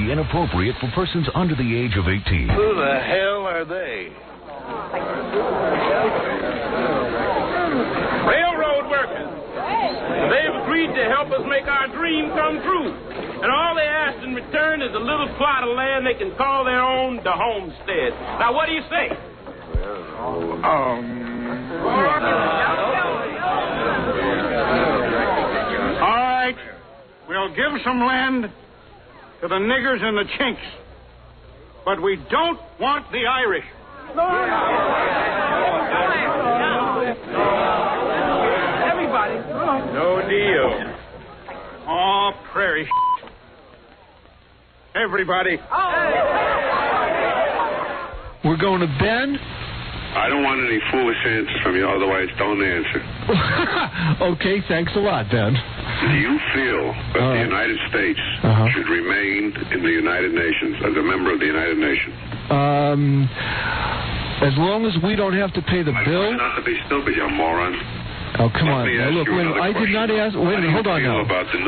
be inappropriate for persons under the age of 18. Who the hell are they? Railroad workers. They've agreed to help us make our dream come true. And all they ask in return is a little plot of land they can call their own, the homestead. Now, what do you say? All right. We'll give some land to the niggers and the chinks. But we don't want the Irish. Everybody. No deal. Oh, prairie. Everybody. We're going to Ben. I don't want any foolish answers from you, otherwise don't answer. Okay, thanks a lot, Ben. Do you feel that the United States should remain in the United Nations, as a member of the United Nations? As long as we don't have to pay the bill. Not to be stupid, you moron. Oh, come on. Now, look, I did not ask. Wait a minute, hold on now.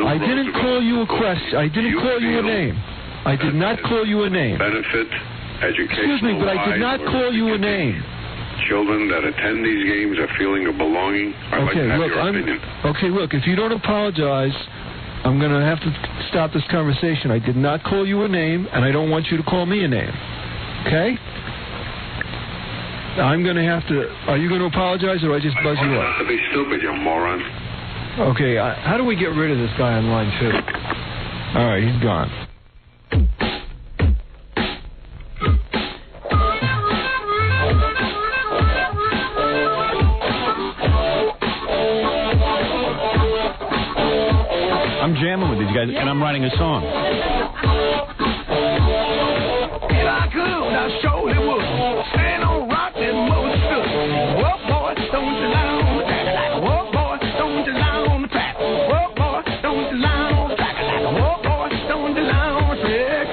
I didn't call you a question. I didn't call you a name. I did not call you a name. Benefit, educational. Excuse me, but I did not call you a name. Children that attend these games are feeling a belonging. I'd like to have your opinion. Okay, look, if you don't apologize, I'm going to have to stop this conversation. I did not call you a name, and I don't want you to call me a name. Okay? I'm going to have to... Are you going to apologize, or do I just buzz you up? Not to be stupid, you moron. Okay, how do we get rid of this guy on line 2? All right, he's gone. I'm jamming with these guys, and I'm writing a song. If I could, I surely would. Stand on rock and most stood. Whoa, boy, don't you lie on the track like a whoa, boy, don't you lie on the track. Whoa, boy, don't you lie on the track like a whoa, boy, don't you lie on the track.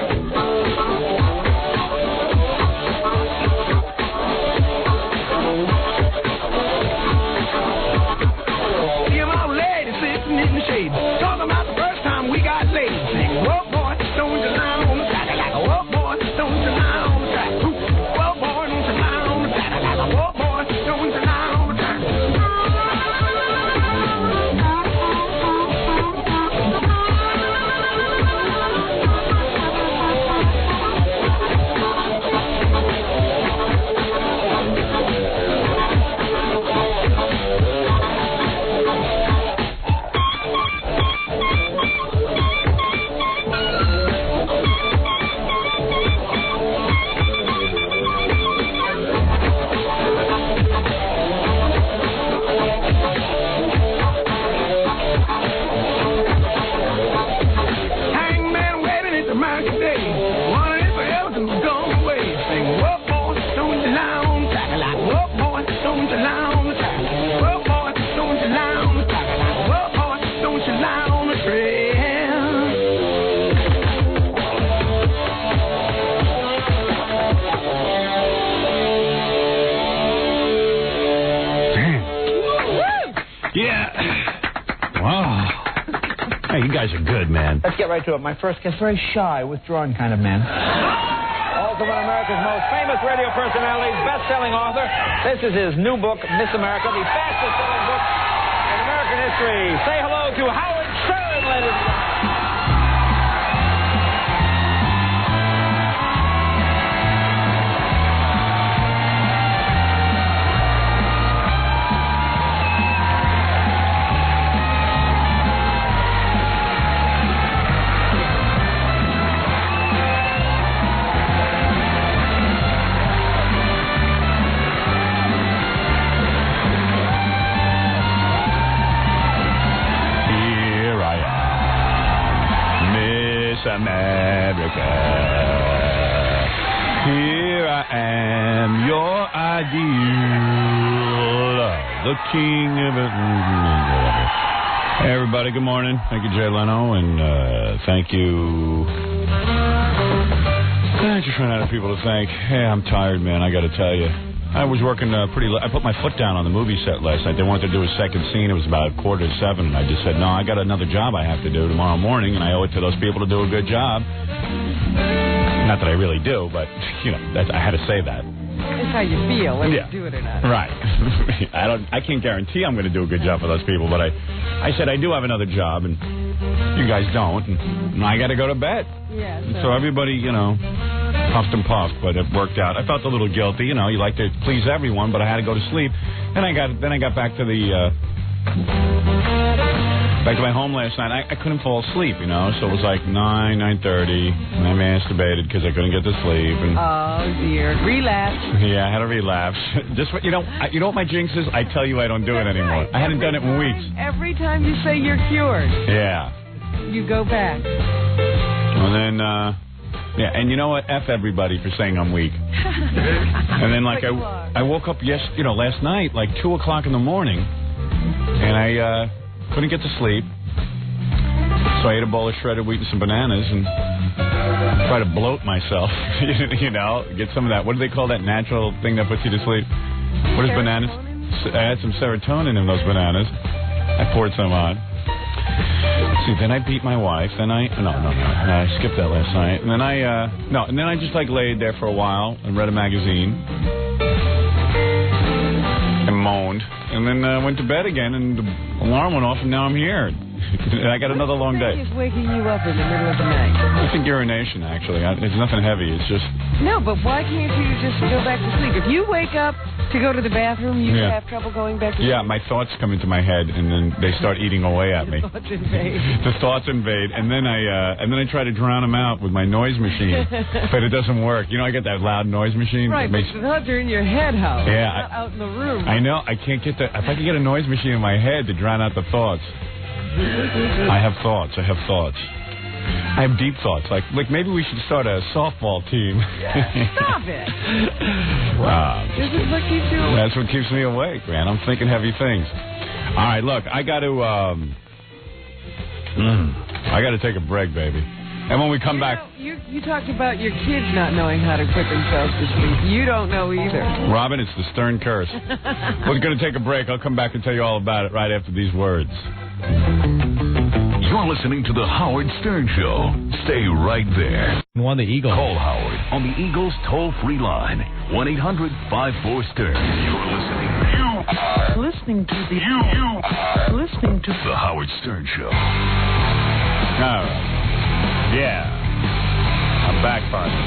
See my lady sitting in the shade, talking about the first time we got laid. Sing, whoa, boy, don't you lie on the track like a whoa, boy, don't you lie on the track. Whoa, boy, don't you lie on the track like a whoa, boy, don't you lie on the track. Hangman waiting at the market day, wondering if the elephant was gone away. Sing, whoa, boy, don't you lie on the track like whoa, boy, don't you lie on the track. Whoa, boy, don't you lie on the track like whoa, boy, don't you lie on the trail. Yeah. Wow. Hey, you guys are good, man. Let's get right to it. My first guest, very shy, withdrawn kind of man. Also one of America's most famous radio personalities, best-selling author. This is his new book, Miss America, the fastest-selling book in American history. Say hello to Howard Stern, ladies and gentlemen. America. Here I am, your ideal, the king of it. Hey, everybody, good morning. Thank you, Jay Leno, and thank you. I just ran out of people to thank. Hey, I'm tired, man, I got to tell you. I was working I put my foot down on the movie set last night. They wanted to do a second scene. It was about 6:45, and I just said, no, I got another job I have to do tomorrow morning, and I owe it to those people to do a good job. Not that I really do, but, you know, I had to say that. It's how you feel, whether you do it or not. Right. I can't guarantee I'm going to do a good job for those people, but I said I do have another job, and you guys don't, and I got to go to bed. Yeah. So everybody, you know, puffed and puffed, but it worked out. I felt a little guilty, you know. You like to please everyone, but I had to go to sleep. And then I got back to my home last night. I couldn't fall asleep, you know, so it was like 9:30, and I masturbated because I couldn't get to sleep. And oh dear, relapse. Yeah, I had a relapse. Just you know what my jinx is? I tell you I don't do it anymore. Right. I hadn't done it in weeks. Every time you say you're cured, yeah, you go back. And then yeah, and you know what? F everybody for saying I'm weak. And then like I woke up last night like 2:00 in the morning, and I couldn't get to sleep. So I ate a bowl of shredded wheat and some bananas and tried to bloat myself, you know, get some of that. What do they call that natural thing that puts you to sleep? What is bananas? I had some serotonin in those bananas. I poured some on. See, then I beat my wife. Then I skipped that last night. And then I just like laid there for a while and read a magazine and moaned. And then went to bed again, and the alarm went off, and now I'm here. And I got another long day. What is waking you up in the middle of the night? I think urination, actually. It's nothing heavy. It's just... No, but why can't you just go back to sleep? If you wake up to go to the bathroom, you have trouble going back to sleep? Yeah, my thoughts come into my head, and then they start eating away at me. The thoughts invade. The thoughts invade, and then I try to drown them out with my noise machine, but it doesn't work. You know, I get that loud noise machine. Right, but the thoughts are in your head, Howard. Yeah. Not out in the room. I know. I can't get that. If I could get a noise machine in my head to drown out the thoughts. I have thoughts. I have deep thoughts. Like maybe we should start a softball team. Stop it. Wow. This is what keeps you awake. That's what keeps me awake, man. I'm thinking heavy things. All right, look, I got to take a break, baby. And when we come back... You talked about your kids not knowing how to put themselves to sleep. You don't know either. Robin, it's the stern curse. We're going to take a break. I'll come back and tell you all about it right after these words. You're listening to The Howard Stern Show. Stay right there. On the Eagles. Call Howard on the Eagles toll-free line. 1-800-54-STERN. You're listening to The Howard Stern Show. All right. Yeah. I'm back, partner.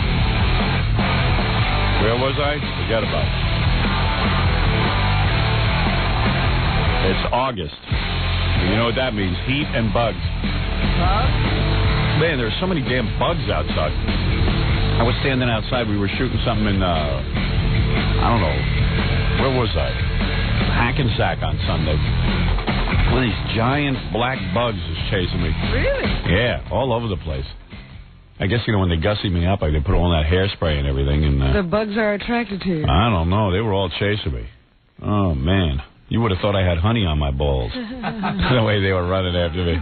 Where was I? Forget about it. It's August. You know what that means? Heat and bugs. Man, there's so many damn bugs outside. I was standing outside. We were shooting something in, I don't know. Where was I? Hackensack on Sunday. One of these giant black bugs is chasing me. Really? Yeah, all over the place. I guess, when they gussy me up, they put all that hairspray and everything. And the bugs are attracted to you. I don't know. They were all chasing me. Oh, man. You would have thought I had honey on my balls. The way they were running after me.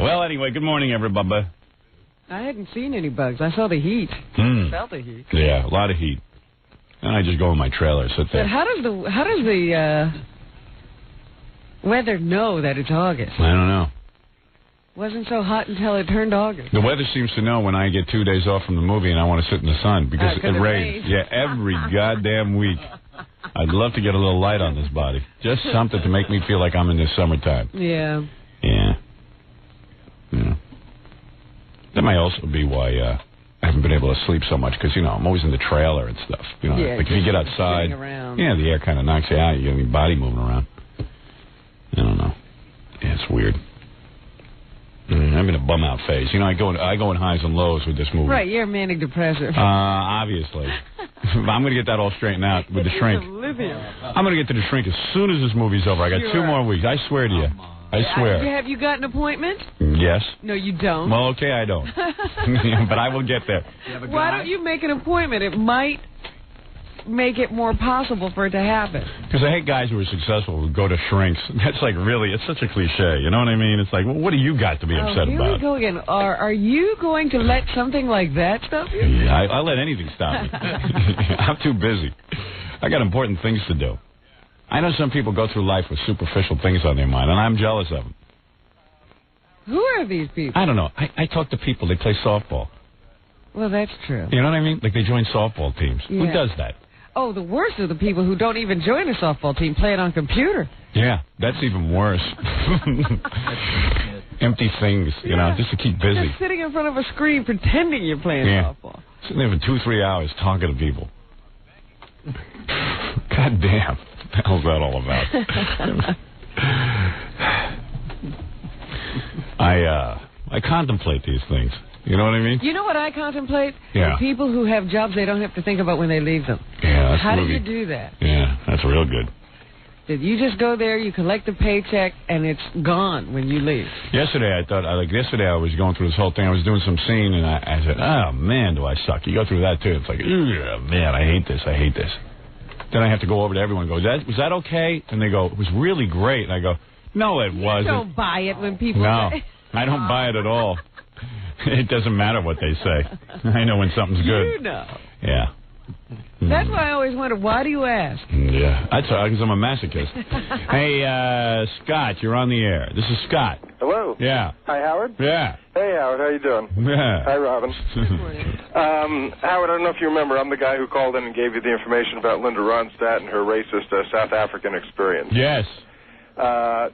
Well, anyway, good morning, everybody. I hadn't seen any bugs. I saw the heat. Felt the heat. Yeah, a lot of heat. And I just go in my trailer, sit there. But how does the weather know that it's August? I don't know. Wasn't so hot until it turned August. The weather seems to know when I get 2 days off from the movie and I want to sit in the sun because it rains. Yeah, every goddamn week. I'd love to get a little light on this body. Just something to make me feel like I'm in the summertime. Yeah. Yeah. That might also be why I haven't been able to sleep so much because, I'm always in the trailer and stuff. Like if you get outside, the air kind of knocks you out. You get your body moving around. I don't know. Yeah, it's weird. I'm in a bum-out phase. I go in highs and lows with this movie. Right, you're manic depressive. Obviously. I'm going to get that all straightened out with the shrink. I'm going to get to the shrink as soon as this movie's over. I got 2 more weeks. I swear to you. I swear. Have you got an appointment? Yes. No, you don't. Well, okay, I don't. But I will get there. Why don't you make an appointment? It might make it more possible for it to happen. Because I hate guys who are successful who go to shrinks. That's like really, it's such a cliche. You know what I mean? It's like, well, what do you got to be upset here about? We go again. Are you going to let something like that stop you? Yeah, I'll let anything stop me. I'm too busy. I got important things to do. I know some people go through life with superficial things on their mind, and I'm jealous of them. Who are these people? I don't know. I talk to people. They play softball. Well, that's true. You know what I mean? Like they join softball teams. Yeah. Who does that? Oh, the worst are the people who don't even join a softball team, play it on computer. Yeah, that's even worse. Empty things, you know, just to keep busy. Just sitting in front of a screen pretending you're playing softball. Sitting there for 2-3 hours talking to people. God damn. What the hell's that all about? I contemplate these things. You know what I mean? You know what I contemplate? Yeah. The people who have jobs they don't have to think about when they leave them. Yeah, that's How do movie. you do that? Yeah, that's real good. That you just go there, you collect the paycheck, and it's gone when you leave. Yesterday, I was going through this whole thing. I was doing some scene, and I said, oh, man, do I suck. You go through that, too. It's like, man, I hate this. Then I have to go over to everyone and go, was that okay? And they go, it was really great. And I go, no, it wasn't. You don't buy it when people say. I don't buy it at all. It doesn't matter what they say. I know when something's good. You know. Yeah. That's why I always wonder, why do you ask? Yeah, that's because I'm a masochist. Hey, Scott, you're on the air. This is Scott. Hello. Yeah. Hi, Howard. Yeah. Hey, Howard. How you doing? Yeah. Hi, Robin. Howard, I don't know if you remember, I'm the guy who called in and gave you the information about Linda Ronstadt and her racist South African experience. Yes. I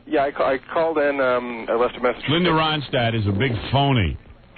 called in. I left a message. Linda Ronstadt is a big phony.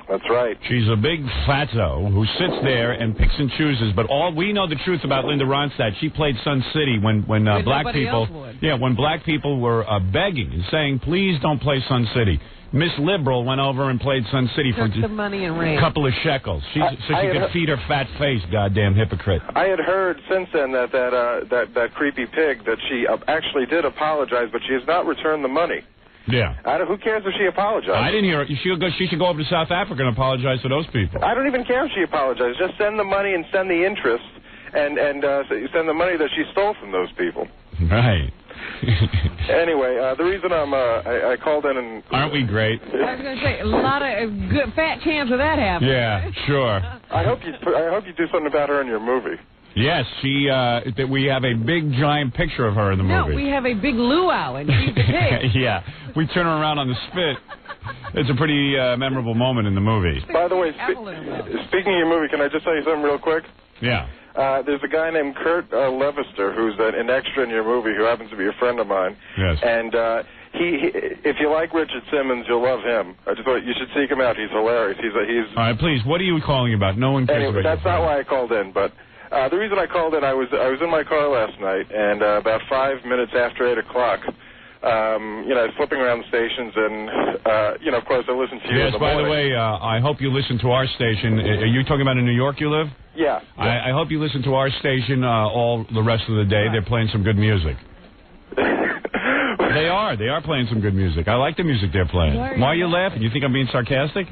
That's right. She's a big fatso who sits there and picks and chooses. But all we know the truth about Linda Ronstadt. She played Sun City when black people, when black people were begging and saying, "Please don't play Sun City." Miss Liberal went over and played Sun City for the money and ran. a couple of shekels. So she could feed her fat face. Goddamn hypocrite. I had heard since then that creepy pig that she actually did apologize, but she has not returned the money. Yeah. Who cares if she apologized? I didn't hear it. She should go over to South Africa and apologize to those people. I don't even care if she apologized. Just send the money and send the interest and send the money that she stole from those people. Right. Anyway, the reason I called in and... Aren't we great? I was going to say, a lot of good fat chance of that happening. Yeah, sure. I hope you do something about her in your movie. Yes, we have a big, giant picture of her in the movie. No, we have a big luau, and she's the pig. Yeah, we turn her around on the spit. It's a pretty memorable moment in the movie. By the way, speaking of your movie, can I just tell you something real quick? Yeah. There's a guy named Kurt Levister who's an extra in your movie who happens to be a friend of mine. Yes. And he if you like Richard Simmons, you'll love him. I just thought you should seek him out. He's hilarious. He's. All right, please. What are you calling about? No one cares anyway, about that's not why I called in, but. The reason I called in, I was in my car last night, and about 5 minutes after 8 o'clock, I was flipping around the stations, and, of course, I listened to you in the morning. Yes, by the way, I hope you listen to our station. Are you talking about in New York you live? Yeah. I hope you listen to our station all the rest of the day. They're playing some good music. They are playing some good music. I like the music they're playing. Why are you laughing? You think I'm being sarcastic?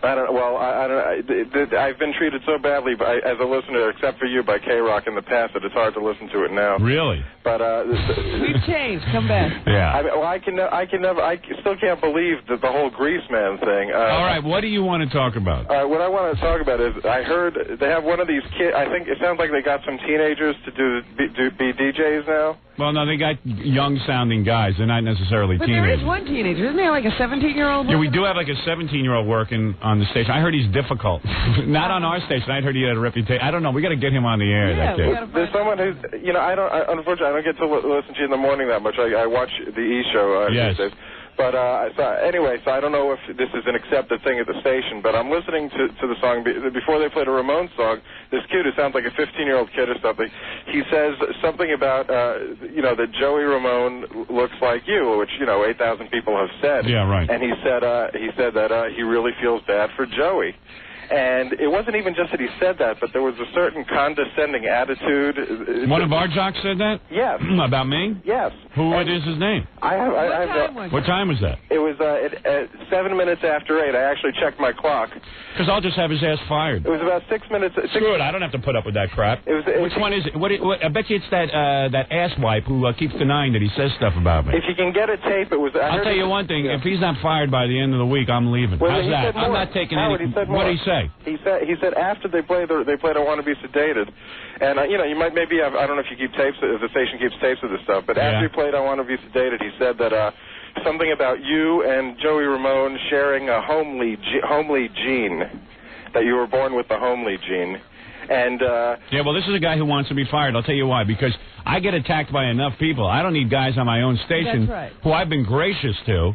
I don't. Well, I don't. I've been treated so badly as a listener, except for you, by K-Rock in the past, that it's hard to listen to it now. Really? But we've changed. Come back. Yeah. I still can't believe the whole Grease Man thing. All right. What do you want to talk about? What I want to talk about is I heard they have one of these kids. I think it sounds like they got some teenagers to be DJs now. Well, no, they got young-sounding guys. They're not necessarily teenagers. But there is one teenager. Isn't there like a 17-year-old? Yeah, we do have like a 17-year-old working on the station. I heard he's difficult. Not on our station. I heard he had a reputation. I don't know. We got to get him on the air. Yeah, that kid. There's someone who's, unfortunately, I don't get to listen to you in the morning that much. I watch the E! Show. Yes. These days. But anyway, so I don't know if this is an accepted thing at the station, but I'm listening to the song. Before they played a Ramones song, this kid who sounds like a 15-year-old kid or something, he says something about, that Joey Ramone looks like you, which, 8,000 people have said. Yeah, right. And he said that he really feels bad for Joey. And it wasn't even just that he said that, but there was a certain condescending attitude. One of our jocks said that? Yes. About me? Yes. What is his name? What time was that? It was at 7 minutes after 8. I actually checked my clock. Because I'll just have his ass fired. It was about 6 minutes. Screw it. I don't have to put up with that crap. Which one is it? I bet you it's that asswipe who keeps denying that he says stuff about me. If you can get a tape, it was... I'll tell you one thing. Yeah. If he's not fired by the end of the week, I'm leaving. Well, how's that? I'm not taking Howard, any... What did he say? He said after they played I Want to Be Sedated, and you might maybe have, I don't know if you keep tapes, if the station keeps tapes of this stuff, but after he played I Want to Be Sedated, he said that something about you and Joey Ramone sharing a homely gene, that you were born with the homely gene. And yeah, well, this is a guy who wants to be fired. I'll tell you why. Because I get attacked by enough people. I don't need guys on my own station who I've been gracious to.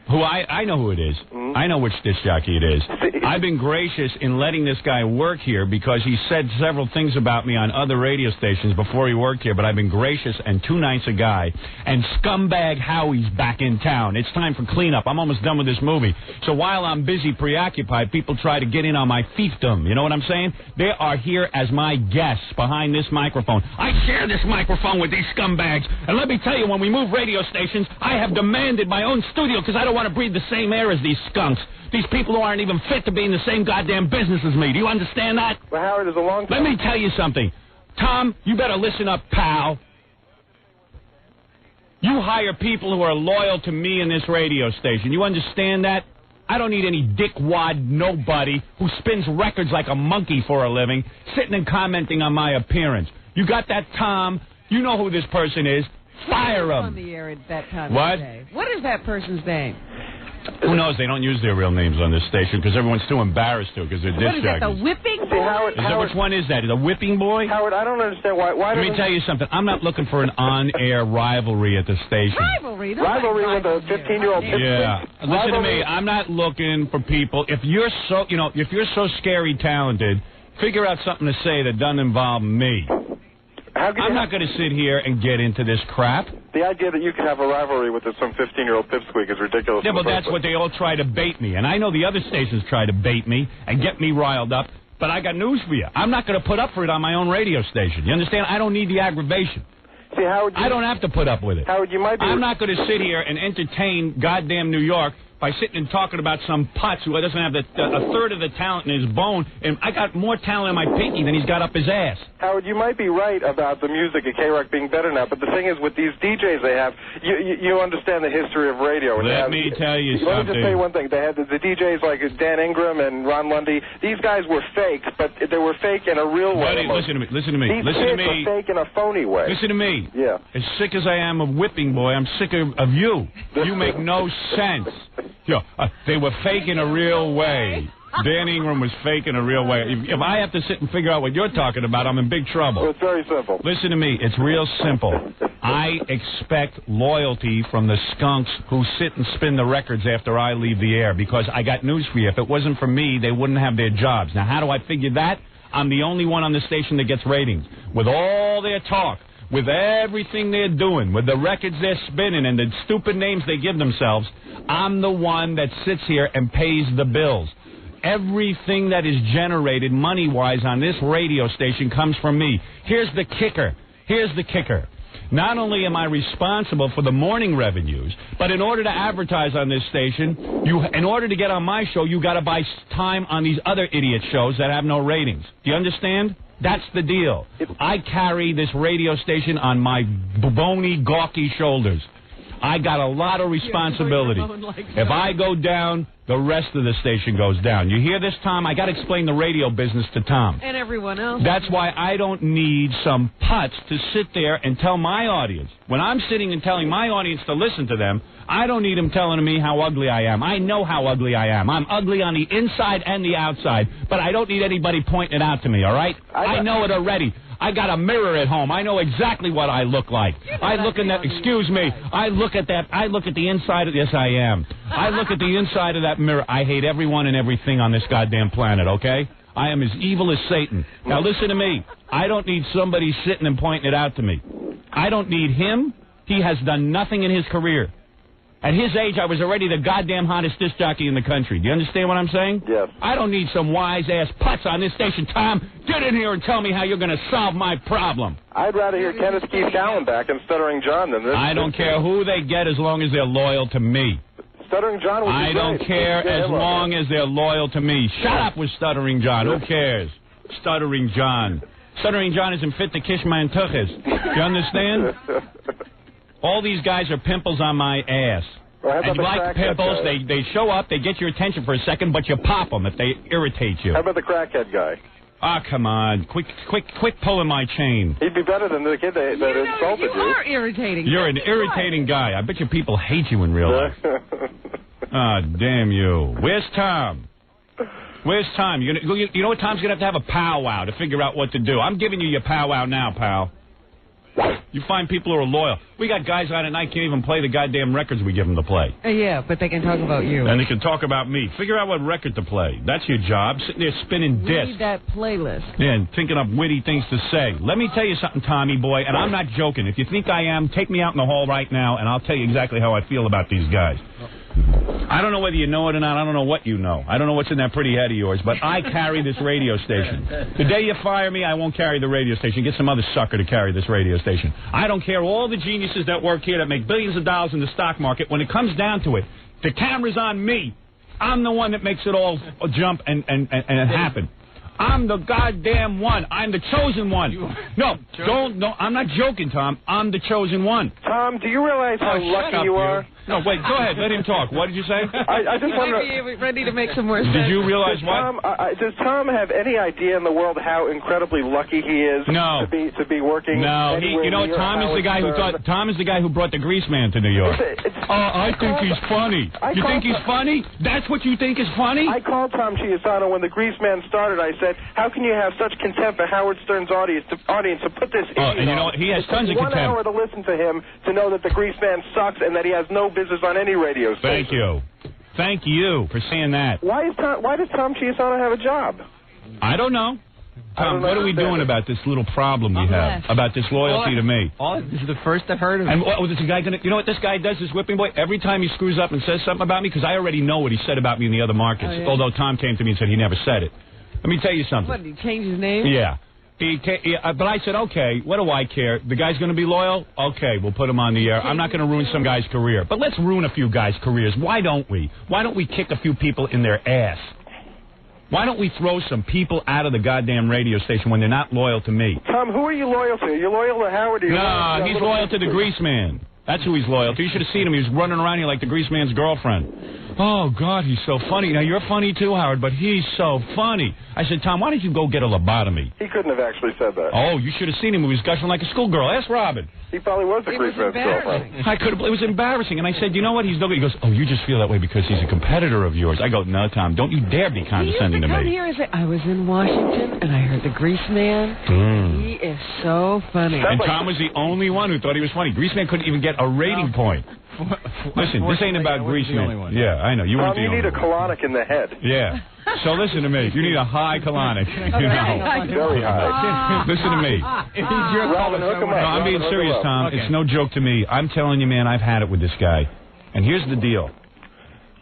Who I know who it is. Mm-hmm. I know which disc jockey it is. I've been gracious in letting this guy work here because he said several things about me on other radio stations before he worked here, but I've been gracious and too nice a guy. And scumbag Howie's back in town. It's time for cleanup. I'm almost done with this movie. So while I'm busy preoccupied, people try to get in on my fiefdom. You know what I'm saying? They are here as my guests behind this microphone. I share this microphone with these scumbags. And let me tell you, when we move radio stations, I have demanded my own studio because I don't want to breathe the same air as these skunks. These people who aren't even fit to be in the same goddamn business as me. Do you understand that? Well, Howard, is a long time. Let me tell you something. Tom, you better listen up, pal. You hire people who are loyal to me in this radio station. You understand that? I don't need any dickwad nobody who spins records like a monkey for a living, sitting and commenting on my appearance. You got that, Tom? You know who this person is. Fire him. On the air at that time what? Of the day. What is that person's name? Who knows? They don't use their real names on this station because everyone's too embarrassed to because they're disc jockeys. What is that, the whipping boy? Which one is that? Is it a whipping boy? Howard, I don't understand why Let me tell you something. I'm not looking for an on-air rivalry at the station. Rivalry? Rivalry with a 15-year-old kid? Yeah. Listen to me. I'm not looking for people. If you're so scary talented, figure out something to say that doesn't involve me. I'm not going to sit here and get into this crap. The idea that you could have a rivalry with some 15-year-old pipsqueak is ridiculous. Yeah, but that's what they all try to bait me. And I know the other stations try to bait me and get me riled up. But I got news for you. I'm not going to put up for it on my own radio station. You understand? I don't need the aggravation. See, Howard, I don't have to put up with it. Howard, you might be... I'm not going to sit here and entertain goddamn New York by sitting and talking about some putz who doesn't have a third of the talent in his bone, and I got more talent in my pinky than he's got up his ass. Howard, you might be right about the music at K-Rock being better now, but the thing is, with these DJs they have, you understand the history of radio. Let me tell you something. Let me just tell you one thing. They had the DJs like Dan Ingram and Ron Lundy. These guys were fake, but they were fake in a real way. Listen to me. Listen to me. These listen kids to me. were fake in a phony way. Listen to me. Yeah. As sick as I am of whipping boy, I'm sick of you. You make no sense. They were fake in a real way. Dan Ingram was fake in a real way. If I have to sit and figure out what you're talking about, I'm in big trouble. Well, it's very simple. Listen to me. It's real simple. I expect loyalty from the skunks who sit and spin the records after I leave the air, because I got news for you. If it wasn't for me, they wouldn't have their jobs. Now, how do I figure that? I'm the only one on the station that gets ratings. With all their talk, with everything they're doing, with the records they're spinning and the stupid names they give themselves, I'm the one that sits here and pays the bills. Everything that is generated money-wise on this radio station comes from me. Here's the kicker. Not only am I responsible for the morning revenues, but in order to advertise on this station, in order to get on my show, you got to buy time on these other idiot shows that have no ratings. Do you understand? That's the deal. I carry this radio station on my bony, gawky shoulders. I got a lot of responsibility. If I go down, the rest of the station goes down. You hear this, Tom? I got to explain the radio business to Tom. And everyone else. That's why I don't need some putz to sit there and tell my audience. When I'm sitting and telling my audience to listen to them, I don't need them telling me how ugly I am. I know how ugly I am. I'm ugly on the inside and the outside, but I don't need anybody pointing it out to me, all right? I know it already. I got a mirror at home. I know exactly what I look like. I look in that, excuse me, I look at that, I look at the inside of, yes, I am. I look at the inside of that mirror. I hate everyone and everything on this goddamn planet, okay? I am as evil as Satan. Now listen to me. I don't need somebody sitting and pointing it out to me. I don't need him. He has done nothing in his career. At his age, I was already the goddamn hottest disc jockey in the country. Do you understand what I'm saying? Yes. I don't need some wise-ass putz on this station. Tom, get in here and tell me how you're going to solve my problem. I'd rather hear Kenneth Keith Callenbach and Stuttering John than this. I don't care who they get as long as they're loyal to me. Stuttering John would be I great. don't care as long as they're loyal to me. Shut up with Stuttering John. Who cares? Stuttering John. Stuttering John isn't fit to kiss my tuchus. You understand? All these guys are pimples on my ass. And like pimples, they show up, they get your attention for a second, but you pop them if they irritate you. How about the crackhead guy? Ah, come on. Quit pulling my chain. He'd be better than the kid that insulted you. You are irritating. You're an irritating guy. I bet you people hate you in real life. Ah, damn you. Where's Tom? Where's Tom? You know what? Tom's going to have a powwow to figure out what to do. I'm giving you your powwow now, pal. You find people who are loyal. We got guys on at night can't even play the goddamn records we give them to play. Yeah, but they can talk about you. And they can talk about me. Figure out what record to play. That's your job. Sitting there spinning discs. Read that playlist. Yeah, and thinking up witty things to say. Let me tell you something, Tommy boy, and I'm not joking. If you think I am, take me out in the hall right now, and I'll tell you exactly how I feel about these guys. I don't know whether you know it or not. I don't know what you know. I don't know what's in that pretty head of yours, but I carry this radio station. The day you fire me, I won't carry the radio station. Get some other sucker to carry this radio station. I don't care all the geniuses that work here that make billions of dollars in the stock market. When it comes down to it, the camera's on me. I'm the one that makes it all jump and happen. I'm the goddamn one. I'm the chosen one. No, I'm not joking, Tom. I'm the chosen one. Tom, do you realize how lucky you are? No, wait, go ahead. Let him talk. What did you say? I just want to... be ready to make some more sense. Did you realize what? Does Tom have any idea in the world how incredibly lucky he is to be working? No, you know, Tom is the guy who brought the Grease Man to New York. I think he's funny. You think he's funny? That's what you think is funny? I called Tom Chiusano when the Grease Man started. I said, how can you have such contempt for Howard Stern's audience to put this idiot and you know what? He has tons of contempt. 1 hour to listen to him to know that the Grease Man sucks and that he has no business on any radio station. Thank you for saying that. Why does Tom Chiusano have a job? I don't know. Tom, what are we doing about this little problem we have, about this loyalty to me? This is the first I've heard of it. And what is the guy going to... You know what this guy does, this whipping boy? Every time he screws up and says something about me, because I already know what he said about me in the other markets, although Tom came to me and said he never said it. Let me tell you something. What, did he change his name? Yeah. But I said, okay, what do I care? The guy's going to be loyal? Okay, we'll put him on the air. I'm not going to ruin some guy's career. But let's ruin a few guys' careers. Why don't we? Why don't we kick a few people in their ass? Why don't we throw some people out of the goddamn radio station when they're not loyal to me? Tom, who are you loyal to? Are you loyal to Howard? No, he's loyal to the Grease Man. That's who he's loyal to. You should have seen him. He was running around here like the Grease Man's girlfriend. Oh, God, he's so funny. Now, you're funny too, Howard, but he's so funny. I said, Tom, why don't you go get a lobotomy? He couldn't have actually said that. Oh, you should have seen him. He was gushing like a schoolgirl. Ask Robin. He probably was the Grease Man's girlfriend. It was embarrassing. And I said, you know what? He's no good. He goes, oh, you just feel that way because he's a competitor of yours. I go, no, Tom, don't you dare be condescending to me. Come here and say, I was in Washington and I heard the Grease Man. He is so funny. And Tom was the only one who thought he was funny. Grease Man couldn't even get a rating point. Listen, this ain't about Grease Man. Yeah, I know. You weren't the only one. You need a colonic in the head. Yeah. So listen to me. You need a high colonic. You know. Very high. Listen to me. No, I'm being serious, Tom. Okay. It's no joke to me. I'm telling you, man, I've had it with this guy. And here's the deal.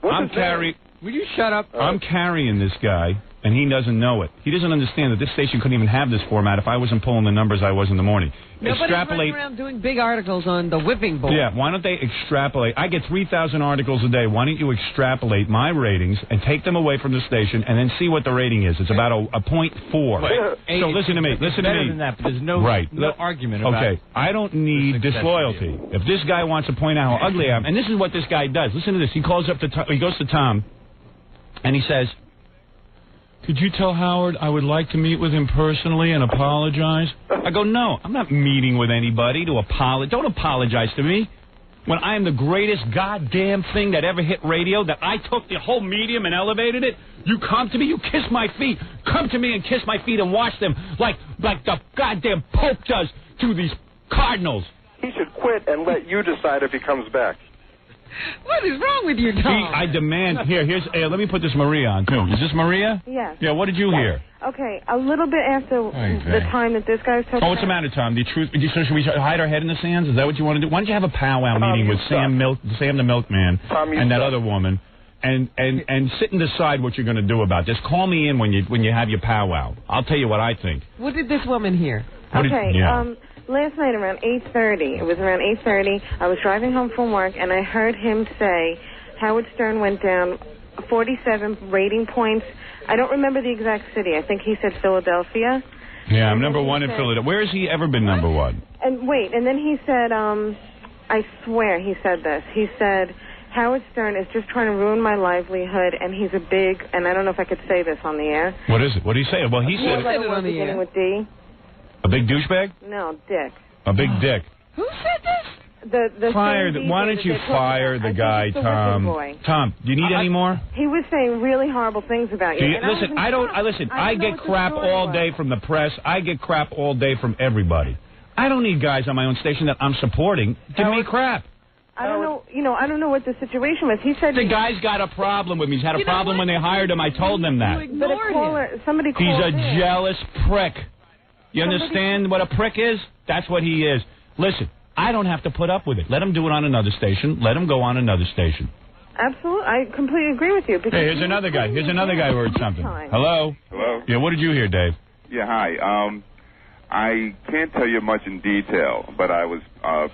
Will you shut up? I'm carrying this guy, and he doesn't know it. He doesn't understand that this station couldn't even have this format if I wasn't pulling the numbers I was in the morning. Nobody's running around doing big articles on the whipping boy. Yeah, why don't they extrapolate? I get 3,000 articles a day. Why don't you extrapolate my ratings and take them away from the station and then see what the rating is? It's about a 0.4. So listen to me. Listen to me. Better than that, but there's no argument about it. Okay, I don't need disloyalty. If this guy wants to point out how ugly I am, and this is what this guy does. Listen to this. He calls up he goes to Tom, and he says, could you tell Howard I would like to meet with him personally and apologize? I go, no, I'm not meeting with anybody to apologize. Don't apologize to me. When I am the greatest goddamn thing that ever hit radio, that I took the whole medium and elevated it, you come to me, you kiss my feet. Come to me and kiss my feet and watch them like the goddamn Pope does to these cardinals. He should quit and let you decide if he comes back. What is wrong with you, Tom? I demand... Here's... let me put this Maria on, too. Is this Maria? Yes. Yeah, what did you hear? Okay, a little bit after the time that this guy was talking about... what's the matter, Tom? Should we hide our head in the sands? Is that what you want to do? Why don't you have a powwow meeting with Sam the Milkman and that other woman and sit and decide what you're going to do about this? Call me in when you have your powwow. I'll tell you what I think. What did this woman hear? Last night around 8:30, it was around 8:30, I was driving home from work, and I heard him say Howard Stern went down 47 rating points. I don't remember the exact city. I think he said Philadelphia. Yeah, I'm number one in Philadelphia. Where has he ever been number one? And then he said, I swear he said this. He said, Howard Stern is just trying to ruin my livelihood, and he's a big, and I don't know if I could say this on the air. What is it? What do you say? Well, he said it on the air. With D. A big douchebag? No, Dick. A big dick. Who said this? Fire. Why don't you fire the guy, Tom? Tom, do you need any more? He was saying really horrible things about you. Listen, I get crap all day from the press. I get crap all day from everybody. I don't need guys on my own station that I'm supporting give me crap. I don't know. I don't know what the situation was. He said the guy's got a problem with me. He's had a problem when they hired him. I told them that. But somebody called He's a jealous prick. You understand what a prick is? That's what he is. Listen. I don't have to put up with it. Let him do it on another station. Let him go on another station. Absolutely. I completely agree with you. Hey, here's another guy. Here's another guy who heard something. Hello? Hello? Yeah, what did you hear, Dave? Yeah, hi. I can't tell you much in detail, but I was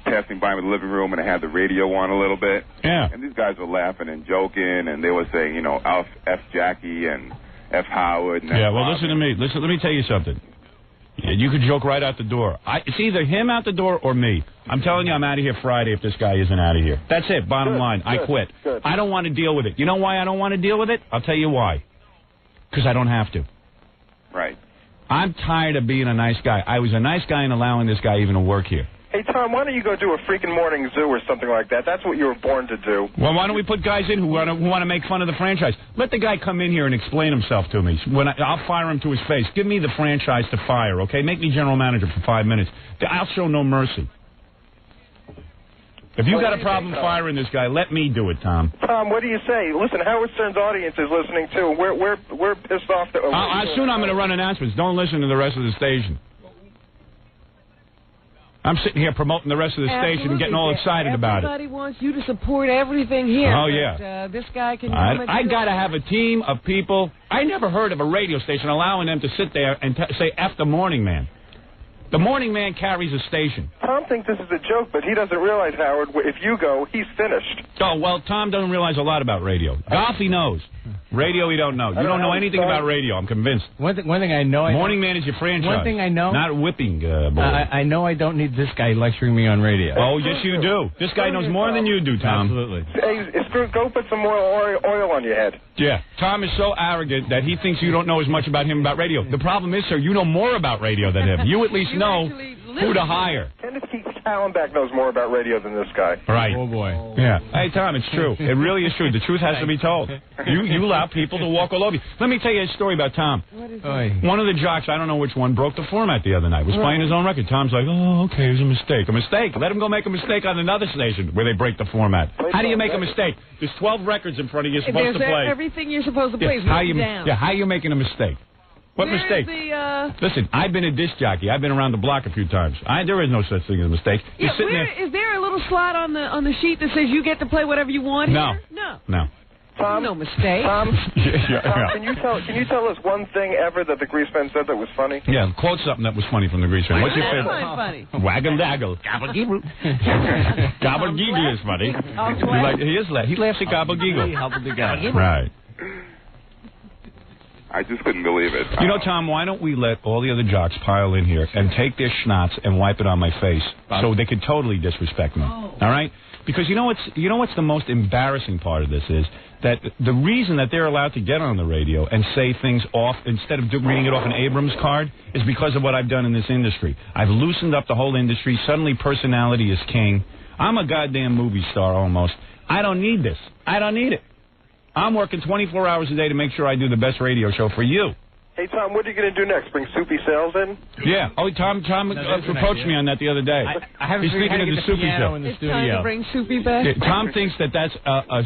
passing by in the living room, and I had the radio on a little bit. Yeah. And these guys were laughing and joking, and they were saying, you know, F. Jackie and F. Howard. And yeah, well, listen to me. Listen, let me tell you something. You could joke right out the door. It's either him out the door or me. I'm telling you, I'm out of here Friday if this guy isn't out of here. That's it. Bottom line. I quit. I don't want to deal with it. You know why I don't want to deal with it? I'll tell you why. Because I don't have to. Right. I'm tired of being a nice guy. I was a nice guy in allowing this guy even to work here. Hey, Tom, why don't you go do a freaking morning zoo or something like that? That's what you were born to do. Well, why don't we put guys in who want to make fun of the franchise? Let the guy come in here and explain himself to me. I'll fire him to his face. Give me the franchise to fire, okay? Make me general manager for 5 minutes. I'll show no mercy. If you got a problem firing this guy, let me do it, Tom. Tom, what do you say? Listen, Howard Stern's audience is listening, too. We're pissed off. Soon I'm going to run announcements. Don't listen to the rest of the station. I'm sitting here promoting the rest of the station and getting all excited about it. Everybody wants you to support everything here. Oh, yeah. This guy can... I got to have a team of people. I never heard of a radio station allowing them to sit there and say F the morning man. The morning man carries a station. Tom thinks this is a joke, but he doesn't realize, Howard, if you go, he's finished. Oh, well, Tom doesn't realize a lot about radio. Golf, he knows. Radio, he don't know. You don't know anything about radio, I'm convinced. One thing I know... Morning man is your franchise. One thing I know... Not whipping, boy. I know I don't need this guy lecturing me on radio. Oh, yes, you do. This guy knows more than you do, Tom. Absolutely. Hey, go put some more oil on your head. Yeah. Tom is so arrogant that he thinks you don't know as much about him about radio. The problem is, sir, you know more about radio than him. You at least know who to hire. Kenneth Keith Hallenbeck knows more about radio than this guy. Right. Oh, boy. Yeah. Hey, Tom, it's true. It really is true. The truth has to be told. You allow people to walk all over you. Let me tell you a story about Tom. What is that? One of the jocks, I don't know which one, broke the format the other night. Was playing his own record. Tom's like, oh, okay, it was a mistake. A mistake. Let him go make a mistake on another station where they break the format. How do you make a mistake? There's 12 records in front of you you're supposed to play. Everything you're supposed to play is down. Yeah, how are you making a mistake? What mistake? Listen, I've been a disc jockey. I've been around the block a few times. There is no such thing as a mistake. Yeah, is there a little slot on the sheet that says you get to play whatever you want here? No. Tom, no mistake. Tom, can you tell us one thing ever that the Greaseman said that was funny? Yeah, quote something that was funny from the Greaseman. What's your favorite? Funny. Waggle daggle. Gobble geeble. Gobble geeble is funny. He laughs at gobble geegle. Right. I just couldn't believe it. You know, Tom, why don't we let all the other jocks pile in here and take their schnapps and wipe it on my face so they could totally disrespect me? All right? Because you know what's the most embarrassing part of this is that the reason that they're allowed to get on the radio and say things off instead of reading it off an Abrams card is because of what I've done in this industry. I've loosened up the whole industry. Suddenly personality is king. I'm a goddamn movie star almost. I don't need this. I don't need it. I'm working 24 hours a day to make sure I do the best radio show for you. Hey, Tom, what are you going to do next? Bring Soupy Sales in? Yeah. Oh, Tom approached me on that the other day. He's thinking of the Soupy Sale. It's time to bring Soupy back. Yeah, Tom thinks that's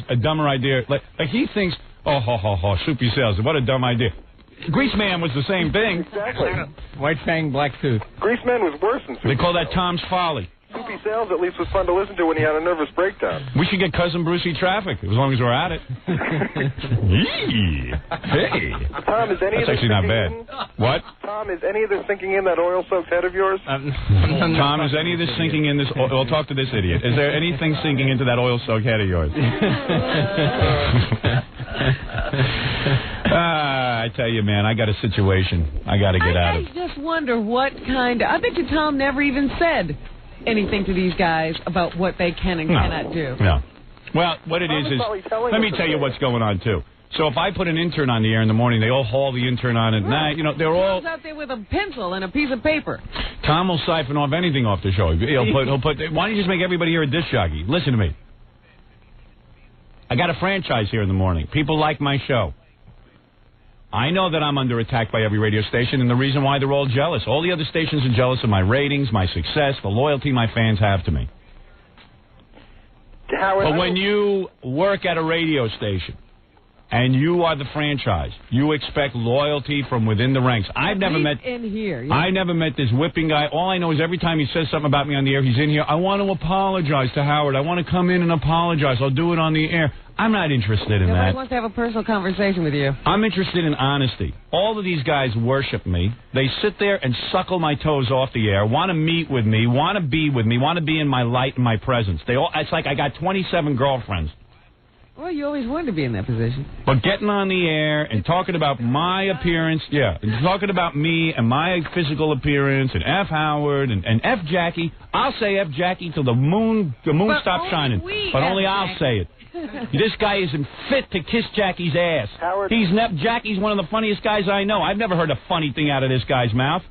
a dumber idea. Like he thinks, Soupy Sales, what a dumb idea. Greaseman was the same thing. Exactly. White Fang, Black Tooth. Greaseman was worse than Soupy. They call that Tom's Folly. Soupy Sales at least was fun to listen to when he had a nervous breakdown. We should get Cousin Brucey Traffic, as long as we're at it. Yee. Hey. Tom, is any That's of this actually not bad. What? Tom, is any of this sinking in that oil-soaked head of yours? Tom, is any of this sinking in this... Well, talk to this idiot. Is there anything sinking into that oil-soaked head of yours? I tell you, man, I got a situation. I got to get out of. I just wonder what kind of... I bet you Tom never even said anything to these guys about what they can and cannot do. No. Well, what it Tom is probably telling let us me to tell you say what's going on, too. So if I put an intern on the air in the morning, they all haul the intern on at night. You know, they're all... Tom's out there with a pencil and a piece of paper. Tom will siphon off anything off the show. He'll put. Why don't you just make everybody here a disc jockey? Listen to me. I got a franchise here in the morning. People like my show. I know that I'm under attack by every radio station, and the reason why they're all jealous. All the other stations are jealous of my ratings, my success, the loyalty my fans have to me. But when you work at a radio station and you are the franchise, you expect loyalty from within the ranks. I've never met in here. Yeah. I never met this whipping guy. All I know is every time he says something about me on the air, he's in here. I want to apologize to Howard. I want to come in and apologize. I'll do it on the air. I'm not interested in Nobody that. wants to have a personal conversation with you. I'm interested in honesty. All of these guys worship me. They sit there and suckle my toes off the air, want to meet with me, want to be with me, want to be in my light and my presence. It's like I got 27 girlfriends. Well, you always wanted to be in that position. But getting on the air and talking about my appearance, and talking about me and my physical appearance, and F. Howard and F. Jackie. I'll say F. Jackie till the moon stops shining. But only I'll say it. This guy isn't fit to kiss Jackie's ass. Howard. Jackie's one of the funniest guys I know. I've never heard a funny thing out of this guy's mouth.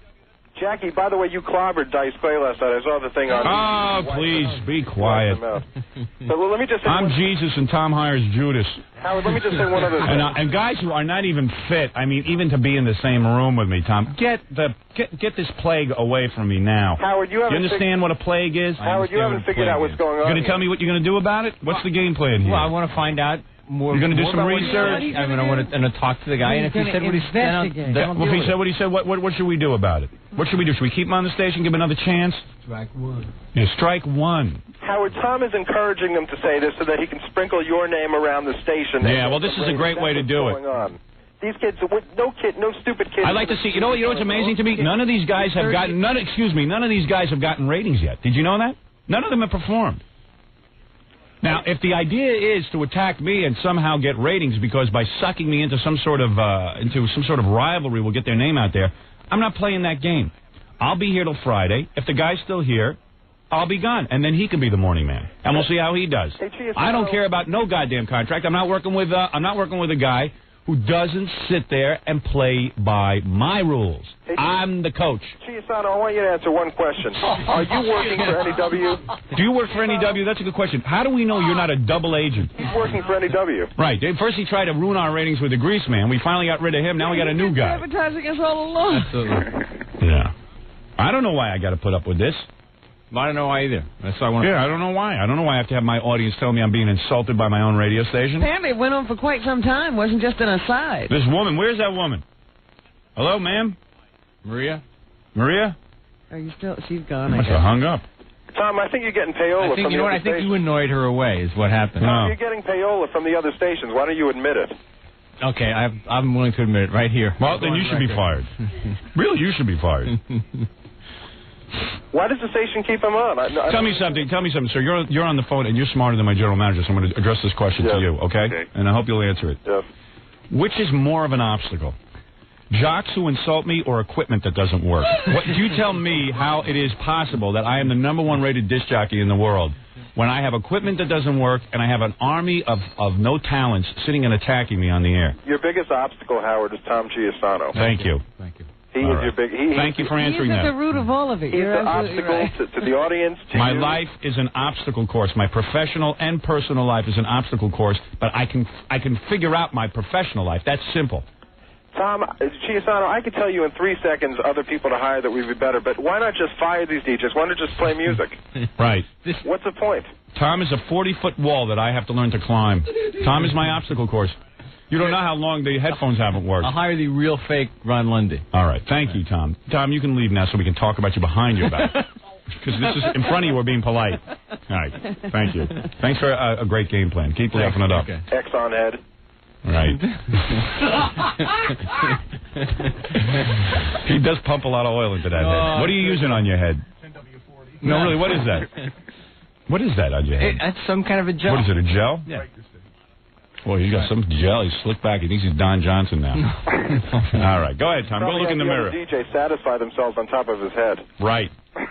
Jackie, by the way, you clobbered Dice Clay last night. I saw the thing on... Oh, please, be quiet. But let me just say... I'm Jesus and Tom Hires Judas. Howard, let me just say one other thing. And guys who are not even fit, I mean, even to be in the same room with me, Tom, get this plague away from me now. Howard, you understand what a plague is? Howard, you haven't figured out what's going on. You're going to tell me what you're going to do about it? What's the game plan here? Well, I want to find out more. You're going to do more some about research? I mean, I want to talk to the guy, and if he said what he said, well, if he said what he said, what should we do about it? What should we do? Should we keep him on the station, give him another chance? Strike one. Yeah, strike one. Howard, Tom is encouraging them to say this so that he can sprinkle your name around the station. Yeah, well, this is a great way to do it. These kids, no stupid kids. I'd like to see. You know what's amazing to me? None of these guys have gotten. None of these guys have gotten ratings yet. Did you know that? None of them have performed. Now, if the idea is to attack me and somehow get ratings because by sucking me into some sort of rivalry will get their name out there, I'm not playing that game. I'll be here till Friday. If the guy's still here, I'll be gone, and then he can be the morning man, and we'll see how he does. I don't care about no goddamn contract. I'm not working with a guy who doesn't sit there and play by my rules. I'm the coach. Chiasano, I want you to answer one question. Are you working for NEW? Do you work for NEW? That's a good question. How do we know you're not a double agent? He's working for NEW. Right. First he tried to ruin our ratings with the Grease Man. We finally got rid of him. Now we got a new guy. Advertising us all along. Absolutely. Yeah. I don't know why I got to put up with this. I don't know why either. That's why I want. Yeah, I don't know why. I don't know why I have to have my audience tell me I'm being insulted by my own radio station. Apparently it went on for quite some time. Wasn't just an aside. This woman, where's that woman? Hello, ma'am? Maria? Are you still? She's gone. Must have hung up. Tom, I think you're getting payola from the other I think you annoyed her away is what happened. Tom, you're getting payola from the other stations. Why don't you admit it? Okay, I'm willing to admit it right here. Well, then you should be fired. Really, you should be fired. Why does the station keep him on? Tell me something, sir. You're on the phone, and you're smarter than my general manager, so I'm going to address this question to you, okay? And I hope you'll answer it. Yes. Which is more of an obstacle? Jocks who insult me or equipment that doesn't work? You tell me how it is possible that I am the #1 rated disc jockey in the world when I have equipment that doesn't work and I have an army of no talents sitting and attacking me on the air. Your biggest obstacle, Howard, is Tom Chiasano. Thank you. He is your big... Thank you for answering that. He's at the root of all of it. He's the obstacle to the audience, to My you. life is an obstacle course. My professional and personal life is an obstacle course, but I can figure out my professional life. That's simple. Tom Chiasano, I could tell you in 3 seconds other people to hire that would be better, but why not just fire these DJs? Why not just play music? Right. What's the point? Tom is a 40-foot wall that I have to learn to climb. Tom is my obstacle course. You don't know how long the headphones haven't worked. I'll hire the real fake Ron Lundy. All right. Thank you, Tom. Tom, you can leave now so we can talk about you behind your back. Because this is in front of you, we're being polite. All right. Thank you. Thanks for a great game plan. Keep laughing it up. Okay. X on head. Right. He does pump a lot of oil into that head. What are you using on your head? No, really, what is that? What is that on your head? That's some kind of a gel. What is it, a gel? Yeah. Well, he's got some gel. He's slicked back. He thinks he's Don Johnson now. All right. Go ahead, Tom. Go look in the mirror. The DJ satisfy themselves on top of his head. Right. You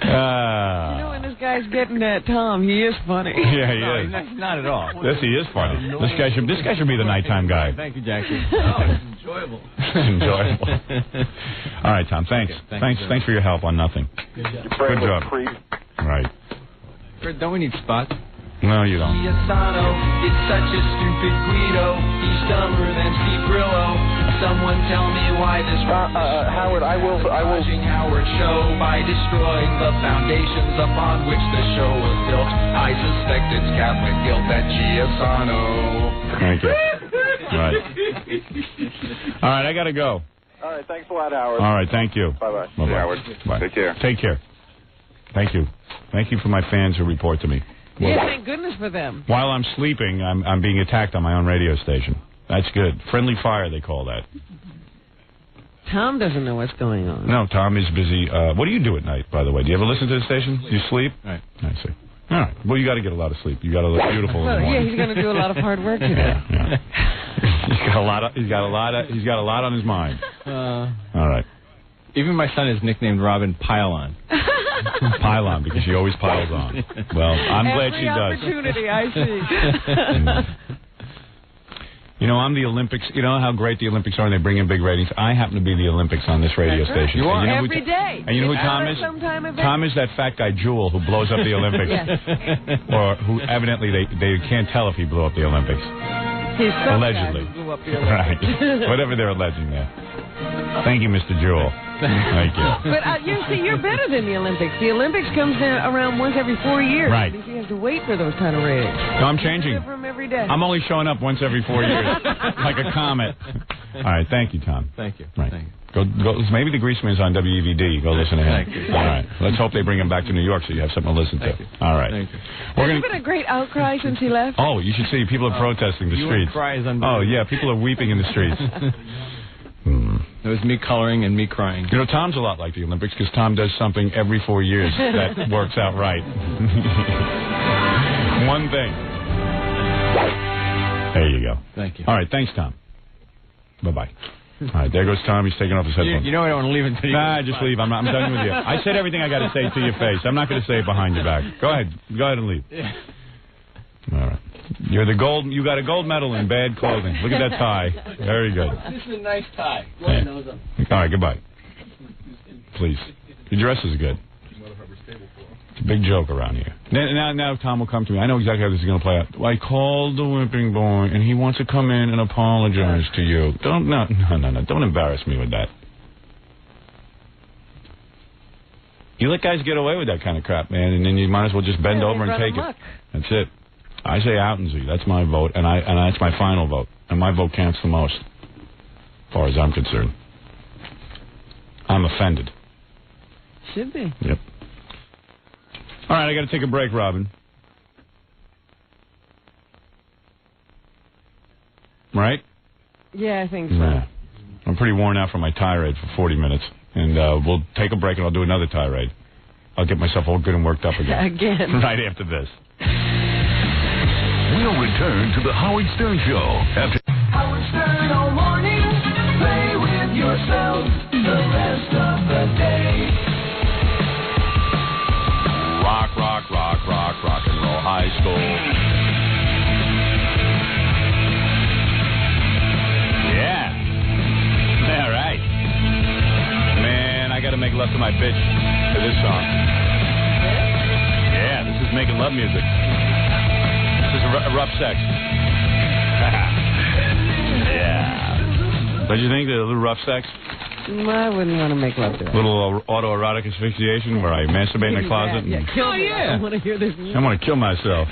know, when this guy's getting at Tom. He is funny. Yeah, he is. Not at all. Yes, he is funny. This guy should be the nighttime guy. Thank you, Jackie. It's enjoyable. Enjoyable. All right, Tom. Thanks. Okay, Thanks for your help on nothing. Good job. Right. Don't we need spots? No, you don't. Giussano, it's such a stupid Guido. He's dumber than Steve Grillo. Someone tell me why this Howard, I will. Howard show by destroying the foundations upon which the show was built. I suspect it's Catholic guilt that Giussano. Thank you. Right. All right, I gotta go. All right, thanks a lot, Howard. All right, thank you. Bye-bye. Bye-bye. Howard. Bye. Take care. Take care. Thank you. Thank you for my fans who report to me. Yeah, thank goodness for them. While I'm sleeping, I'm being attacked on my own radio station. That's good. Friendly fire, they call that. Tom doesn't know what's going on. No, Tom is busy. What do you do at night, by the way? Do you ever listen to the station? Do you sleep? Right. I see. All right. Well, you got to get a lot of sleep. You got to look beautiful in the Well, yeah, morning. he's going to do a lot of hard work today. Yeah. He's got a lot on his mind. All right. Even my son is nicknamed Robin Pylon. Pylon, because she always piles on. Well, I'm glad she does. Every opportunity I see. You know, I'm the Olympics. You know how great the Olympics are and they bring in big ratings? I happen to be the Olympics on this radio That's right. station. You are. And you know Every day. And you know who It's Tom never is? sometime event. Tom is that fat guy, Jewel, who blows up the Olympics. Yes. Or who evidently they can't tell if he blew up the Olympics. He's some Allegedly. guy who blew up the Olympics. Right. Whatever they're alleging there. Thank you, Mr. Jewel. Thank you. But you see, you're better than the Olympics. The Olympics comes around once every 4 years. Right. You have to wait for those kind of ratings. No, I'm changing. From every day. I'm only showing up once every 4 years, like a comet. All right, thank you, Tom. Thank you. Right. Thank you. Go. Maybe the Greaseman's on WEVD. Go listen to him. Thank you. All right. Let's hope they bring him back to New York so you have something to listen to. Thank you. All right. Thank you. We're Has there been a great outcry since he left? Oh, you should see. People are protesting the You streets. cry is Oh, yeah. People are weeping in the streets. It was me coloring and me crying. You know, Tom's a lot like the Olympics because Tom does something every 4 years that works out right. One thing. There you go. Thank you. All right. Thanks, Tom. Bye-bye. All right, there goes Tom. He's taking off his headphones. You know I don't want to leave until you... Nah, just leave. I'm done with you. I said everything I got to say to your face. I'm not going to say it behind your back. Go ahead. Go ahead and leave. Yeah. All right. You got a gold medal in bad clothing. Look at that tie. Very good. This is a nice tie. Yeah. All right, goodbye. Please. Your dress is good. It's a big joke around here. Now Tom will come to me. I know exactly how this is going to play out. I called the whipping boy, and he wants to come in and apologize to you. No. Don't embarrass me with that. You let guys get away with that kind of crap, man, and then you might as well just bend over and take it. That's it. I say Outensy. That's my vote, and that's my final vote. And my vote counts the most, as far as I'm concerned. I'm offended. Should be. Yep. All right, I got to take a break, Robin. Right? Yeah, I think so. Yeah. I'm pretty worn out from my tirade for 40 minutes. And we'll take a break and I'll do another tirade. I'll get myself all good and worked up again. Again. Right after this. We'll return to the Howard Stern Show after... Howard Stern all morning. Play with yourself the rest of the day. Rock and roll high school. Yeah. All right. Man, I got to make love to my bitch to this song. Yeah, this is making love music. This is a rough sex. Yeah. Don't you think that a little rough sex? I wouldn't want to make love to it. A little autoerotic asphyxiation where I masturbate in the closet? Yeah, kill me. I want to hear this music. I want to kill myself.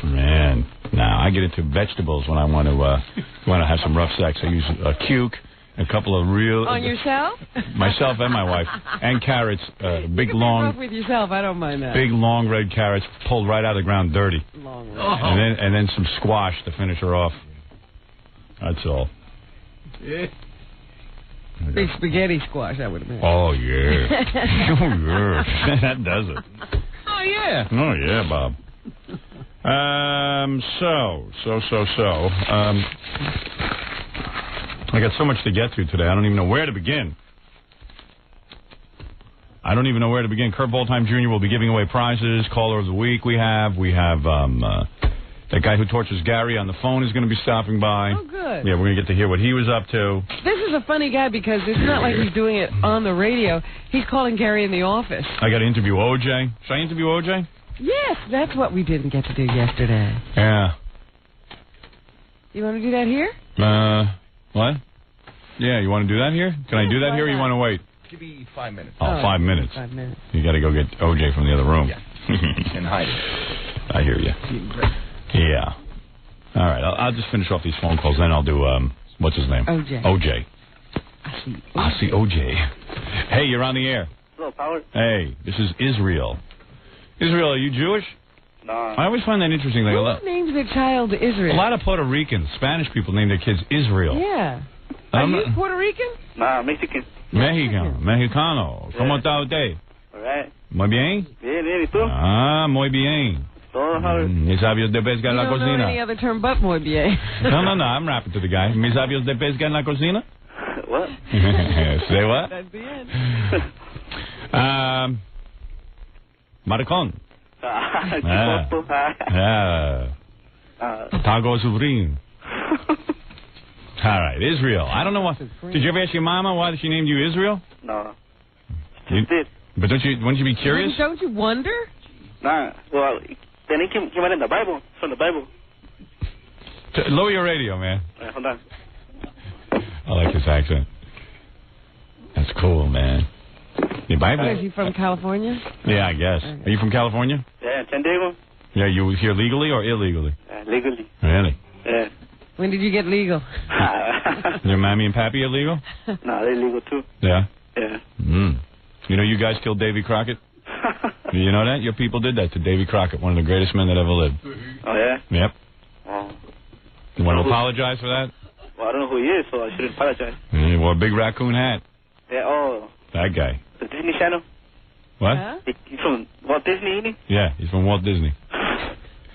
Man, I get into vegetables when I want to have some rough sex. I use a cuke, a couple of real... On yourself? Myself and my wife. And carrots, big long... Rough with yourself, I don't mind that. Big long red carrots pulled right out of the ground dirty. Long red. And then some squash to finish her off. That's all. Yeah. Big spaghetti squash, that would have been. Oh, yeah. Oh, yeah. That does it. Oh, yeah. Oh, yeah, Bob. I got so much to get to today, I don't even know where to begin. I don't even know where to begin. Kurt Baldheim Jr. will be giving away prizes. Caller of the week we have. We have that guy who tortures Gary on the phone is going to be stopping by. Oh, good. Yeah, we're going to get to hear what he was up to. This is a funny guy because it's not like he's doing it on the radio. He's calling Gary in the office. I got to interview OJ. Should I interview OJ? Yes, that's what we didn't get to do yesterday. Yeah. You want to do that here? What? Yeah, you want to do that here? Can I do that here or you want to wait? Give me 5 minutes. Oh, 5 minutes. 5 minutes. You got to go get OJ from the other room. Yeah. And hide it. I hear you. Yeah. All right, I'll just finish off these phone calls, then I'll do, what's his name? OJ. I see OJ. Hey, you're on the air. Hello, Power. Hey, this is Israel. Israel, are you Jewish? No. I always find that interesting. Like, Who names their child Israel? a lot of Puerto Ricans, Spanish people name their kids Israel. Yeah. Are you Puerto Rican? Nah, Mexican. Mexicano. ¿Cómo está usted? All right. Muy bien. Bien, bien, ¿y tú? Ah, muy bien. Todo, Howard. Mis labios de pesca en la You don't know cocina. any other term but muy bien. No, I'm rapping to the guy. Mis labios de pesca en la cocina. What? Say what? That's the end. Maricón. Tago Subrin. All right, Israel. I don't know what. Did you ever ask your mama why she named you Israel? No. But wouldn't you be curious? Don't you wonder? Nah. Well, then it came out in the Bible. It's from the Bible. Lower your radio, man. Hold on. I like this accent. That's cool, man. Your Bible? Is he from California? Yeah, I guess. Okay. Are you from California? Yeah, San Diego. Yeah, you here legally or illegally? Legally. Really? Yeah. When did you get legal? Your mommy and pappy are legal? No, they're legal too. Yeah? Yeah. You know you guys killed Davy Crockett? You know that? Your people did that to Davy Crockett, one of the greatest men that ever lived. Oh, yeah? Yep. Oh. You want to apologize for that? Well, I don't know who he is, so I shouldn't apologize. He wore a big raccoon hat. Yeah, oh. That guy. The Disney Channel? What? He's from Walt Disney, isn't he? Yeah, he's from Walt Disney.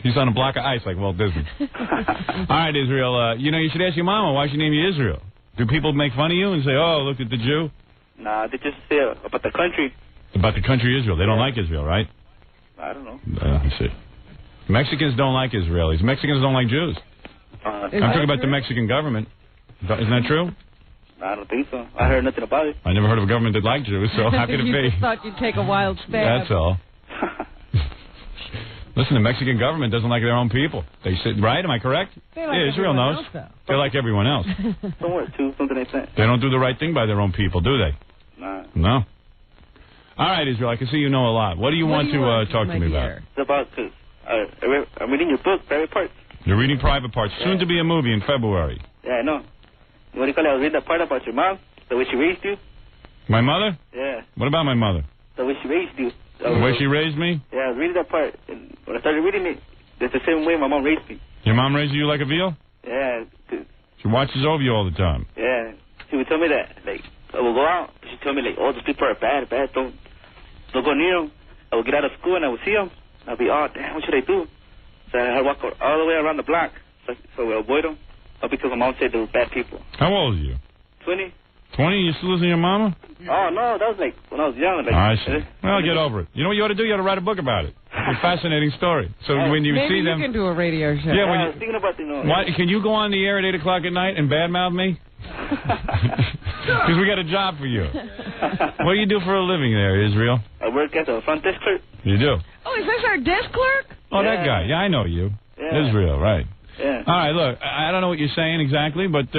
He's on a block of ice like Walt Disney. All right, Israel, you know, you should ask your mama why she named you Israel. Do people make fun of you and say, oh, look at the Jew? Nah, they just say about the country. About the country Israel. They don't like Israel, right? I don't know. I see. Mexicans don't like Israelis. Mexicans don't like Jews. I'm talking about the Mexican government. Isn't that true? I don't think so. I heard nothing about it. I never heard of a government that liked Jews, so how could it You be? just thought you'd take a wild stab. That's all. Listen, the Mexican government doesn't like their own people. They say, right? Am I correct? They like yeah, Israel everyone knows. else, They like everyone else. Somewhere, too. Something like that. They don't do the right thing by their own people, do they? Nah. No. All right, Israel, I can see you know a lot. What do you want to talk to me about? It's about, because I'm reading your book, Private Parts. You're reading Private Parts. Soon to be a movie in February. Yeah, I know. What do you call it? I was reading that part about your mom, the way she raised you. My mother? Yeah. What about my mother? The way she raised you. The way she raised me? Yeah, I was reading that part. And when I started reading it, it's the same way my mom raised me. Your mom raised you like a veal? Yeah. She watches over you all the time. Yeah. She would tell me that, like, I would go out. She'd tell me, like, oh, those people are bad. Don't go near them. I would get out of school and I would see them. I'd be, oh, damn, what should I do? So I'd walk all the way around the block so we avoid them. Because my mom said they were bad people. How old are you? 20. 20? You still listen to your mama? Oh, no, that was like when I was young. Like, I see. Well, get over it. You know what you ought to do? You ought to write a book about it. It's a fascinating story. So when you Maybe see them... you can do a radio show. Yeah, when I was thinking about, why, can you go on the air at 8 o'clock at night and badmouth me? Because we got a job for you. What do you do for a living there, Israel? I work as a front desk clerk. You do? Oh, is this our desk clerk? Oh, that guy. Yeah, I know you. Yeah. Israel, right. Yeah. All right, look, I don't know what you're saying exactly, but,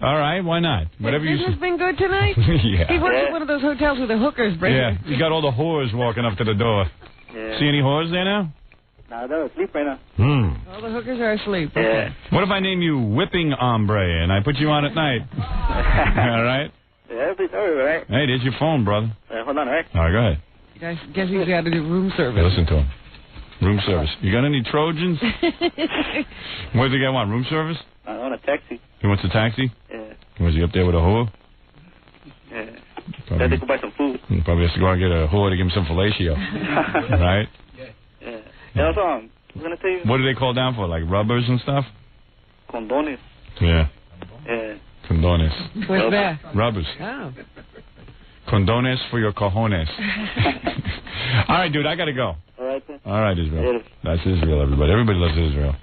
all right, why not? Whatever you Business been good tonight? Yeah. He works at one of those hotels with the hookers break. Yeah, you got all the whores walking up to the door. Yeah. See any whores there now? No, they're asleep right now. All the hookers are asleep. Yeah. Okay. What if I name you Whipping Hombre and I put you on at night? All right? Yeah, everything's all right. Hey, there's your phone, brother. Hold on, all right? All right, go ahead. I guess he's got to do room service. Hey, listen to him. Room service. You got any Trojans? What does the guy want? Room service? I want a taxi. He wants a taxi? Yeah. Was he up there with a whore? Yeah. Probably, They could buy some food. he probably has to go out and get a whore to give him some fellatio. Right? Yeah. And also, I was going to tell you. What do they call down for? Like rubbers and stuff? Condones. Yeah. Yeah. Condones. What's that? Rubbers. Oh. Condones for your cojones. All right, dude, I got to go. All right, then. All right, Israel. That's Israel, everybody. Everybody loves Israel.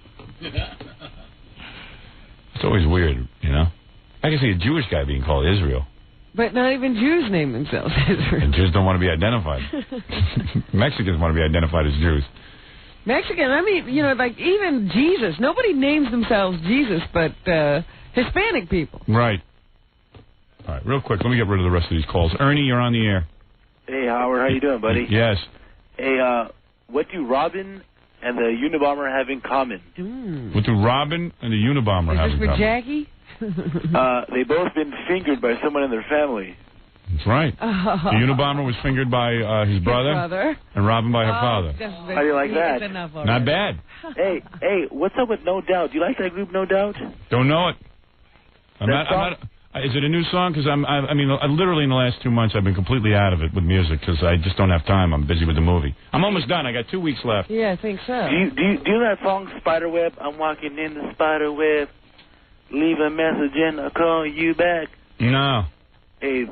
It's always weird, you know? I can see a Jewish guy being called Israel. But not even Jews name themselves Israel. And Jews don't want to be identified. Mexicans want to be identified as Jews. Mexican, I mean, you know, like even Jesus. Nobody names themselves Jesus but Hispanic people. Right. All right, real quick, let me get rid of the rest of these calls. Ernie, you're on the air. Hey, Howard, how you doing, buddy? Yes. Hey, what do Robin and the Unabomber have in common? What do Robin and the Unabomber have in Is this for common? Jackie? They both been fingered by someone in their family. That's right. The Unabomber was fingered by his brother, and Robin by her father. How do you like that? Not bad. Hey, what's up with No Doubt? Do you like that group, No Doubt? Don't know it. I'm not, is it a new song? Because I mean, literally in the last 2 months, I've been completely out of it with music because I just don't have time. I'm busy with the movie. I'm almost done. I got 2 weeks left. Yeah, I think so. Do you know that song, Spiderweb? I'm walking in the spiderweb. Leave a message and I'll call you back. No. Hey,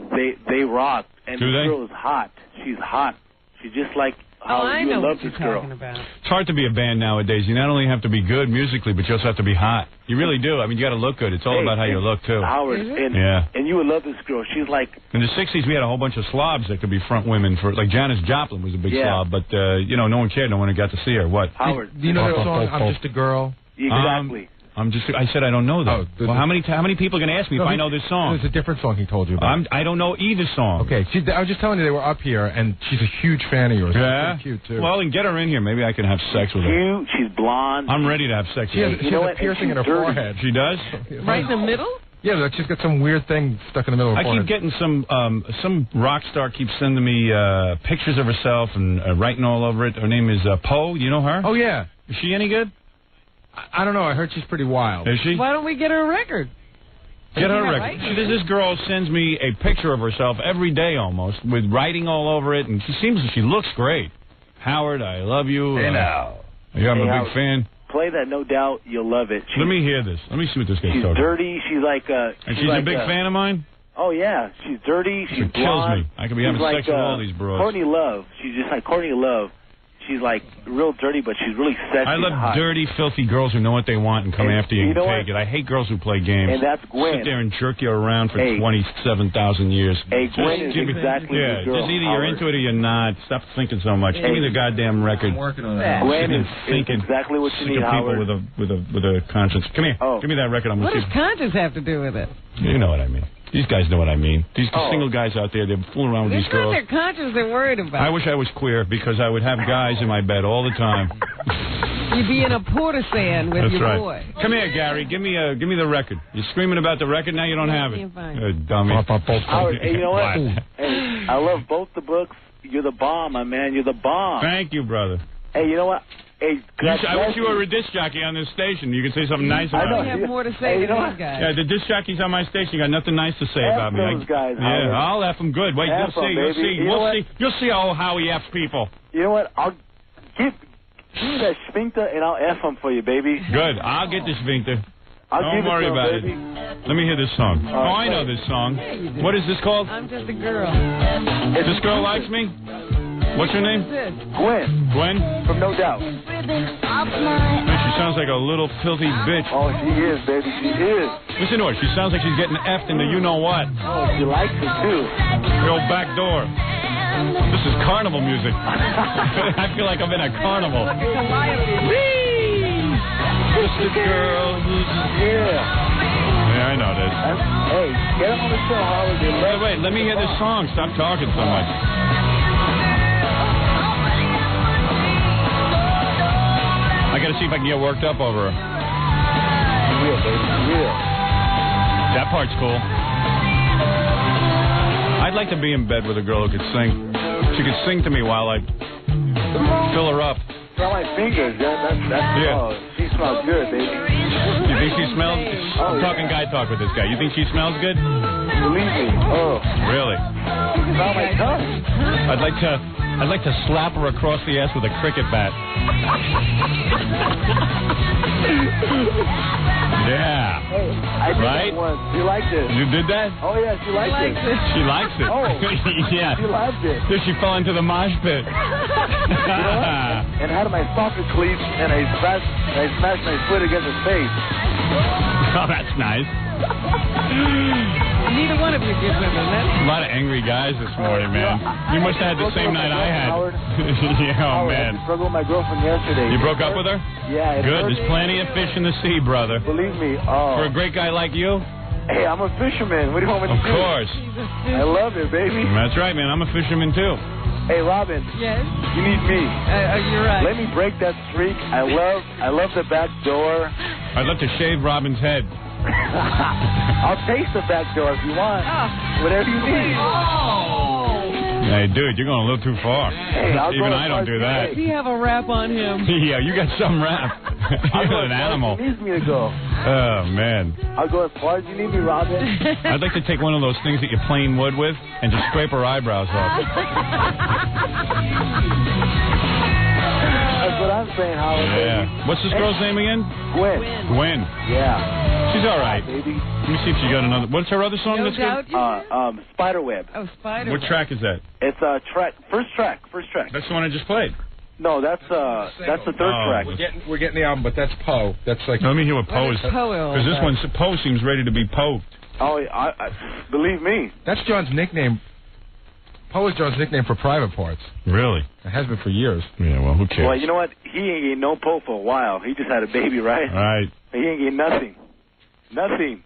they rock. And Do this they? girl is hot. She's hot. She's just like how I you know love what you're this girl. talking about. It's hard to be a band nowadays. You not only have to be good musically, but you also have to be hot. You really do. I mean, you got to look good. It's all about how you look, too. Howard, and you would love this girl. She's like... In the 60s, we had a whole bunch of slobs that could be front women. For like Janis Joplin was a big slob, but, you know, no one cared. No one got to see her. What? Howard. Do you know that song, I'm Just a Girl? Exactly. I said I don't know that. Well, how many people are going to ask me if I know this song? It's a different song he told you about. I don't know either song. Okay, I was just telling you they were up here, and she's a huge fan of yours. Yeah? She's pretty cute, too. Well, then get her in here. Maybe I can have sex with her. Cute. She's blonde. I'm ready to have sex She has, with her. she has a piercing in her forehead. She does? Right in the middle? Yeah, like she's got some weird thing stuck in the middle of her I forehead. keep getting some rock star keeps sending me pictures of herself and writing all over it. Her name is Poe. You know her? Oh, yeah. Is she any good? I don't know. I heard she's pretty wild. Is she? Why don't we get her a record? Get her a record. This girl sends me a picture of herself every day almost with writing all over it, and she looks great. Howard, I love you. Hey, now. Yeah, I'm Hey, a big Howard. fan. Play that, No Doubt. You'll love it. Let me hear this. Let me see what this guy's She's talking. dirty. She's like... And she's a big fan of mine? Oh, yeah. She's dirty. She's It kills blonde. me. I could be She's having like, sex with all these bros. Courtney Love. She's just like Courtney Love. She's like real dirty, but she's really sexy. I love and hot. dirty, filthy girls who know what they want and come And after you you and know take it. I hate girls who play games. And that's Gwen. Sit there and jerk you around for Hey. 27,000 years. Hey, Gwen is exactly yeah, the girl. just either you're Howard. into it or you're not. Stop thinking so much. Give me the goddamn record. I'm working on that. Gwen Sitting is thinking. exactly what you Sick need, of people Howard. with a conscience. Come here. Give me that record. I'm What gonna does see. conscience have to do with it? You know what I mean. These guys know what I mean. These single guys out there, they're fooling around with It's these not girls. their conscience they're worried about. I wish I was queer because I would have guys in my bed all the time. You'd be in a porter-san with That's your right. boy. Come here, Gary. Give me the record. You're screaming about the record. Now you don't have it. Can't find it. Dummy. Howard, hey, you know what? Hey, I love both the books. You're the bomb, my man. You're the bomb. Thank you, brother. Hey, you know what? Hey, I wish you were a disc jockey on this station. You could say something nice about I me. have more to say you than know these guys. Yeah, the disc jockeys on my station got nothing nice to say F about me. those guys, yeah, Howard. I'll F them good. Wait, F you'll see. them, You'll baby. see. You know We'll what? see. You'll see how he F's people. You know what? I'll give me that sphincter and I'll F them for you, baby. Good. I'll get this Victor. I'll Don't give it worry to 'em, about baby. it. Let me hear this song. Oh, I know this song. What is this called? I'm just a girl. This girl likes me? What's her name? Gwen. Gwen? From No Doubt. Man, she sounds like a little filthy bitch. Oh, she is, baby. She is. Listen to her. She sounds like she's getting effed in the you-know-what. Oh, she likes it, too. The old back door. This is carnival music. I feel like I'm in a carnival. Just a girl who's... Yeah, I know this. Hey, get him on the show, Howard. Wait, let me hear this song. Stop talking so much. I gotta see if I can get worked up over her. Real, baby. Real. That part's cool. I'd like to be in bed with a girl who could sing. She could sing to me while I fill her up. Smell my fingers. Yeah. Oh, she smells good, baby. You think she smells? I'm talking guy talk with this guy. You think she smells good? Believe me. Oh. Really? Smell my tongue. I'd like to slap her across the ass with a cricket bat. Yeah. Hey, I I did Right? that once. She liked it. You did that? Oh, yeah, she liked it. She likes it. Oh. Yeah. She loved it. So she fell into the mosh pit. You know what? And had my soccer cleats, and I smashed my foot against his face. Oh, that's nice. Neither one of you did women. A lot of angry guys this morning, man. You must have had the same night I had. Yeah, oh, man. I broke up with my girlfriend yesterday. You broke up with her? Yeah. Good. There's plenty of fish in the sea, brother. Believe me. Oh. For a great guy like you? Hey, I'm a fisherman. What do you want me to do? Of course. I love it, baby. That's right, man. I'm a fisherman, too. Hey, Robin. Yes? You need me. You're right. Let me break that streak. I love the back door. I'd love to shave Robin's head. I'll taste the back door if you want. Whatever you need. Hey, dude, you're going a little too far. Hey, even I don't do that. Does he have a rap on him? Yeah, you got some rap. You're an animal. He needs me to go. Oh, man. I'll go as far as you need me, Robin. I'd like to take one of those things that you plane wood with and just scrape her eyebrows off. That's what I'm saying, Howard. Yeah. What's this girl's name again? Gwen. Gwen. Yeah. She's all right. Baby. Let me see if she got another. What's her other song? No that's Doubt. good? Spiderweb. Oh, Spiderweb. What track is that? It's first track. That's the one I just played. No, that's the third track. We're getting the album, but that's Poe. That's like. Let me hear what Poe is. Because this one, Poe seems ready to be poked. Oh, I believe me. That's John's nickname. Poe is John's nickname for private parts. Really? It has been for years. Yeah, well, who cares? Well, you know what? He ain't getting no Poe for a while. He just had a baby, right? Right. He ain't getting nothing. Nothing.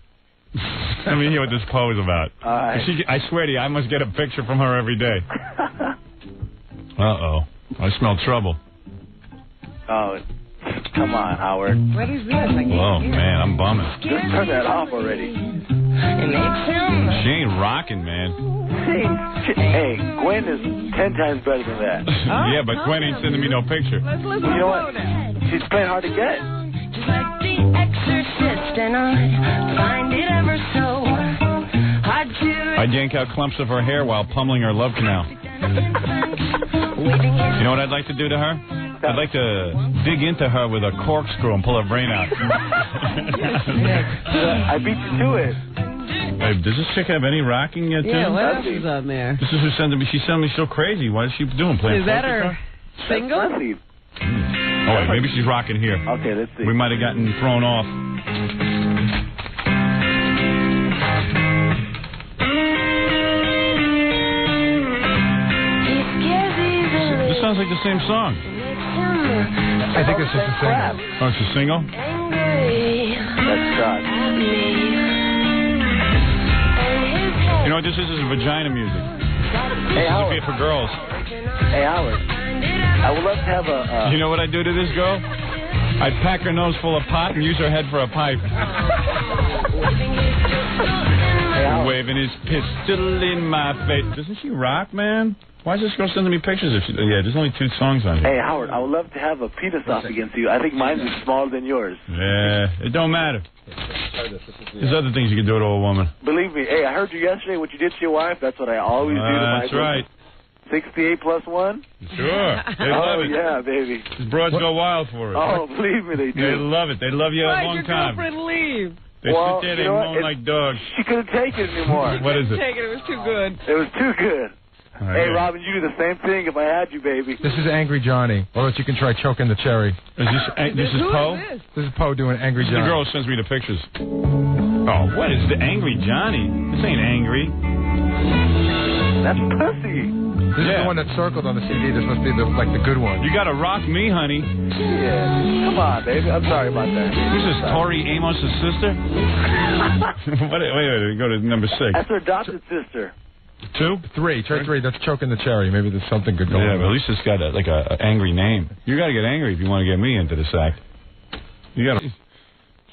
Let me hear what this Poe is about. I swear to you, I must get a picture from her every day. Uh-oh. I smell trouble. Oh, come on, Howard. What is this? I can't Oh, hear. man, I'm bumming. Just turn that off already. She ain't rocking, man. Hey, Gwen is 10 times better than that. Yeah, but Gwen ain't sending me no picture. Let's listen You to know what? Poe now. She's playing hard to get. Just like the exorcist, and I find it ever so hard to. I'd yank out clumps of her hair while pummeling her love canal. You know what I'd like to do to her? I'd like to dig into her with a corkscrew and pull her brain out. I beat you to it. Hey, does this chick have any rocking yet, too? Yeah, what else is on there? This is who sending me. She's sending me so crazy. What is she doing? Playing Is that fortune her card? single? Oh, wait, maybe she's rocking here. Okay, let's see. We might have gotten thrown off. This sounds like the same song. I think it's just a single. Oh, it's a single? That's God. You know what this is? This is vagina music. Hey, This Howard. would be for girls. Hey, Howard. I would love to have a... You know what I'd do to this girl? I'd pack her nose full of pot and use her head for a pipe. Waving his pistol in my face. Doesn't she rock, man? Why is this girl sending me pictures if she... Yeah, there's only 2 songs on here. Hey, Howard, I would love to have a penis off against you. I think mine is smaller than yours. Yeah, it don't matter. There's other things you can do to a woman. Believe me. Hey, I heard you yesterday what you did to your wife. That's what I always do to my That's right. 68 plus 1? Sure. They love it. Yeah, baby. These broads go wild for it. Oh, believe me, they do. They love it. They love you a Why'd long your time. girlfriend leave? They sit there, they moan like dogs. She couldn't take it anymore. What is it? Take it. It was too good. It was too good. Hey, Okay. Robin, you do the same thing if I had you, baby. This is Angry Johnny. Or else you can try choking the cherry. This is Poe? This is Poe doing Angry This is Johnny. the girl who sends me the pictures. Oh, what is the Angry Johnny? This ain't angry. That's pussy. This is the one that's circled on the CD. This must be the good one. You gotta rock me, honey. Yeah. Come on, baby. I'm sorry about that. This is Tori Amos' sister? wait, go to number 6. That's her adopted sister. 2? 3. Try 3. That's choking the cherry. Maybe there's something good going on. Yeah, but at least it's got a angry name. You gotta get angry if you want to get me into this act. You gotta...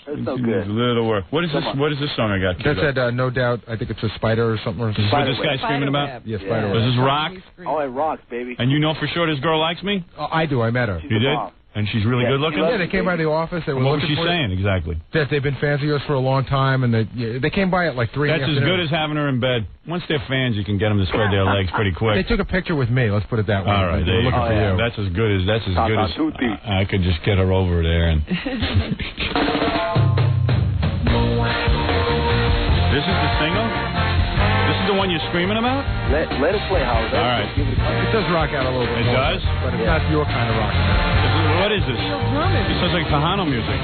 That's so good. A little work. What is this? What is this song I got? That said, No Doubt. I think it's a spider or something. Is this what this guy's screaming about? Yeah, spider. Does this rock? Oh, it rocks, baby. And you know for sure this girl likes me? Oh, I do. I met her. You did? And she's really good looking? Yeah, they came by the office. They were What was looking she for saying exactly? That they've been fans of yours for a long time, and they came by at like 3 in the That's as afternoon. good as having her in bed. Once they're fans, you can get them to spread their legs pretty quick. They took a picture with me. Let's put it that way. All right, They were looking for you. That's as good as I could just get her over there and. one you're screaming about? Let it play, Howard. All right. It does rock out a little bit It more. does? But it's not your kind of rock. What is this? It sounds like Tejano music.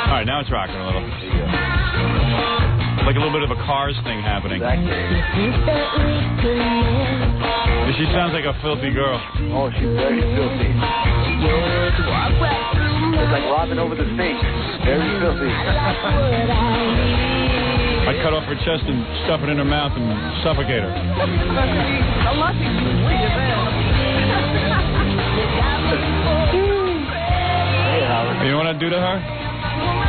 All right, now it's rocking a little. Like a little bit of a Cars thing happening. She sounds like a filthy girl. Oh, she's very filthy. It's like Robin over the sink. Very filthy. I'd cut off her chest and stuff it in her mouth and suffocate her. You know what I'd do to her?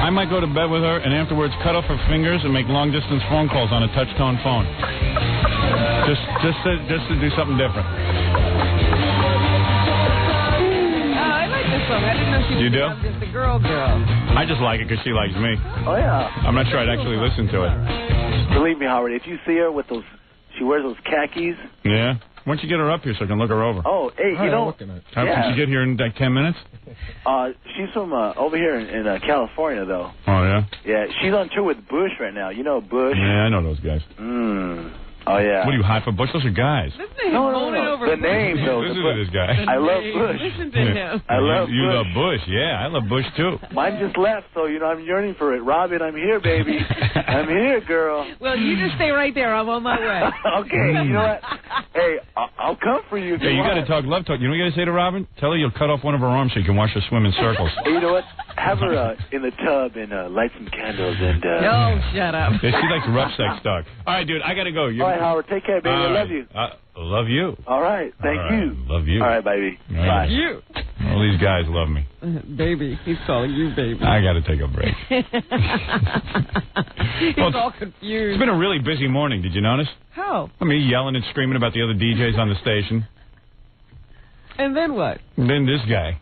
I might go to bed with her and afterwards cut off her fingers and make long-distance phone calls on a touch-tone phone. Just to do something different. I like this song. I didn't know she was just a girl. I just like it because she likes me. Oh, yeah. I'm not sure I'd actually listen to it. Believe me, Howard, if you see her with those, she wears those khakis. Yeah? Why don't you get her up here so I can look her over? Oh, hey, you know. How can she get here in like 10 minutes? She's from over here in California, though. Oh, yeah? Yeah, she's on tour with Bush right now. You know Bush? Yeah, I know those guys. Oh, yeah. What are you, high for Bush? Those are guys. No. The name, though. Listen to this guy. I love Bush. Listen to him. I love You Bush. love Bush. Yeah, I love Bush, too. Mine just left, so, I'm yearning for it. Robin, I'm here, baby. I'm here, girl. Well, you just stay right there. I'm on my way. Okay, you know what? Hey, I'll come for you. Hey, you got to talk love talk. You know what you got to say to Robin? Tell her you'll cut off one of her arms so you can watch her swim in circles. Hey, you know what? Have her in the tub and light some candles and... Oh, shut up. Yeah, she likes rough sex talk. All right, dude, I got to go. All right, Howard, take care, baby. I love you. Love you. All right, thank you. Love you. All right, baby. All right. Bye. You. All these guys love me. Baby. He's calling you baby. I got to take a break. He's all confused. It's been a really busy morning. Did you notice? How? I mean, yelling and screaming about the other DJs on the station. And then what? And then this guy.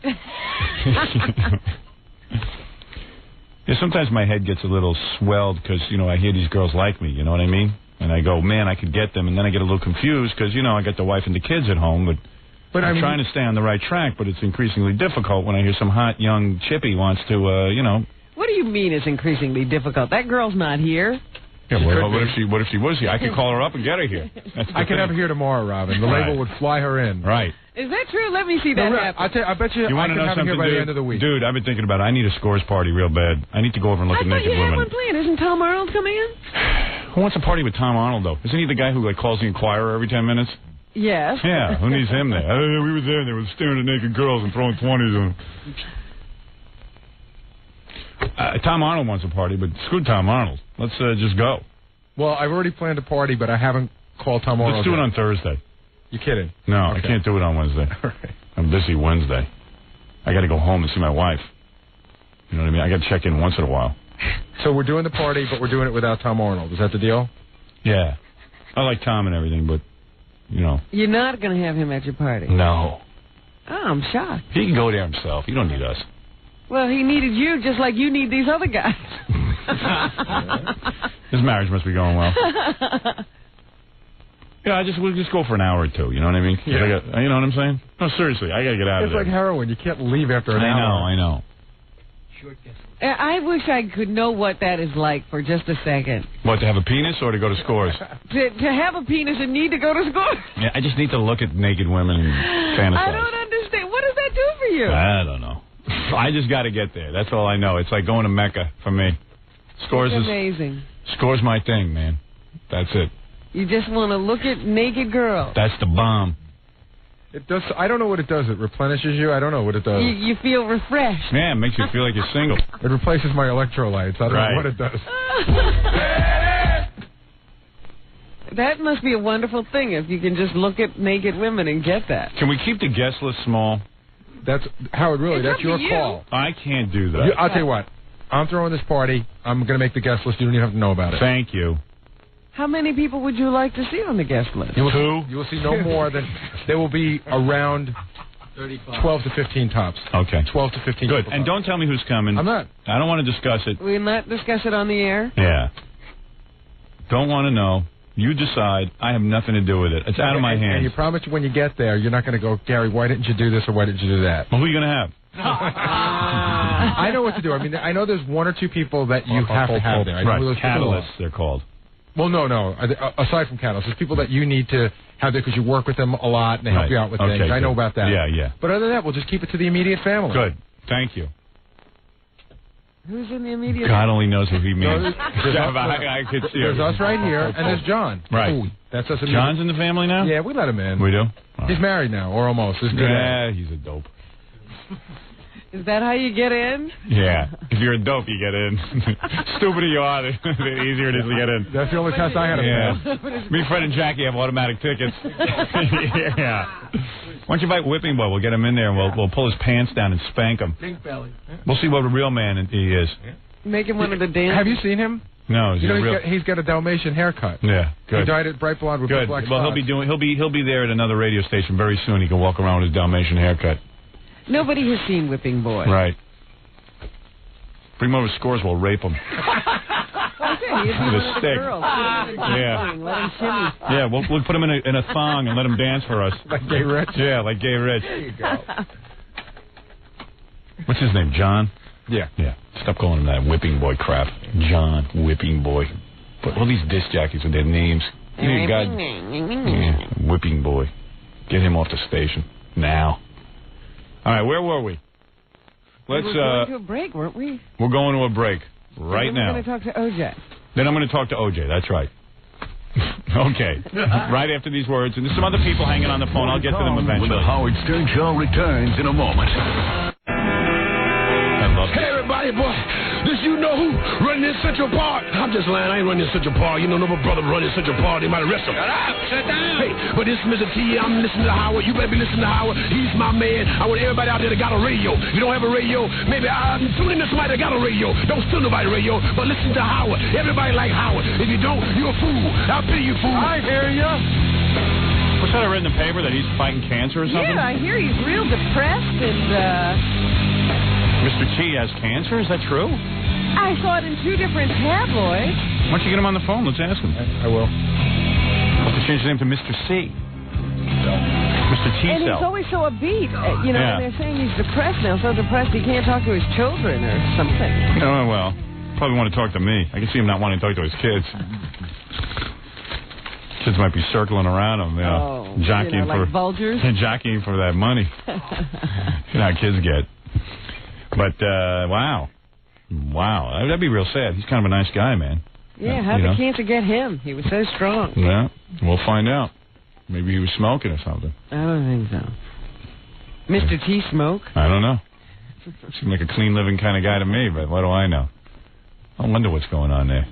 Yeah, sometimes my head gets a little swelled because, I hear these girls like me, you know what I mean? And I go, man, I could get them. And then I get a little confused because, I got the wife and the kids at home. But I'm trying to stay on the right track, but it's increasingly difficult when I hear some hot, young chippy wants to, What do you mean it's increasingly difficult? That girl's not here. Yeah, what if she was here? I could call her up and get her here. I could have her here tomorrow, Robin. The label would fly her in. Right. Is that true? Let me see that happen. I bet you I want to can know have her something, here by the end of the week. Dude, I've been thinking about it. I need a scores party real bad. I need to go over and look at naked you had women. one planned. Isn't Tom Arnold coming in? Who wants a party with Tom Arnold, though? Isn't he the guy who calls the Inquirer every 10 minutes? Yes. Yeah, who needs him there? We were there. They were staring at naked girls and throwing 20s on them. Tom Arnold wants a party, but screw Tom Arnold. Let's just go. Well, I've already planned a party, but I haven't called Tom Arnold. Let's do it on Thursday. You kidding? No, Okay. I can't do it on Wednesday. All right. I'm busy Wednesday. I got to go home and see my wife. You know what I mean? I got to check in once in a while. So we're doing the party, but we're doing it without Tom Arnold. Is that the deal? Yeah. I like Tom and everything, but, You're not going to have him at your party. No. Oh, I'm shocked. He can go there himself. He don't need us. Well, he needed you just like you need these other guys. His marriage must be going well. Yeah, we'll just go for an hour or two. You know what I mean? Yeah. You know what I'm saying? No, seriously, I got to get out of It's there. like heroin. You can't leave after an hour. I know. I wish I could know what that is like for just a second. What, to have a penis or to go to scores? To have a penis and need to go to school. Yeah, I just need to look at naked women and fantasize. I don't understand. What does that do for you? I don't know. I just got to get there. That's all I know. It's like going to Mecca for me. Scores It's amazing. Scores my thing, man. That's it. You just want to look at naked girls. That's the bomb. It does. I don't know what it does. It replenishes you. I don't know what it does. You feel refreshed. Yeah, it makes you feel like you're single. It replaces my electrolytes. I don't know what it does. That must be a wonderful thing if you can just look at naked women and get that. Can we keep the guest list small? That's Howard. Really, It's that's up your to you. call. I can't do that. I'll tell you what. I'm throwing this party. I'm going to make the guest list. You don't even have to know about it. Thank you. How many people would you like to see on the guest list? You will see no more than there will be around 12 to 15 tops. Okay. 12 to 15. Good. And don't tell me who's coming. I'm not. I don't want to discuss it. We'll not discuss it on the air? Yeah. Don't want to know. You decide. I have nothing to do with it. It's out of my hands. And you promise when you get there, you're not going to go, Gary, why didn't you do this or why didn't you do that? Well, who are you going to have? I know what to do. I mean, I know there's one or two people that you have to have there. I know Right. who those people Catalysts, are. they're called. Well, no. Aside from Cattles, there's people that you need to have there because you work with them a lot and they help you out with things. I know about that. Yeah. But other than that, we'll just keep it to the immediate family. Good. Thank you. Who's in the immediate God only knows who he means. I could see there's us right here, and there's John. Right. Ooh, that's us. John's in the family now? Yeah, we let him in. We do? He's married now, or almost. He's good. Yeah, he's a dope. Is that how you get in? Yeah. If you're a dope, you get in. Stupider you are, the easier it is to get in. That's the only test I had. Me, Fred, and Jackie have automatic tickets. Yeah. Why don't you invite Whipping Boy? We'll get him in there, and we'll pull his pants down and spank him. Pink belly. We'll see what a real man he is. Make him one of the dancers. Have you seen him? No, he's got a Dalmatian haircut. Yeah, good. He dyed it bright blonde with good. black Well, spots. he'll be there at another radio station very soon. He can walk around with his Dalmatian haircut. Nobody has seen Whipping Boy. Right. Bring him over to Scores. We'll rape him. With a stick. Yeah. Let him shimmy. Yeah, we'll put him in a thong and let him dance for us. Like Gay Rich? Yeah, like Gay Rich. There you go. What's his name, John? Yeah. Stop calling him that Whipping Boy crap. John, Whipping Boy. But all these disc jockeys with their names. Whipping Boy. Get him off the station. Now. All right, where were we? We were going to a break, weren't we? We're going to a break right now. We're going to talk to OJ. Then I'm going to talk to OJ. That's right. Okay. Right after these words. And there's some other people hanging on the phone. I'll get to them eventually. When the Howard Stern Show returns in a moment. Hey, everybody, boy. This you know who running in Central Park. I'm just lying. I ain't running in Central Park. You know, no brother running in Central Park. They might arrest him. Shut up. Shut down. Hey, but this is Mr. T. I'm listening to Howard. You better be listening to Howard. He's my man. I want everybody out there that got a radio. If you don't have a radio, maybe tune in to somebody that got a radio. Don't steal nobody's radio, but listen to Howard. Everybody like Howard. If you don't, you're a fool. I'll pay you, fool. I hear you. What's that I read in the paper that he's fighting cancer or something? Yeah, I hear he's real depressed and, Mr. T has cancer? Is that true? I saw it in 2 different tabloids. Why don't you get him on the phone? Let's ask him. I will. I'll have to change his name to Mr. C. Mr. T. And he's always so upbeat. And they're saying he's depressed now, so depressed he can't talk to his children or something. Oh, well, probably want to talk to me. I can see him not wanting to talk to his kids. Kids might be circling around him, jockeying like for vultures. Jockeying for that money. You know how kids get. But wow, that'd be real sad. He's kind of a nice guy, man. Yeah, how did cancer get him? He was so strong. Yeah, we'll find out. Maybe he was smoking or something. I don't think so. Mr. T smoke? I don't know. Seemed like a clean living kind of guy to me, but what do I know? I wonder what's going on there.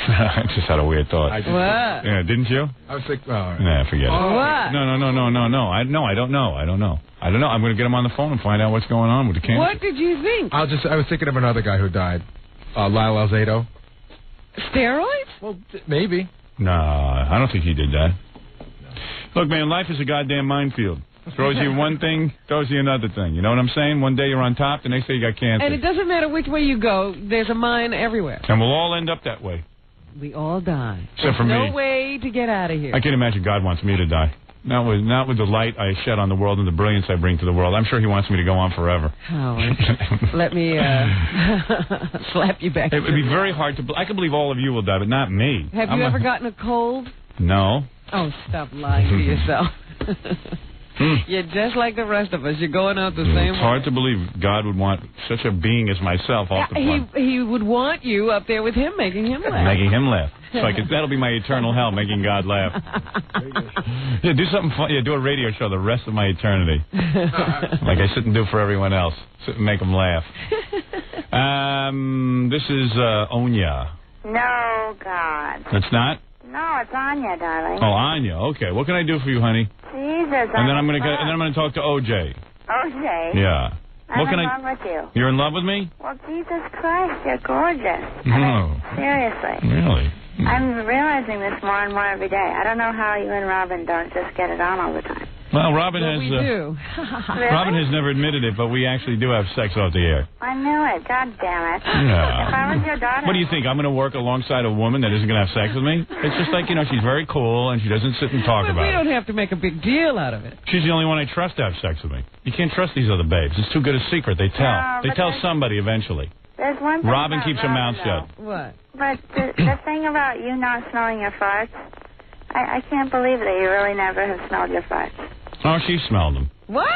I just had a weird thought. What? Yeah, didn't you? I was like, Nah, forget it. What? No. I don't know. I'm going to get him on the phone and find out what's going on with the cancer. What did you think? I was thinking of another guy who died. Lyle Alzado. Steroids? Well, maybe. Nah, I don't think he did that. Look, man, life is a goddamn minefield. Throws you one thing, throws you another thing. You know what I'm saying? One day you're on top, the next day you got cancer. And it doesn't matter which way you go, there's a mine everywhere. And we'll all end up that way. We all die. Except for me. No way to get out of here. I can't imagine God wants me to die. Not with the light I shed on the world and the brilliance I bring to the world. I'm sure he wants me to go on forever. Howard, let me slap you back. It would be very hard to... I can believe all of you will die, but not me. Have you ever gotten a cold? No. Oh, stop lying to yourself. You're just like the rest of us. You're going out the same way. It's hard to believe God would want such a being as myself off the planet. He would want you up there with him, making him laugh. Making him laugh. So that'll be my eternal hell, making God laugh. Yeah, do something fun. Yeah, do a radio show the rest of my eternity. Like I sit and do for everyone else. Sit and make them laugh. This is Onya. No, God. It's not? No, it's Anya, darling. Oh, Anya. Okay. What can I do for you, honey? Jesus. And then I'm gonna talk to OJ. OJ? Yeah. I'm in love with you. You're in love with me? Well, Jesus Christ, you're gorgeous. No. Seriously. Really? I'm realizing this more and more every day. I don't know how you and Robin don't just get it on all the time. Well, Robin has... we do. Really? Robin has never admitted it, but we actually do have sex off the air. I knew it. God damn it. Yeah. If I was your daughter... What do you think? I'm going to work alongside a woman that isn't going to have sex with me? It's just like, she's very cool, and she doesn't sit and talk about it. We don't have to make a big deal out of it. She's the only one I trust to have sex with me. You can't trust these other babes. It's too good a secret. They tell. No, they tell somebody eventually. There's one thing Robin about keeps her mouth Robin, shut. though. What? But the thing about you not smelling your farts, I can't believe that you really never have smelled your farts. Oh, she smelled them. What?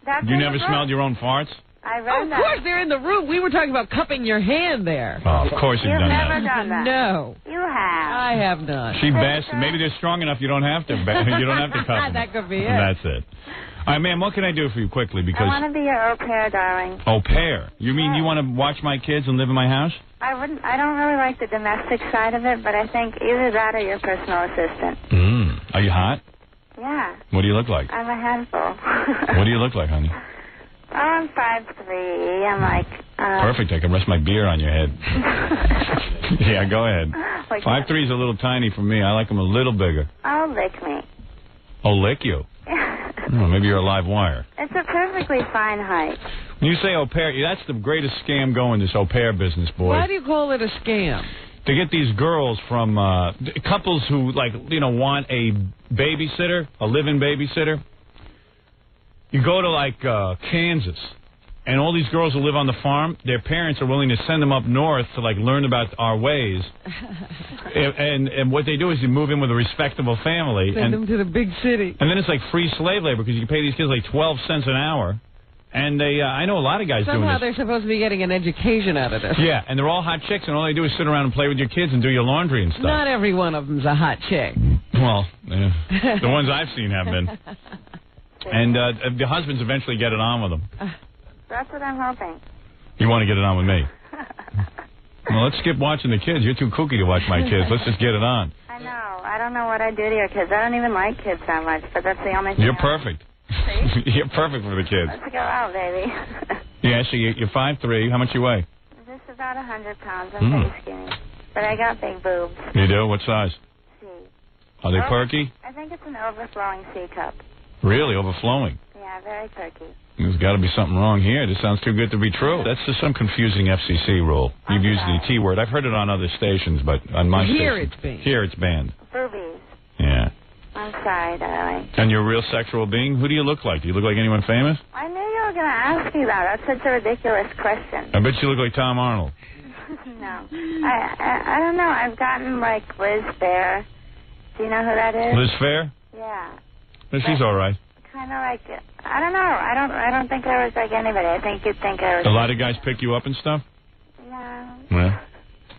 That's You in never the book. smelled your own farts? I read Of that. course, they're in the room. We were talking about cupping your hand there. Oh, of course you've You've done never that. done that. No. You have. I have not. She best. Maybe they're strong enough you don't have to. You don't have to cup them. That could be it. That's it. All right, ma'am, what can I do for you quickly? I Because want to be your au pair, darling. au pair. You mean you want to watch my kids and live in my house? I don't really like the domestic side of it, but I think either that or your personal assistant. Are you hot? Yeah. What do you look like? I'm a handful. What do you look like, honey? Oh, I'm 5'3". I'm like... Perfect. I can rest my beer on your head. Yeah, go ahead. Like 5'3" is a little tiny for me. I like them a little bigger. Oh, lick me. Oh, lick you. Oh, maybe you're a live wire. It's a perfectly fine height. When you say au pair, that's the greatest scam going, this au pair business, boy. Why do you call it a scam? To get these girls from couples who, want a babysitter, a live-in babysitter. You go to, Kansas, and all these girls who live on the farm, their parents are willing to send them up north to, learn about our ways. and what they do is you move in with a respectable family. Send them to the big city. And then it's like free slave labor because you pay these kids 12 cents an hour. And they, I know a lot of guys doing Somehow this. they're supposed to be getting an education out of this. Yeah, and they're all hot chicks, and all they do is sit around and play with your kids and do your laundry and stuff. Not every one of them's a hot chick. Well, the ones I've seen have been. And the husbands eventually get it on with them. That's what I'm hoping. You want to get it on with me? Well, let's skip watching the kids. You're too kooky to watch my kids. Let's just get it on. I know. I don't know what I do to your kids. I don't even like kids that much, but that's the only thing. You're perfect. You're perfect for the kids. Let's go out, baby. Yeah, so you're 5'3". How much you weigh? Just about 100 pounds. I'm pretty skinny. But I got big boobs. You do? What size? C. Are they perky? I think it's an overflowing C cup. Really? Overflowing? Yeah, very perky. There's got to be something wrong here. This sounds too good to be true. That's just some confusing FCC rule. You've used the T word. I've heard it on other stations, but on my station. Here it's banned. Boobies. Yeah. I'm sorry, darling. And you're a real sexual being? Who do you look like? Do you look like anyone famous? I knew you were going to ask me that. That's such a ridiculous question. I bet you look like Tom Arnold. No. I don't know. I've gotten like Liz Fair. Do you know who that is? Liz Fair? Yeah. Well, she's all right. Kind of like, I don't know. I don't think I was like anybody. I think you'd think I was. A lot of guys pick you up and stuff? Yeah. Yeah.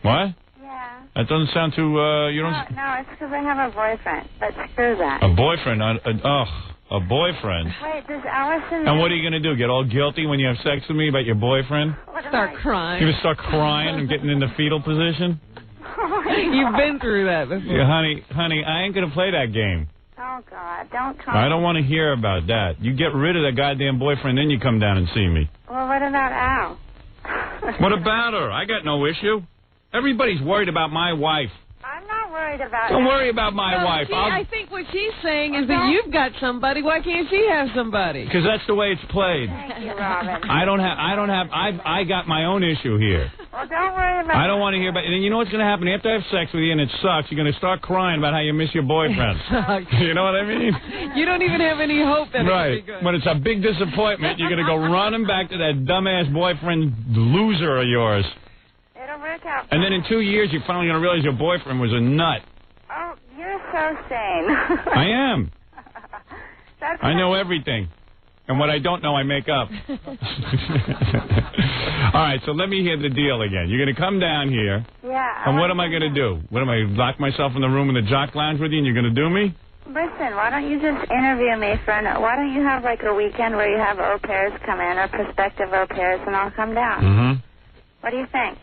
What? Yeah. That doesn't sound too, you don't... No, it's because I have a boyfriend. But screw that. A boyfriend? A boyfriend. Wait, does Allison... And what are you going to do? Get all guilty when you have sex with me about your boyfriend? Start crying. You gonna start crying and getting in the fetal position? You've been through that before. Yeah, honey, I ain't going to play that game. Oh, God, don't call I don't want to hear about that. You get rid of that goddamn boyfriend, then you come down and see me. Well, what about Al? What about her? I got no issue. Everybody's worried about my wife. I'm not worried about Don't worry about my wife. I think what she's saying is that you've got somebody. Why can't she have somebody? Because that's the way it's played. Thank you, Robin. I got my own issue here. Well, don't worry about I don't want to hear about it. And you know what's going to happen? After I have sex with you and it sucks, you're going to start crying about how you miss your boyfriend. You know what I mean? You don't even have any hope that right. it'll be good. When it's a big disappointment, you're going to go running back to that dumbass boyfriend loser of yours. It'll work out. And then in 2 years, you're finally going to realize your boyfriend was a nut. Oh, you're so sane. I am. I know everything. And what I don't know, I make up. All right, so let me hear the deal again. You're going to come down here. Yeah. And what am I going to do? What am I, lock myself in the room in the jock lounge with you and you're going to do me? Listen, why don't you just interview me for why don't you have like a weekend where you have au pairs come in or prospective au pairs and I'll come down? Mm-hmm. What do you think?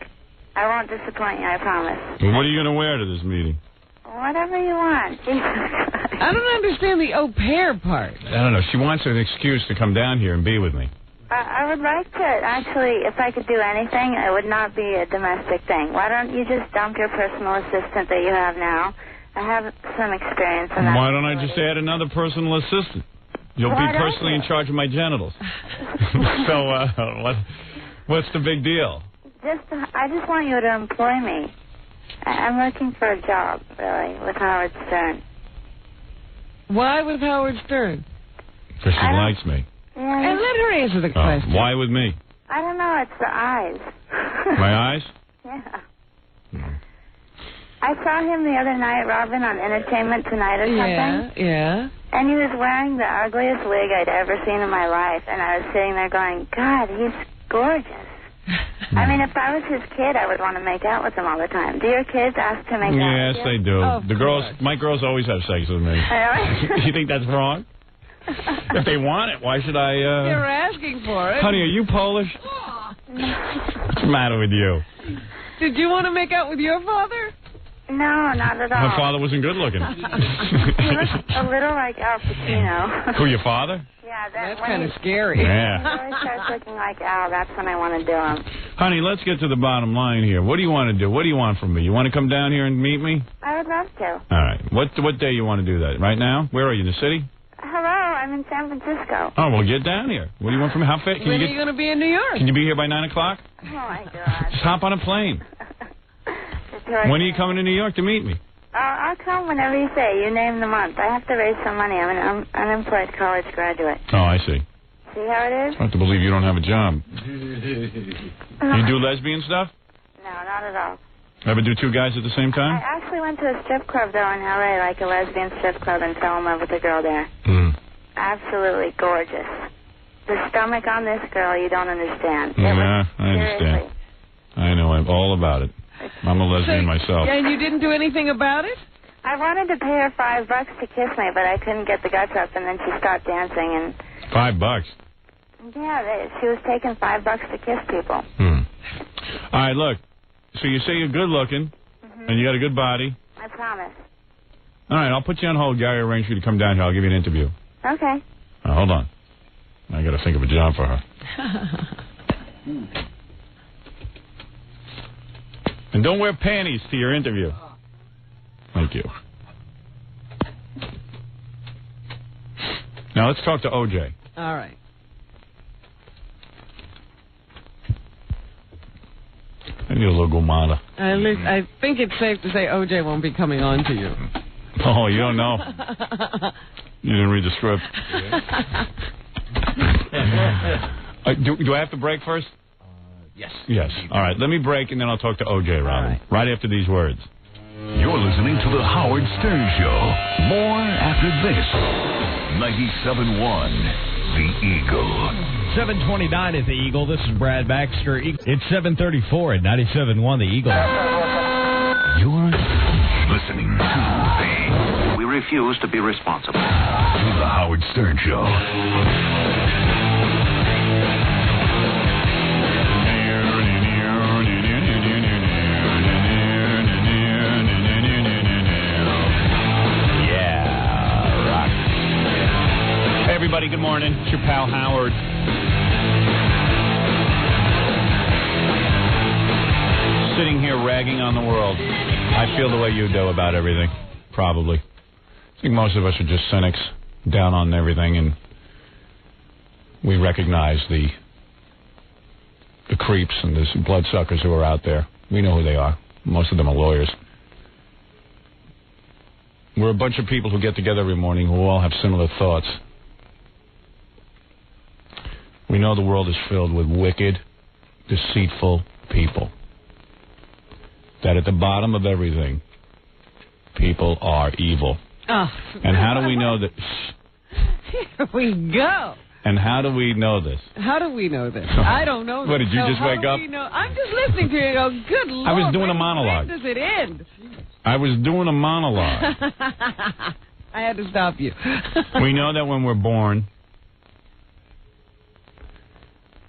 I won't disappoint you, I promise. Well, what are you going to wear to this meeting? Whatever you want. Jesus Christ. I don't understand the au pair part. I don't know. She wants an excuse to come down here and be with me. I would like to, actually, if I could do anything, it would not be a domestic thing. Why don't you just dump your personal assistant that you have now? I have some experience in that. Why don't I just add another personal assistant? You'll be personally in charge of my genitals. So, what's the big deal? I just want you to employ me. I'm looking for a job, really, with Howard Stern. Why with Howard Stern? Because she likes me. Yeah. And let her answer the question. Why with me? I don't know. It's the eyes. My eyes? Yeah. I saw him the other night, Robin, on Entertainment Tonight or something. Yeah. And he was wearing the ugliest wig I'd ever seen in my life. And I was sitting there going, God, he's gorgeous. I mean, if I was his kid, I would want to make out with him all the time. Do your kids ask to make out Yes, with you? they do. Of The girls, my girls always have sex with me. You think that's wrong? If they want it, why should I... They're asking for it. Honey, are you Polish? What's the matter with you? Did you want to make out with your father? No, not at all. My father wasn't good looking. He looks a little like Al Pacino. Who, your father? Yeah, that's kind of scary. Yeah. When he really starts looking like Al, that's when I want to do him. Honey, let's get to the bottom line here. What do you want to do? What do you want from me? You want to come down here and meet me? I would love to. All right. What day you want to do that? Right now? Where are you, in the city? Hello, I'm in San Francisco. Oh, well, get down here. What do you want from me? How fast? When are you going to be in New York? Can you be here by 9 o'clock? Oh, my God. Just hop on a plane. When are you coming to New York to meet me? I'll come whenever you say. You name the month. I have to raise some money. I'm an unemployed college graduate. Oh, I see. See how it is? I have to believe you don't have a job. You do lesbian stuff? No, not at all. Ever do two guys at the same I time? actually went to a strip club, though, in L.A., like a lesbian strip club, and fell in love with a girl there. Absolutely gorgeous. The stomach on this girl, you don't understand. Yeah, I understand. I know. I'm all about it. I'm a lesbian myself. And you didn't do anything about it? I wanted to pay her $5 to kiss me, but I couldn't get the guts up, and then she stopped dancing. And $5? yeah, she was taking $5 to kiss people. All right, look. So you say you're good looking, and you got a good body. I promise. All right, I'll put you on hold. Gary arranged for you to come down here. I'll give you an interview. Okay. Hold on. I got to think of a job for her. And don't wear panties to your interview. Thank you. Now let's talk to OJ. All right. I need a little gomada. I think it's safe to say OJ won't be coming on to you. Oh, you don't know. You didn't read the script. Do I have to break first? Yes. Yes. All right. Let me break, and then I'll talk to OJ, Robin. Right after these words. You're listening to The Howard Stern Show. More after this. 97.1, The Eagle. 729 at The Eagle. This is Brad Baxter. It's 734 at 97.1, The Eagle. You're listening to The... We refuse to be responsible. To The Howard Stern Show. Everybody, good morning. It's your pal Howard. Sitting here ragging on the world. I feel the way you do about everything, probably. I think most of us are just cynics, down on everything, and we recognize the creeps and the bloodsuckers who are out there. We know who they are. Most of them are lawyers. We're a bunch of people who get together every morning who all have similar thoughts. We know the world is filled with wicked, deceitful people. That at the bottom of everything, people are evil. Oh. And how do we know that? Here we go. And how do we know this? How do we know this? I don't know. What, did you just wake up? I'm just listening to you and go, good Lord. I was doing a monologue. When does it end? I was doing a monologue. I had to stop you. We know that when we're born,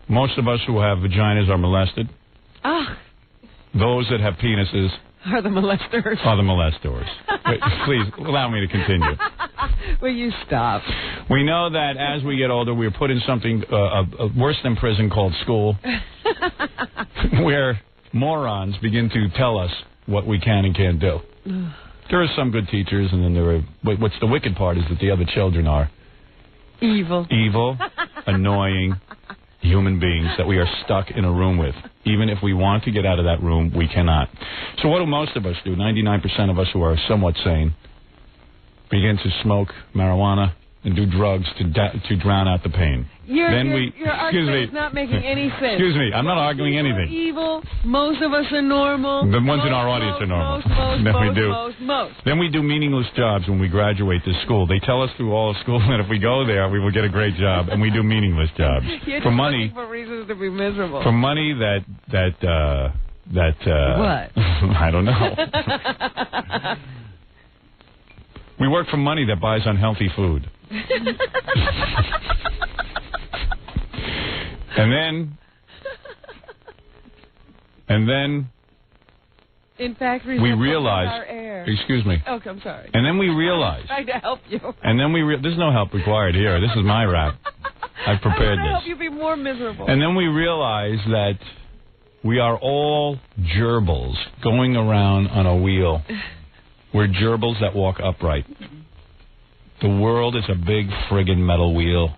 most of us who have vaginas are molested. Ah. Those that have penises Are the molesters. Are the molesters. Wait, please, allow me to continue. Will you stop? We know that as we get older, we're put in something worse than prison called school, where morons begin to tell us what we can and can't do. There are some good teachers, and then there are... What's the wicked part is that the other children are... Evil, annoying human beings that we are stuck in a room with. Even if we want to get out of that room, we cannot. So what do most of us do? 99% of us who are somewhat sane begin to smoke marijuana, and do drugs to drown out the pain. Your argument is not making any sense. Excuse me, I'm not arguing anything. Evil. Most of us are normal. The ones in our audience are normal. Then we do meaningless jobs when we graduate this school. They tell us through all of school that if we go there, we will get a great job, and we do meaningless jobs. You're for money. For reasons to be miserable. For money that what? I don't know. We work for money that buys unhealthy food. And then in factories we realize, our air. Excuse me. Okay, I'm sorry. And then we realize. I'm trying to help you. And then there's no help required here. This is my rap. I've prepared I'm this. help you be more miserable. And then we realize that we are all gerbils going around on a wheel. We're gerbils that walk upright. The world is a big friggin' metal wheel.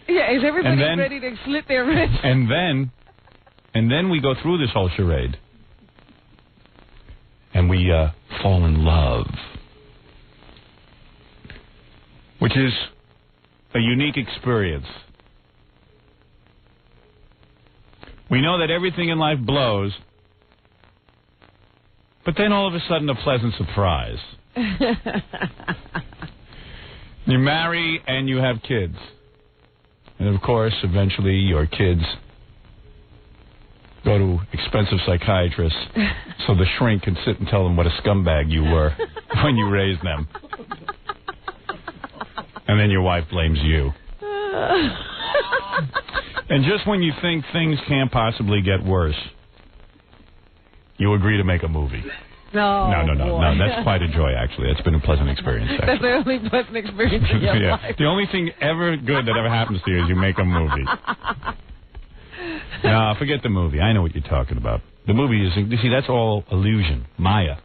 Yeah, is everybody ready to slit their wrists? And then we go through this whole charade. And we fall in love. Which is a unique experience. We know that everything in life blows, but then all of a sudden a pleasant surprise. You marry and you have kids. And of course, eventually your kids go to expensive psychiatrists so the shrink can sit and tell them what a scumbag you were when you raised them. And then your wife blames you. And just when you think things can't possibly get worse, you agree to make a movie. No, that's quite a joy, actually. It's been a pleasant experience, actually. That's the only pleasant experience in your life. The only thing ever good that ever happens to you is you make a movie. No, forget the movie. I know what you're talking about. The movie is, you see, that's all illusion. Maya,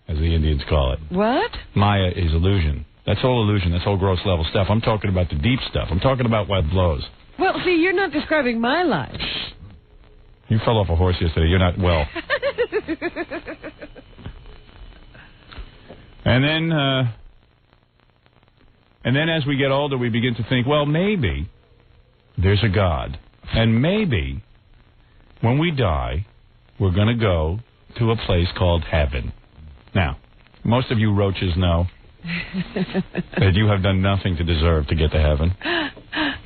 as the Indians call it. What? Maya is illusion. That's all illusion. That's all gross level stuff. I'm talking about the deep stuff. I'm talking about what blows. Well, see, you're not describing my life. You fell off a horse yesterday. You're not well. And then as we get older, we begin to think, well, maybe there's a God. And maybe when we die, we're going to go to a place called heaven. Now, most of you roaches know that you have done nothing to deserve to get to heaven.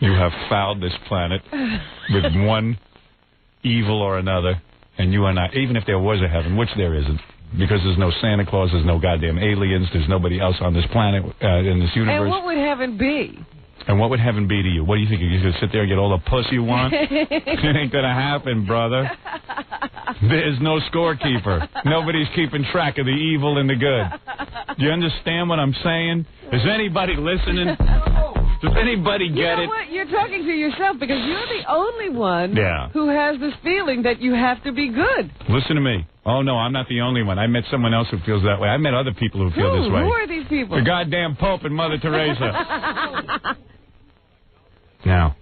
You have fouled this planet with one evil or another, and you are not, even if there was a heaven, which there isn't, because there's no Santa Claus, there's no goddamn aliens, there's nobody else on this planet, in this universe. And what would heaven be? And what would heaven be to you? What do you think? You're going to sit there and get all the puss you want? It ain't going to happen, brother. There's no scorekeeper. Nobody's keeping track of the evil and the good. Do you understand what I'm saying? Is anybody listening? Does anybody get it? What? You're talking to yourself because you're the only one who has this feeling that you have to be good. Listen to me. Oh, no, I'm not the only one. I met someone else who feels that way. I met other people who feel this way. Who are these people? The goddamn Pope and Mother Teresa. Now,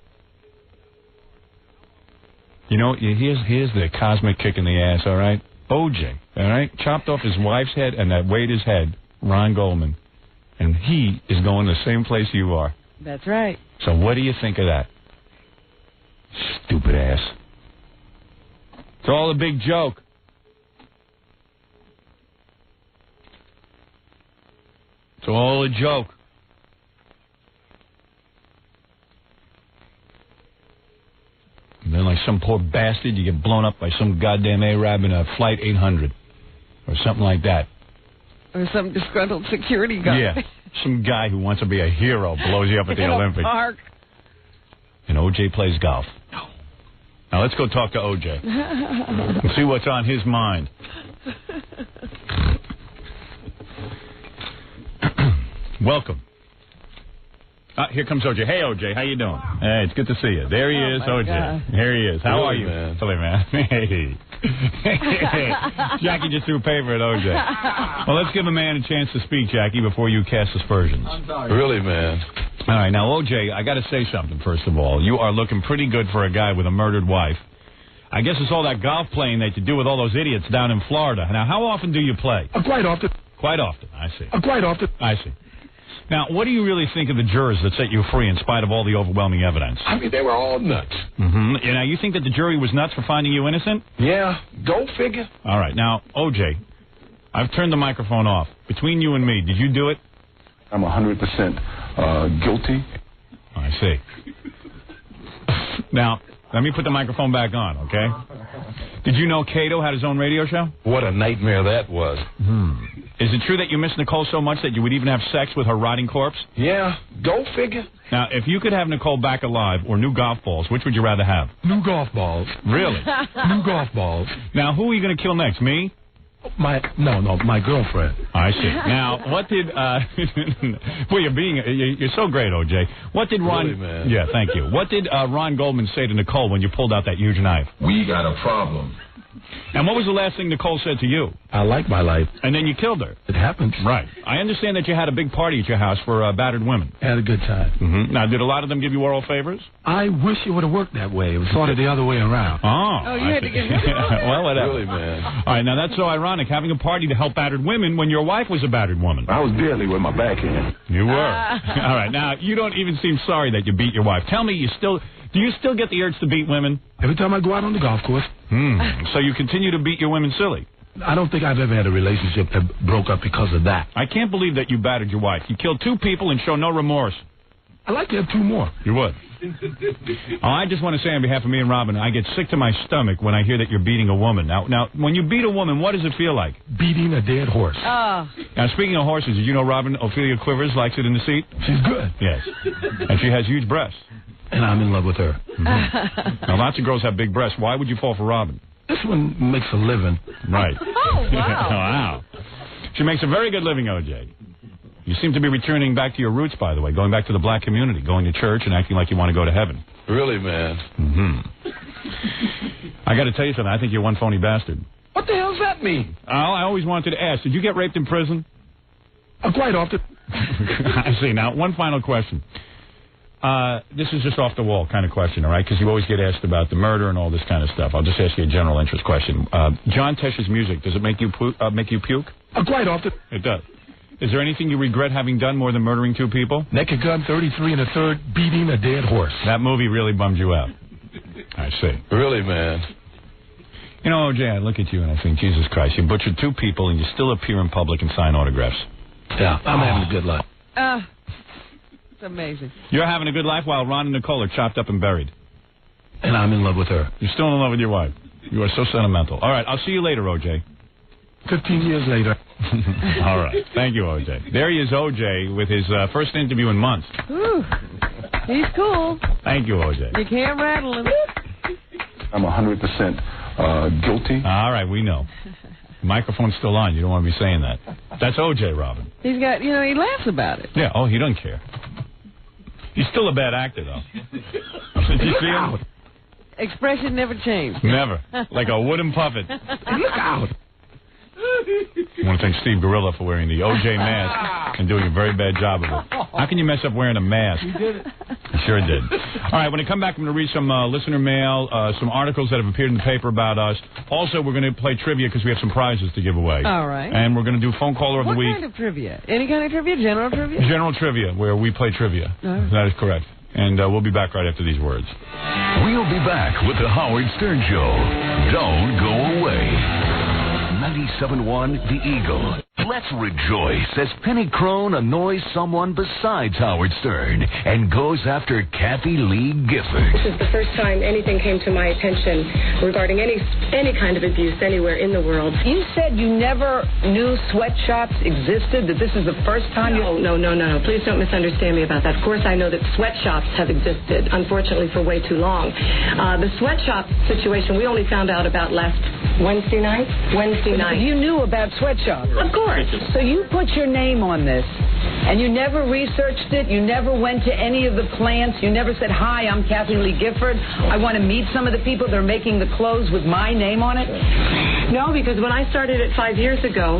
you know, here's the cosmic kick in the ass, all right? OJ, all right? Chopped off his wife's head and that weighed his head, Ron Goldman. And he is going the same place you are. That's right. So what do you think of that? Stupid ass. It's all a big joke. It's all a joke. And then like some poor bastard, you get blown up by some goddamn Arab in a Flight 800. Or something like that. Or some disgruntled security guard. Yeah. Some guy who wants to be a hero blows you up at the Olympics. Park. And OJ plays golf. Now let's go talk to OJ. And see what's on his mind. Welcome. Here comes OJ. Hey, OJ, how you doing? Hey, it's good to see you. There he is, OJ. God. Here he is. How are you? Man. Silly man. Hey. Jackie just threw paper at OJ. Well, let's give a man a chance to speak, Jackie, before you cast aspersions. I'm sorry. Really, man. All right, now, OJ, I got to say something, first of all. You are looking pretty good for a guy with a murdered wife. I guess it's all that golf playing that you do with all those idiots down in Florida. Now, how often do you play? Quite often. Quite often, I see. Quite often. I see. Now, what do you really think of the jurors that set you free in spite of all the overwhelming evidence? I mean, they were all nuts. Mm-hmm. Now, you think that the jury was nuts for finding you innocent? Yeah, go figure. All right. Now, O.J., I've turned the microphone off. Between you and me, did you do it? I'm 100% guilty. I see. Now, let me put the microphone back on, okay? Did you know Cato had his own radio show? What a nightmare that was. Is it true that you miss Nicole so much that you would even have sex with her rotting corpse? Yeah, go figure. Now, if you could have Nicole back alive or new golf balls, which would you rather have? New golf balls. Really? New golf balls. Now, who are you going to kill next, me? My girlfriend. I see. Now, what did well, you're so great, OJ. What did Ron? Really, man. Yeah, thank you. What did Ron Goldman say to Nicole when you pulled out that huge knife? We got a problem. And what was the last thing Nicole said to you? I like my life. And then you killed her. It happens. Right. I understand that you had a big party at your house for battered women. Had a good time. Mm-hmm. Now, did a lot of them give you oral favors? I wish it would have worked that way. It was sort of the other way around. Oh, you had to get well, whatever. Really, man. All right, now that's so ironic, having a party to help battered women when your wife was a battered woman. I was barely with my backhand. You were. All right, now, you don't even seem sorry that you beat your wife. Tell me, do you still get the urge to beat women? Every time I go out on the golf course. So you continue to beat your women silly? I don't think I've ever had a relationship that broke up because of that. I can't believe that you battered your wife. You killed 2 people and show no remorse. I'd like to have 2 more. You would? I just want to say on behalf of me and Robin, I get sick to my stomach when I hear that you're beating a woman. Now, when you beat a woman, what does it feel like? Beating a dead horse. Now, speaking of horses, did you know Robin Ophelia Quivers likes it in the seat? She's good. Yes. And she has huge breasts. And I'm in love with her. Now, lots of girls have big breasts. Why would you fall for Robin? This one makes a living. Right. Oh, wow. Wow. She makes a very good living, O.J. You seem to be returning back to your roots, by the way, going back to the black community, going to church and acting like you want to go to heaven. Really, man? I got to tell you something. I think you're one phony bastard. What the hell does that mean? I always wanted to ask, did you get raped in prison? Quite often. I see. Now, one final question. This is just off the wall kind of question, all right? Because you always get asked about the murder and all this kind of stuff. I'll just ask you a general interest question. John Tesh's music, does it make you puke? Quite often. It does. Is there anything you regret having done more than murdering 2 people? Naked Gun, 33 1/3, beating a dead horse. That movie really bummed you out. I see. Really, man. You know, O.J., I look at you and I think, Jesus Christ, you butchered 2 people and you still appear in public and sign autographs. Yeah, I'm having a good life. It's amazing. You're having a good life while Ron and Nicole are chopped up and buried. And I'm in love with her. You're still in love with your wife. You are so sentimental. All right, I'll see you later, O.J. 15 years later. All right. Thank you, O.J. There he is, O.J., with his first interview in months. Ooh, he's cool. Thank you, O.J. You can't rattle him. I'm 100% guilty. All right, we know. The microphone's still on. You don't want to be saying that. That's O.J., Robin. He's got, he laughs about it. Yeah, he doesn't care. He's still a bad actor, though. Did you see him? Expression never changed. Never. Like a wooden puppet. Look out. I want to thank Steve Gorilla for wearing the O.J. mask and doing a very bad job of it. How can you mess up wearing a mask? He did it. He sure did. All right, when I come back, I'm going to read some listener mail, some articles that have appeared in the paper about us. Also, we're going to play trivia because we have some prizes to give away. All right. And we're going to do phone caller of the week. What kind of trivia? Any kind of trivia? General trivia? General trivia, where we play trivia. Right. That is correct. And we'll be back right after these words. We'll be back with the Howard Stern Show. Don't go away. 97.1 The Eagle. Let's rejoice as Penny Crone annoys someone besides Howard Stern and goes after Kathy Lee Gifford. This is the first time anything came to my attention regarding any kind of abuse anywhere in the world. You said you never knew sweatshops existed, that this is the first time No. Please don't misunderstand me about that. Of course I know that sweatshops have existed, unfortunately, for way too long. The sweatshop situation we only found out about last Wednesday night. You knew about sweatshops. Of course. So you put your name on this, and you never researched it. You never went to any of the plants. You never said, "Hi, I'm Kathy Lee Gifford. I want to meet some of the people that are making the clothes with my name on it." No, because when I started it 5 years ago,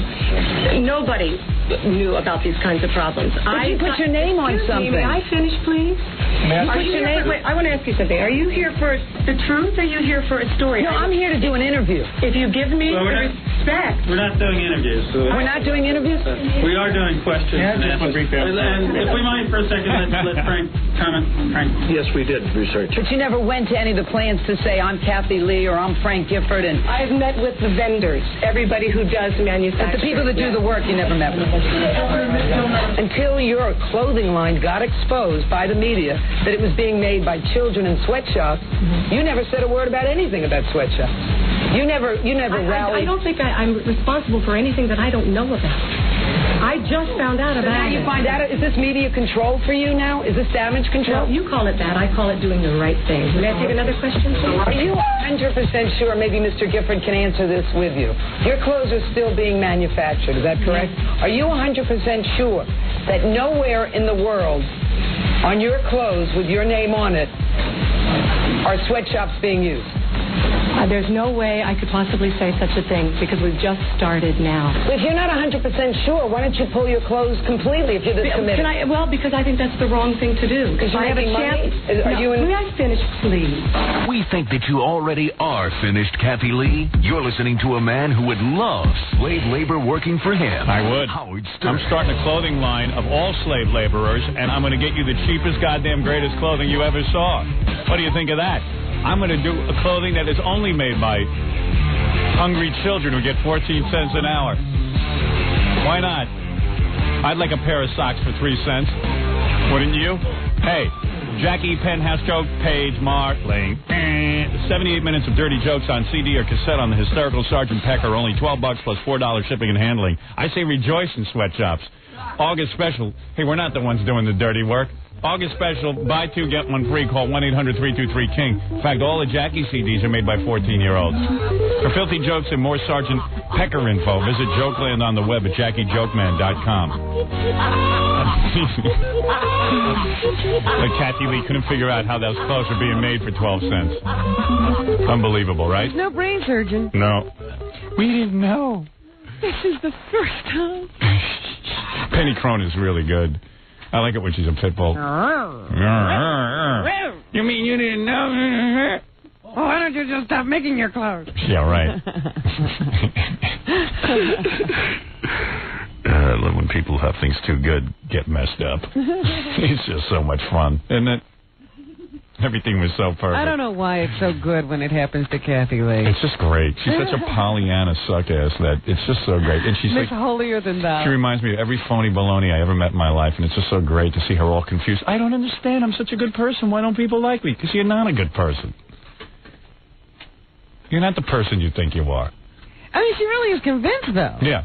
nobody knew about these kinds of problems. But you put your name on something. May I finish, please? Are you here for, wait, I want to ask you something. Are you here for the truth, or are you here for a story? No, I'm here to do an interview. If you give me respect. We're not doing interviews. So We're not doing interviews? We are doing questions and answers. And if we mind for a second, let Frank comment. Frank. Yes, we did research. But you never went to any of the plants to say, I'm Kathy Lee or I'm Frank Gifford. And I've met with the vendors, everybody who does manufacture. But the people that do the work, you never met with. Until your clothing line got exposed by the media that it was being made by children in sweatshops, you never said a word about anything about sweatshops. You never rallied. I don't think I'm responsible for anything that I don't know about. I just found out about it. Now you find out. Is this media control for you now? Is this damage control? No, you call it that. I call it doing the right thing. May I take another question? Are you 100% sure, maybe Mr. Gifford can answer this with you, your clothes are still being manufactured, is that correct? Yes. Are you 100% sure that nowhere in the world on your clothes with your name on it are sweatshops being used? There's no way I could possibly say such a thing because we've just started now. If you're not 100% sure, why don't you pull your clothes completely if you're this committed? Well, because I think that's the wrong thing to do. Because I have a chance. May I finish, please? We think that you already are finished, Kathy Lee. You're listening to a man who would love slave labor working for him. I would. Howard Stern. I'm starting a clothing line of all slave laborers, and I'm going to get you the cheapest, goddamn greatest clothing you ever saw. What do you think of that? I'm going to do a clothing that is only made by hungry children who get 14 cents an hour. Why not? I'd like a pair of socks for 3 cents. Wouldn't you? Hey, Jackie Penthouse joke page, Mark Lane. 78 minutes of dirty jokes on CD or cassette on the hysterical Sergeant Pecker, only $12 plus $4 shipping and handling. I say rejoice in sweatshops. August special. Hey, we're not the ones doing the dirty work. August special, buy two, get one free. Call 1-800-323-KING. In fact, all the Jackie CDs are made by 14-year-olds. For filthy jokes and more Sergeant Pecker info, visit Jokeland on the web at JackieJokeman.com. But Kathy Lee couldn't figure out how those clothes are being made for 12 cents. Unbelievable, right? No brain surgeon. No. We didn't know. This is the first time. Penny Crone is really good. I like it when she's a pit bull. You mean you didn't know? Well, why don't you just stop making your clothes? Yeah, right. I love when people have things too good get messed up. It's just so much fun, isn't it? Everything was so perfect. I don't know why it's so good when it happens to Kathy Lee. It's just great. She's such a Pollyanna suck-ass that it's just so great. And she's Miss like holier than thou. She reminds me of every phony baloney I ever met in my life, and it's just so great to see her all confused. I don't understand. I'm such a good person. Why don't people like me? Because you're not a good person. You're not the person you think you are. I mean, she really is convinced, though. Yeah.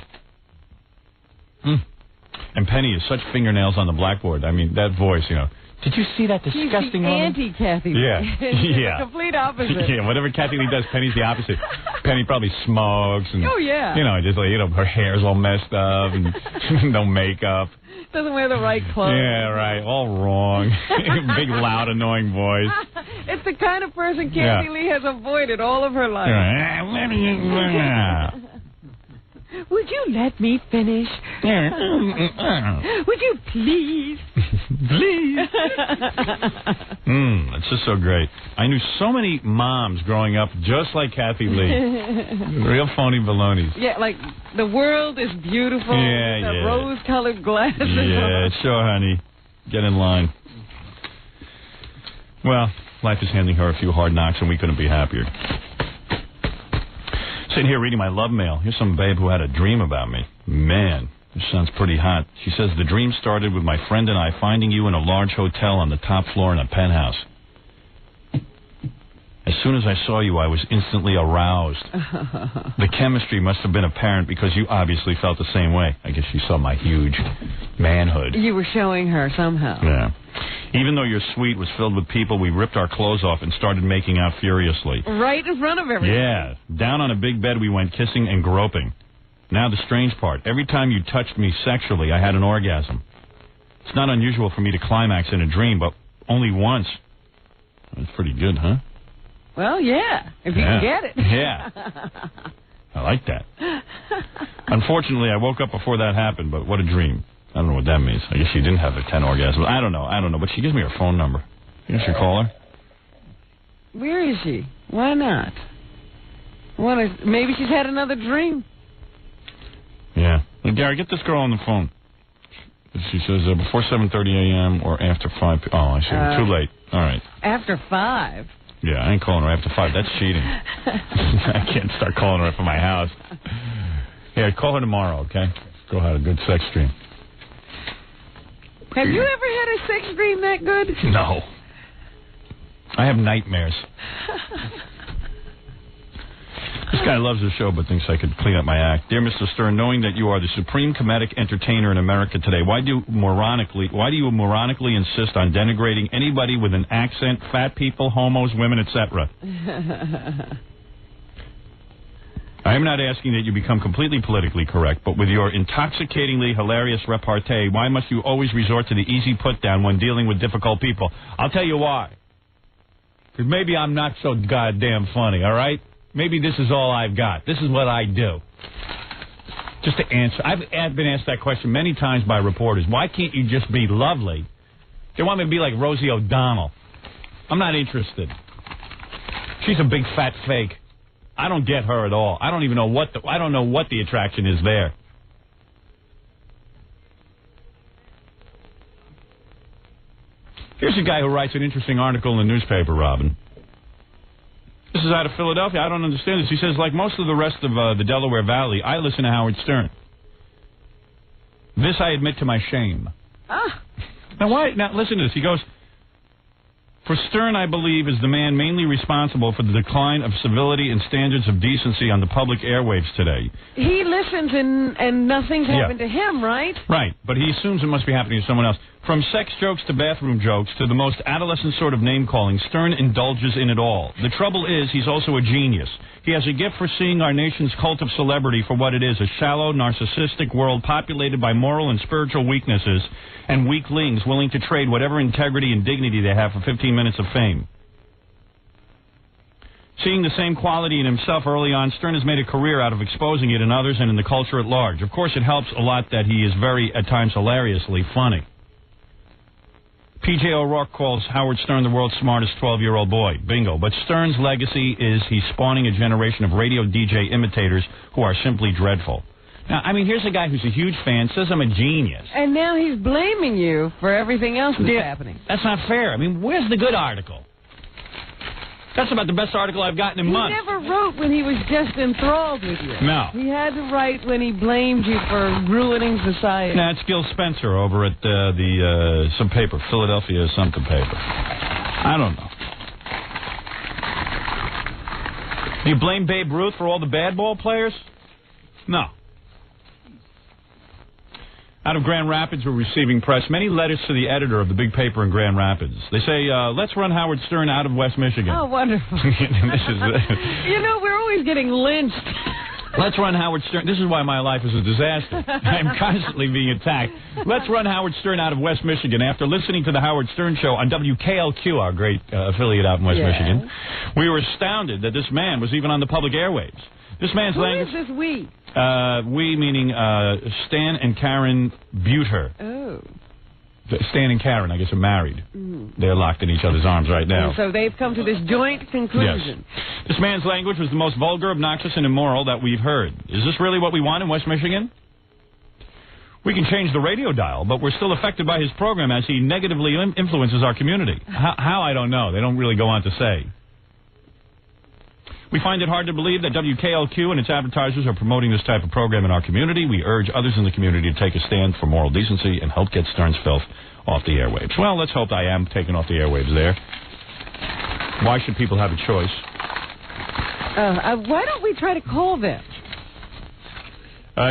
And Penny is such fingernails on the blackboard. I mean, that voice, you know. Did you see that disgusting She's the woman? anti-Kathy Lee. Yeah. Yeah. The complete opposite. Yeah, whatever Kathy Lee does, Penny's the opposite. Penny probably smokes and, oh, yeah. you know, just like, you know, her hair's all messed up and no makeup. Doesn't wear the right clothes. Yeah, right. All wrong. Big, loud, annoying voice. It's the kind of person Kathy Lee has avoided all of her life. Would you let me finish? Would you please? Please. It's just so great. I knew so many moms growing up just like Kathy Lee. Real phony balonies. Yeah, like the world is beautiful. Yeah, with yeah. Rose-colored glasses. Yeah, sure, honey. Get in line. Well, life is handing her a few hard knocks, and we couldn't be happier. Sitting here reading my love mail. Here's some babe who had a dream about me. Man, this sounds pretty hot. She says, the dream started with my friend and I finding you in a large hotel on the top floor in a penthouse. As soon as I saw you, I was instantly aroused. The chemistry must have been apparent because you obviously felt the same way. I guess you saw my huge manhood. You were showing her somehow. Yeah. Even though your suite was filled with people, we ripped our clothes off and started making out furiously. Right in front of everyone. Yeah. Down on a big bed, we went kissing and groping. Now the strange part. Every time you touched me sexually, I had an orgasm. It's not unusual for me to climax in a dream, but only once. That's pretty good, huh? Well, yeah, if you can get it. Yeah. I like that. Unfortunately, I woke up before that happened, but what a dream. I don't know what that means. I guess she didn't have the 10 orgasms. I don't know, but she gives me her phone number. You should call her. Where is she? Why not? Maybe she's had another dream. Yeah. Well, Gary, get this girl on the phone. She says before 7:30 a.m. or after 5 p.m. Oh, I see. Too late. All right. After 5? Yeah, I ain't calling her after 5. That's cheating. I can't start calling her up at my house. Yeah, call her tomorrow, okay? Go have a good sex dream. Have you ever had a sex dream that good? No. I have nightmares. This guy loves the show but thinks I could clean up my act. Dear Mr. Stern, knowing that you are the supreme comedic entertainer in America today, why do you moronically insist on denigrating anybody with an accent, fat people, homos, women, etc.? I am not asking that you become completely politically correct, but with your intoxicatingly hilarious repartee, why must you always resort to the easy put-down when dealing with difficult people? I'll tell you why. Because maybe I'm not so goddamn funny, all right? Maybe this is all I've got. This is what I do. Just to answer. I've been asked that question many times by reporters. Why can't you just be lovely? They want me to be like Rosie O'Donnell. I'm not interested. She's a big fat fake. I don't get her at all. I don't even know what the attraction is there. Here's a guy who writes an interesting article in the newspaper, Robin. This is out of Philadelphia. I don't understand this. He says, like most of the rest of the Delaware Valley, I listen to Howard Stern. This I admit to my shame. Now, why? Now, listen to this. He goes, for Stern, I believe, is the man mainly responsible for the decline of civility and standards of decency on the public airwaves today. He listens and nothing's happened to him, right? Right, but he assumes it must be happening to someone else. From sex jokes to bathroom jokes to the most adolescent sort of name-calling, Stern indulges in it all. The trouble is, he's also a genius. He has a gift for seeing our nation's cult of celebrity for what it is, a shallow, narcissistic world populated by moral and spiritual weaknesses and weaklings willing to trade whatever integrity and dignity they have for 15 minutes of fame. Seeing the same quality in himself early on, Stern has made a career out of exposing it in others and in the culture at large. Of course, it helps a lot that he is very, at times, hilariously funny. P.J. O'Rourke calls Howard Stern the world's smartest 12-year-old boy. Bingo. But Stern's legacy is he's spawning a generation of radio DJ imitators who are simply dreadful. Now, I mean, here's a guy who's a huge fan, says I'm a genius. And now he's blaming you for everything else that's happening. That's not fair. I mean, where's the good article? That's about the best article I've gotten in months. He never wrote when he was just enthralled with you. No. He had to write when he blamed you for ruining society. That's Gil Spencer over at some paper, Philadelphia something paper. I don't know. Do you blame Babe Ruth for all the bad ball players? No. Out of Grand Rapids, we're receiving press many letters to the editor of the big paper in Grand Rapids. They say, let's run Howard Stern out of West Michigan. Oh, wonderful. This is you know, we're always getting lynched. Let's run Howard Stern. This is why my life is a disaster. I'm constantly being attacked. Let's run Howard Stern out of West Michigan. After listening to the Howard Stern Show on WKLQ, our great affiliate out in West Michigan, we were astounded that this man was even on the public airwaves. This man's language... Who is this we? We meaning Stan and Karen Buter. Oh. Stan and Karen, I guess, are married. They're locked in each other's arms right now. And so they've come to this joint conclusion. Yes. This man's language was the most vulgar, obnoxious, and immoral that we've heard. Is this really what we want in West Michigan? We can change the radio dial, but we're still affected by his program as he negatively influences our community. How, I don't know. They don't really go on to say. We find it hard to believe that WKLQ and its advertisers are promoting this type of program in our community. We urge others in the community to take a stand for moral decency and help get Stern's filth off the airwaves. Well, let's hope I am taken off the airwaves there. Why should people have a choice? Why don't we try to call them?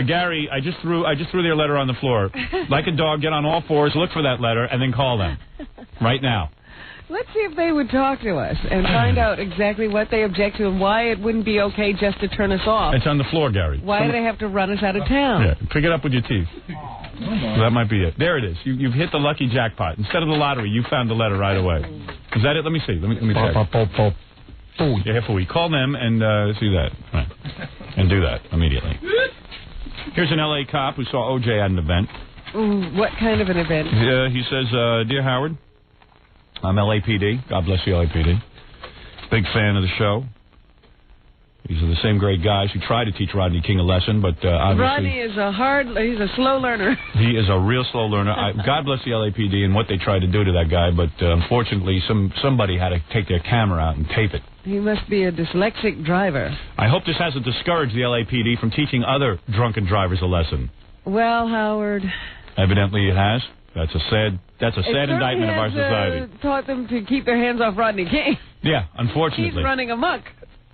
Gary, I just threw their letter on the floor. Like a dog, get on all fours, look for that letter, and then call them. Right now. Let's see if they would talk to us and find out exactly what they object to and why it wouldn't be okay just to turn us off. It's on the floor, Gary. Why do they have to run us out of town? Yeah, pick it up with your teeth. That might be it. There it is. You've hit the lucky jackpot. Instead of the lottery, you found the letter right away. Is that it? Let me see. Let me check. Yeah, call them and see that. Right. And do that immediately. Here's an L.A. cop who saw O.J. at an event. Ooh, what kind of an event? He says, Dear Howard, I'm LAPD. God bless the LAPD. Big fan of the show. These are the same great guys who try to teach Rodney King a lesson, but obviously... Rodney is he's a slow learner. He is a real slow learner. God bless the LAPD and what they tried to do to that guy, but unfortunately somebody had to take their camera out and tape it. He must be a dyslexic driver. I hope this hasn't discouraged the LAPD from teaching other drunken drivers a lesson. Well, Howard... Evidently it has. That's a sad indictment of our society. Taught them to keep their hands off Rodney King. Yeah, unfortunately. He's running amok.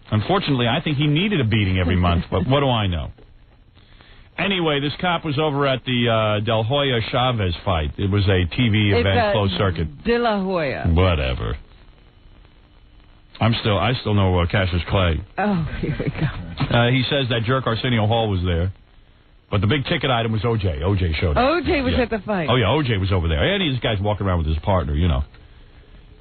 Unfortunately, I think he needed a beating every month, but what do I know? Anyway, this cop was over at the De La Hoya Chavez fight. It was a TV event, closed circuit. De La Hoya. Whatever. I still know Cassius Clay. Oh, here we go. He says that jerk Arsenio Hall was there. But the big ticket item was O.J. O.J. showed up. O.J. was at the fight. Oh, yeah, O.J. was over there. And these guys walking around with his partner, you know.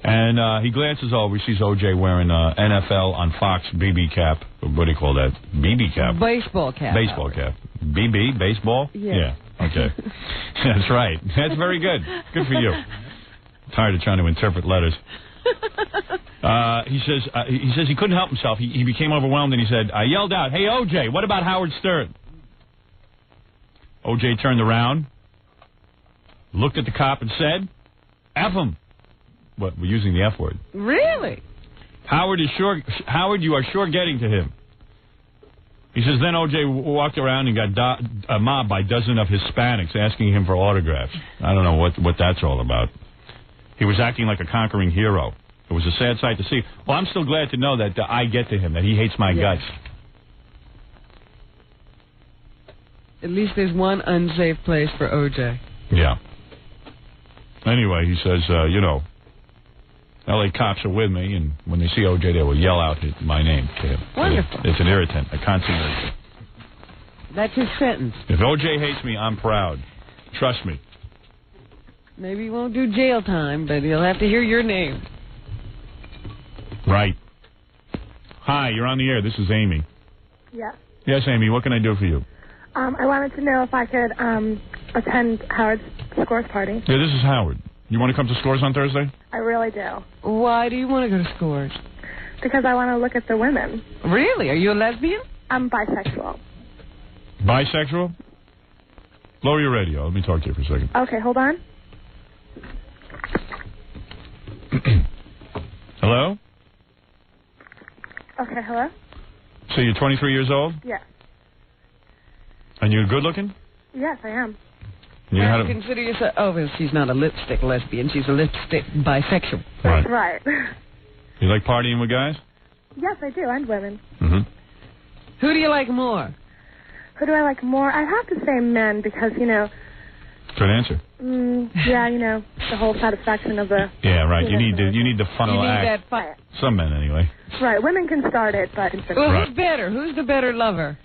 And he glances over, he sees O.J. wearing NFL on Fox BB cap. What do you call that? BB cap? Baseball cap. Baseball cap. BB? Baseball? Yeah. Okay. That's right. That's very good. Good for you. Tired of trying to interpret letters. He says he couldn't help himself. He became overwhelmed and he said, I yelled out, hey, O.J., what about Howard Stern? O.J. turned around, looked at the cop and said, F him. What, we're using the F word. Really? Howard, you are sure getting to him. He says, then O.J. walked around and got mobbed by a dozen of Hispanics asking him for autographs. I don't know what that's all about. He was acting like a conquering hero. It was a sad sight to see. Well, I'm still glad to know that I get to him, that he hates my guts. At least there's one unsafe place for O.J. Yeah. Anyway, he says, L.A. cops are with me, and when they see O.J., they will yell out my name to him. Wonderful. It's an irritant, a constant irritant. That's his sentence. If O.J. hates me, I'm proud. Trust me. Maybe he won't do jail time, but he'll have to hear your name. Right. Hi, you're on the air. This is Amy. Yeah. Yes, Amy, what can I do for you? I wanted to know if I could attend Howard's Scores party. Yeah, this is Howard. You want to come to Scores on Thursday? I really do. Why do you want to go to Scores? Because I want to look at the women. Really? Are you a lesbian? I'm bisexual. Bisexual? Lower your radio. Let me talk to you for a second. Okay, hold on. Hello? Okay, hello? So you're 23 years old? Yes. And you're good looking? Yes, I am. You know how to... Consider yourself... Oh, well, she's not a lipstick lesbian. She's a lipstick bisexual. That's right. You like partying with guys? Yes, I do, and women. Mm-hmm. Who do you like more? Who do I like more? I have to say men because, Good answer. Yeah, the whole satisfaction of the... Yeah, right. You need the funnel You need act. that fire. Some men, anyway. Right. Women can start it, but... Well, right. who's better? Who's the better lover?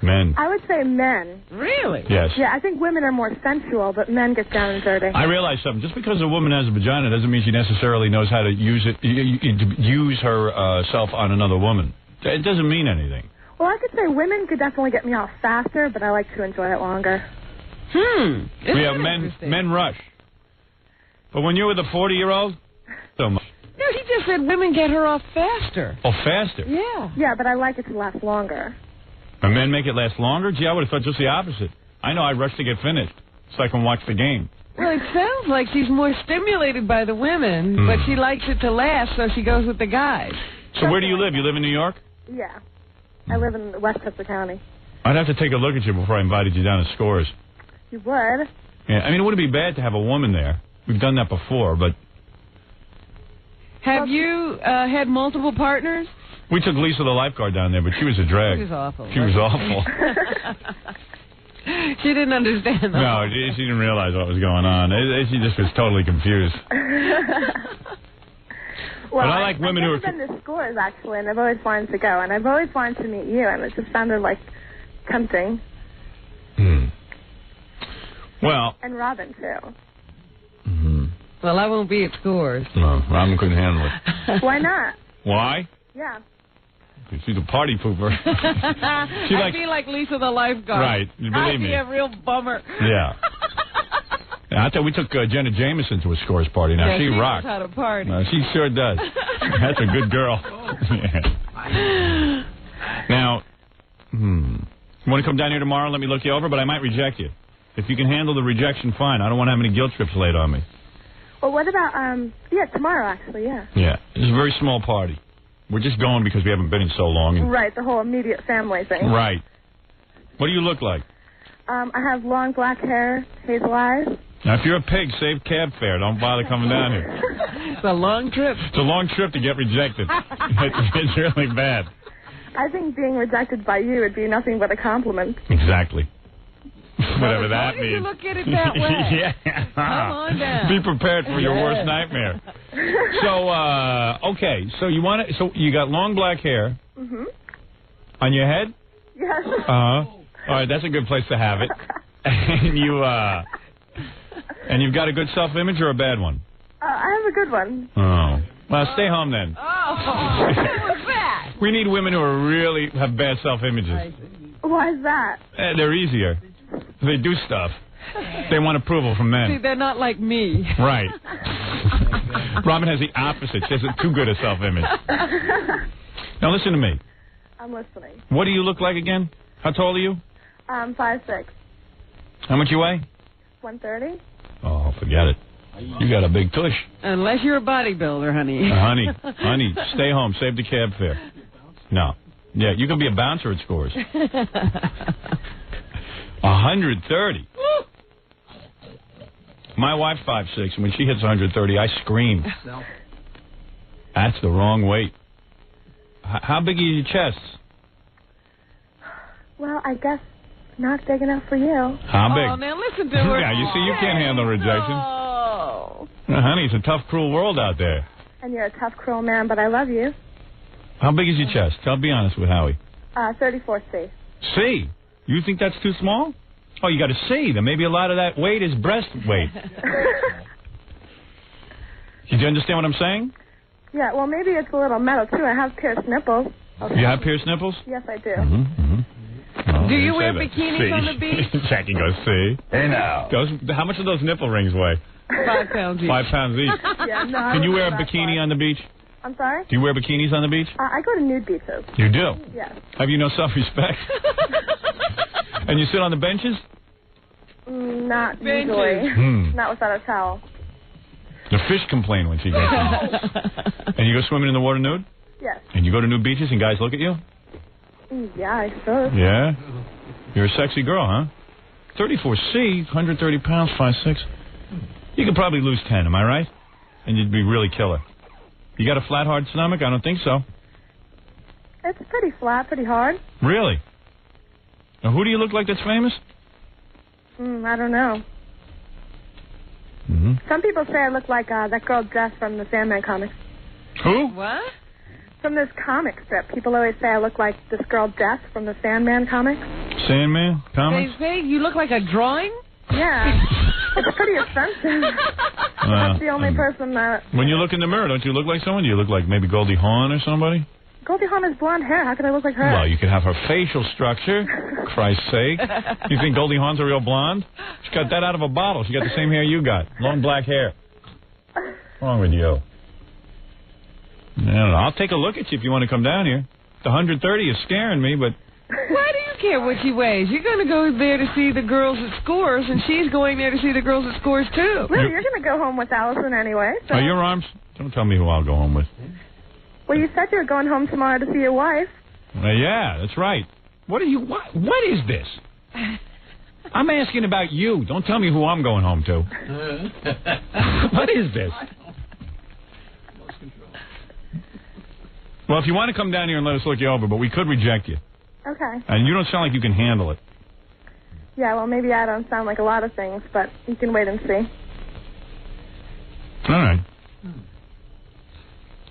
Men. I would say men. Really? Yes. Yeah, I think women are more sensual, but men get down and dirty. I realize something. Just because a woman has a vagina doesn't mean she necessarily knows how to use it, use herself on another woman. It doesn't mean anything. Well, I could say women could definitely get me off faster, but I like to enjoy it longer. Yeah, men rush. But when you're with a 40-year-old, so much. No, he just said women get her off faster. Oh, faster? Yeah. Yeah, but I like it to last longer. And men make it last longer? Gee, I would have thought just the opposite. I know I rush to get finished so I can watch the game. Well, it sounds like she's more stimulated by the women, but she likes it to last, so she goes with the guys. So where do you live? You live in New York? Yeah. I live in Westchester County. I'd have to take a look at you before I invited you down to Scores. You would? Yeah, I mean, it wouldn't be bad to have a woman there. We've done that before, but... Have you had multiple partners? We took Lisa the lifeguard down there, but she was a drag. She was awful. She was awful. She didn't understand. No, she didn't realize what was going on. She just was totally confused. Well, but I like women who are... I've never been to Scores, actually, and I've always wanted to go, and I've always wanted to meet you, and it just sounded like tempting. Well... And Robin, too. Well, I won't be at Scores. No, Robin couldn't handle it. Why not? Why? Yeah. She's a party pooper. I'd be like Lisa the lifeguard. Right, you believe I'd be me. a real bummer. Yeah. I thought we took Jenna Jameson to a scores party. Now, she rocks. Knows how to party. She sure does. That's a good girl. Yeah. Now, you want to come down here tomorrow and let me look you over? But I might reject you. If you can handle the rejection, fine. I don't want to have any guilt trips laid on me. Well, what about, tomorrow, actually, yeah. Yeah, it's a very small party. We're just going because we haven't been in so long. Right, the whole immediate family thing. Right. What do you look like? I have long black hair, hazel eyes. Now, if you're a pig, save cab fare. Don't bother coming down here. It's a long trip. It's a long trip to get rejected. It's really bad. I think being rejected by you would be nothing but a compliment. Exactly. Whatever that means. You look at it that way. Yeah. Come on down. Be prepared for your worst nightmare. So, okay. So you want to? So you got long black hair. Mhm. On your head? Yes. All right, that's a good place to have it. And you've got a good self-image or a bad one? I have a good one. Oh. Well, stay home then. Oh, what was that? We need women who really have bad self-images. Why is that? They're easier. They do stuff. They want approval from men. See, they're not like me. Right. Robin has the opposite. She has too good a self-image. Now listen to me. I'm listening. What do you look like again? How tall are you? 5'6". How much you weigh? 130. Oh, forget it. You got a big tush. Unless you're a bodybuilder, honey. Honey, stay home. Save the cab fare. No. Yeah, you can be a bouncer at Scores. 130. My wife's 5'6", and when she hits 130, I scream. That's the wrong weight. How big are your chests? Well, I guess not big enough for you. How big? Oh, now listen to her. Yeah, you see, you can't handle rejection. Oh. Honey, it's a tough, cruel world out there. And you're a tough, cruel man, but I love you. How big is your chest? Be honest with Howie. 34C. C? You think that's too small? Oh, you got a C. Then maybe a lot of that weight is breast weight. Did you understand what I'm saying? Yeah, well, maybe it's a little metal, too. I have pierced nipples. You have pierced nipples? Yes, I do. Oh, do you wear bikinis on the beach? Jackie goes, see? Hey, now. How much do those nipple rings weigh? 5 pounds each. 5 pounds each. Yeah, no, Can you wear a bikini on the beach? I'm sorry? Do you wear bikinis on the beach? I go to nude beaches. You do? Yes. Have you no self-respect? And you sit on the benches? Not Benches. usually. Not without a towel. The fish complain when she gets in. And you go swimming in the water nude? Yes. And you go to nude beaches and guys look at you? Yeah, I suppose. Yeah? You're a sexy girl, huh? 34C, 130 pounds, 5'6". You could probably lose 10, am I right? And you'd be really killer. You got a flat, hard stomach? I don't think so. It's pretty flat, pretty hard. Really? Now, who do you look like that's famous? I don't know. Some people say I look like that girl Jess from the Sandman comics. Who? What? From this comic strip. People always say I look like this girl Jess from the Sandman comics. Sandman comics? They say you look like a drawing? Yeah. It's pretty offensive. That's the only person that... When you look in the mirror, don't you look like someone? Do you look like maybe Goldie Hawn or somebody? Goldie Hawn has blonde hair. How could I look like her? Well, you could have her facial structure. Christ's sake. You think Goldie Hawn's a real blonde? She got that out of a bottle. She got the same hair you got. Long black hair. What's wrong with you? I don't know. I'll take a look at you if you want to come down here. The 130 is scaring me, but... Why do you care what she weighs? You're going to go there to see the girls at Scores, and she's going there to see the girls at Scores, too. Well, you're going to go home with Allison anyway. So. Are your arms? Don't tell me who I'll go home with. Well, you said you were going home tomorrow to see your wife. Yeah, that's right. What is this? I'm asking about you. Don't tell me who I'm going home to. What is this? Well, if you want to come down here and let us look you over, but we could reject you. Okay. And you don't sound like you can handle it. Yeah, well, maybe I don't sound like a lot of things, but you can wait and see. All right.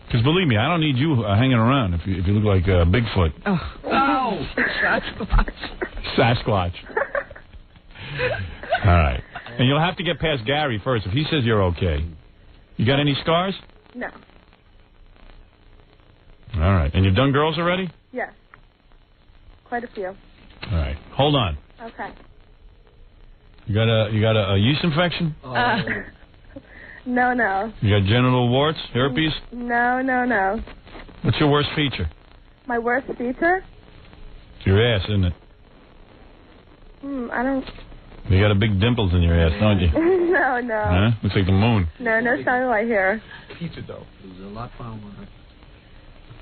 Because believe me, I don't need you hanging around if you look like Bigfoot. Oh. Sasquatch. Sasquatch. All right. And you'll have to get past Gary first. If he says you're okay. You got any scars? No. All right. And you've done girls already? Yes. Quite a few. All right. Hold on. Okay. You got a yeast infection? No. You got genital warts, herpes? No. What's your worst feature? My worst feature? It's your ass, isn't it? I don't... You got a big dimples in your ass, don't you? No. Huh? Looks like the moon. No cellulite here. Pizza dough. There's a lot found on it.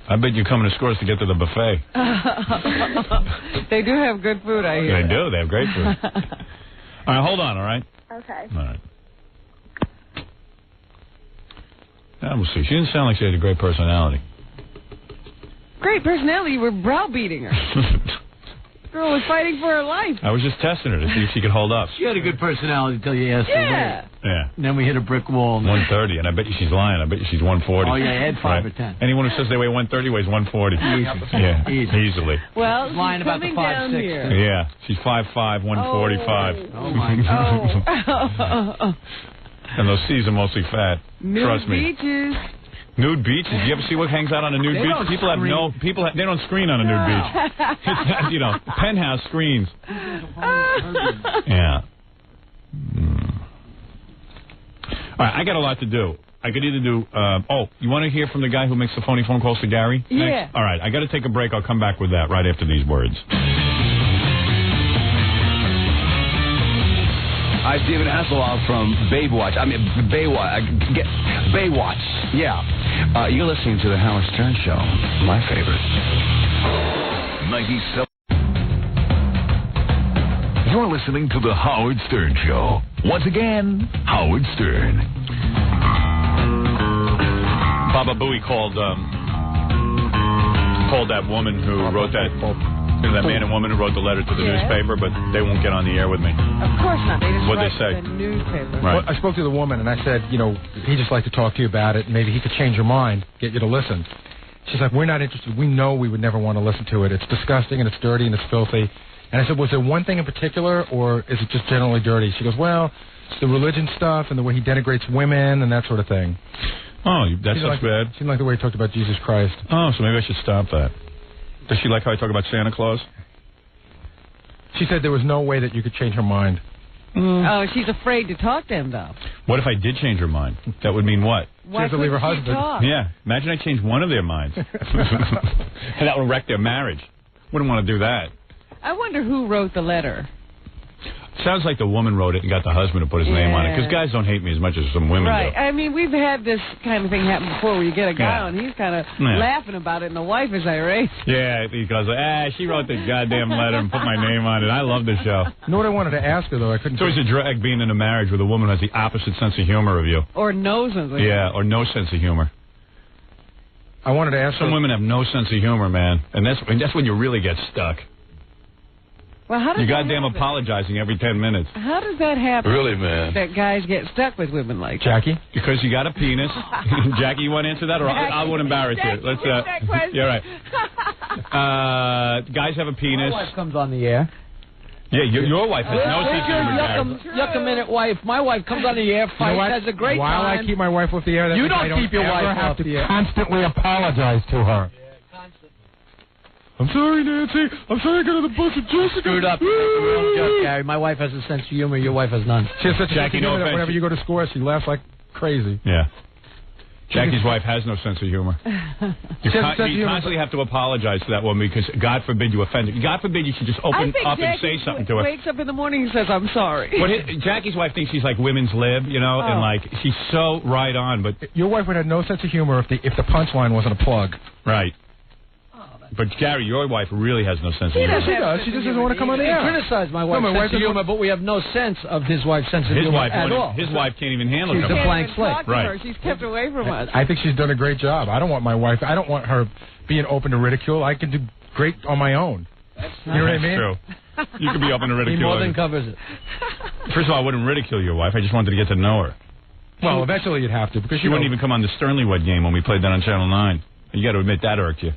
I bet you're coming to Scores to get to the buffet. They do have good food, I hear. They do. They have great food. All right, hold on, all right? Okay. All right. We'll see. She didn't sound like she had a great personality. Great personality. You were browbeating her. Girl was fighting for her life. I was just testing her to see if she could hold up. She had a good personality until you asked her to wait. Yeah. And then we hit a brick wall. 130, and I bet you she's lying. I bet you she's 140. Oh, yeah, Ed 5 or 10. Anyone who says they weigh 130 weighs 140. Yeah, easily. Well, she's lying about the coming down 5'6". here. Yeah, she's 5'5", 145. Oh my God. And those C's are mostly fat. Trust me. Beaches. Nude beaches. You ever see what hangs out on a nude beach? People have no. They don't screen on a nude beach. It's, you know, penthouse screens. Yeah. All right, I got a lot to do. I could either do. You want to hear from the guy who makes the phony phone calls to Gary? Yeah. Next? All right, I got to take a break. I'll come back with that right after these words. Hi, Stephen Hasselhoff from Baywatch. Baywatch. Yeah. You're listening to the Howard Stern Show. My favorite. 97. You're listening to the Howard Stern Show. Once again, Howard Stern. Baba Booey called that woman who wrote that. That man and woman who wrote the letter to the newspaper, but they won't get on the air with me. Of course not. They just What'd write they say? the newspaper. Right. Well, I spoke to the woman, and I said, he'd just like to talk to you about it. Maybe he could change your mind, get you to listen. She's like, we're not interested. We know we would never want to listen to it. It's disgusting, and it's dirty, and it's filthy. And I said, was there one thing in particular, or is it just generally dirty? She goes, well, it's the religion stuff and the way he denigrates women and that sort of thing. Oh, that's bad. She didn't like the way he talked about Jesus Christ. Oh, so maybe I should stop that. Does she like how I talk about Santa Claus? She said there was no way that you could change her mind. Oh, she's afraid to talk to him, though. What if I did change her mind? That would mean what? She has to leave her husband. Talk? Yeah. Imagine I changed one of their minds. And that would wreck their marriage. Wouldn't want to do that. I wonder who wrote the letter. Sounds like the woman wrote it and got the husband to put his name on it. Because guys don't hate me as much as some women right. do. I mean, we've had this kind of thing happen before where you get a guy on, he's kind of laughing about it, and the wife is irate. Yeah, because, she wrote the goddamn letter and put my name on it. I love the show. You know what I wanted to ask her, though? I couldn't. It's always a drag being in a marriage with a woman who has the opposite sense of humor of you. Or no sense of humor. Yeah, or no sense of humor. I wanted to ask Some women have no sense of humor, man. And that's when you really get stuck. Well, how does You're goddamn apologizing every 10 minutes. How does that happen? Really, man? That guys get stuck with women like Jackie? Because you got a penis. Jackie, you want to answer that, or I won't embarrass you? Let's. that question. Yeah, right. Guys have a penis. My wife comes on the air. Yeah, your wife has no sense of humor. Yuck a minute, wife. My wife comes on the air, fights, has a great While time. I keep my wife off the air, that you means don't I keep your ever wife have off to the air. constantly apologize to her. I'm sorry, Nancy. I'm sorry I got on the bus with Jessica. Screwed up. Real joke, Gary. My wife has a sense of humor. Your wife has none. She has such Jackie, a no humor that offense. whenever you go to Scores, she laughs like crazy. Yeah. Jackie's wife has no sense of humor. You constantly have to apologize to that woman because God forbid you offend her. God forbid you should just open up and say something to her. Wakes up in the morning and says, I'm sorry. Jackie's wife thinks she's like women's lib, and like she's so right on. But your wife would have no sense of humor if the punchline wasn't a plug. Right. But Gary, your wife really has no sense of humor. She does. She just doesn't want to come on the air. Criticize my wife's sense of humor, but we have no sense of his wife's sense of humor at all. His wife can't even handle it. She's a blank slate. Right. She's kept away from us. I think she's done a great job. I don't want my wife. I don't want her being open to ridicule. I can do great on my own. You know what I mean? True. You could be open to ridicule. He more than covers it. First of all, I wouldn't ridicule your wife. I just wanted to get to know her. Well, eventually you'd have to because she wouldn't even come on the Sternleywood game when we played that on Channel 9. You got to admit that irked you.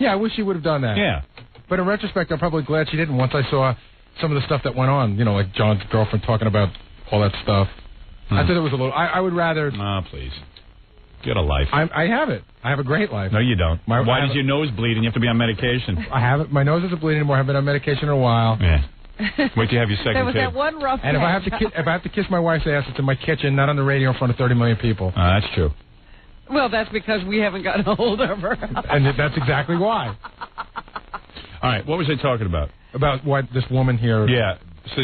Yeah, I wish she would have done that. Yeah. But in retrospect, I'm probably glad she didn't once I saw some of the stuff that went on, like John's girlfriend talking about all that stuff. I thought it was a little... I would rather... Oh, please. Get a life. I have it. I have a great life. No, you don't. Why does your nose bleed and you have to be on medication? I have it. My nose isn't bleeding anymore. I haven't been on medication in a while. Yeah. Wait till you have your second There was kid. that one rough And if I have to kiss my wife's ass, it's in my kitchen, not on the radio in front of 30 million people. That's true. Well, that's because we haven't gotten a hold of her. And that's exactly why. All right, what was I talking about? About what this woman here... Yeah. So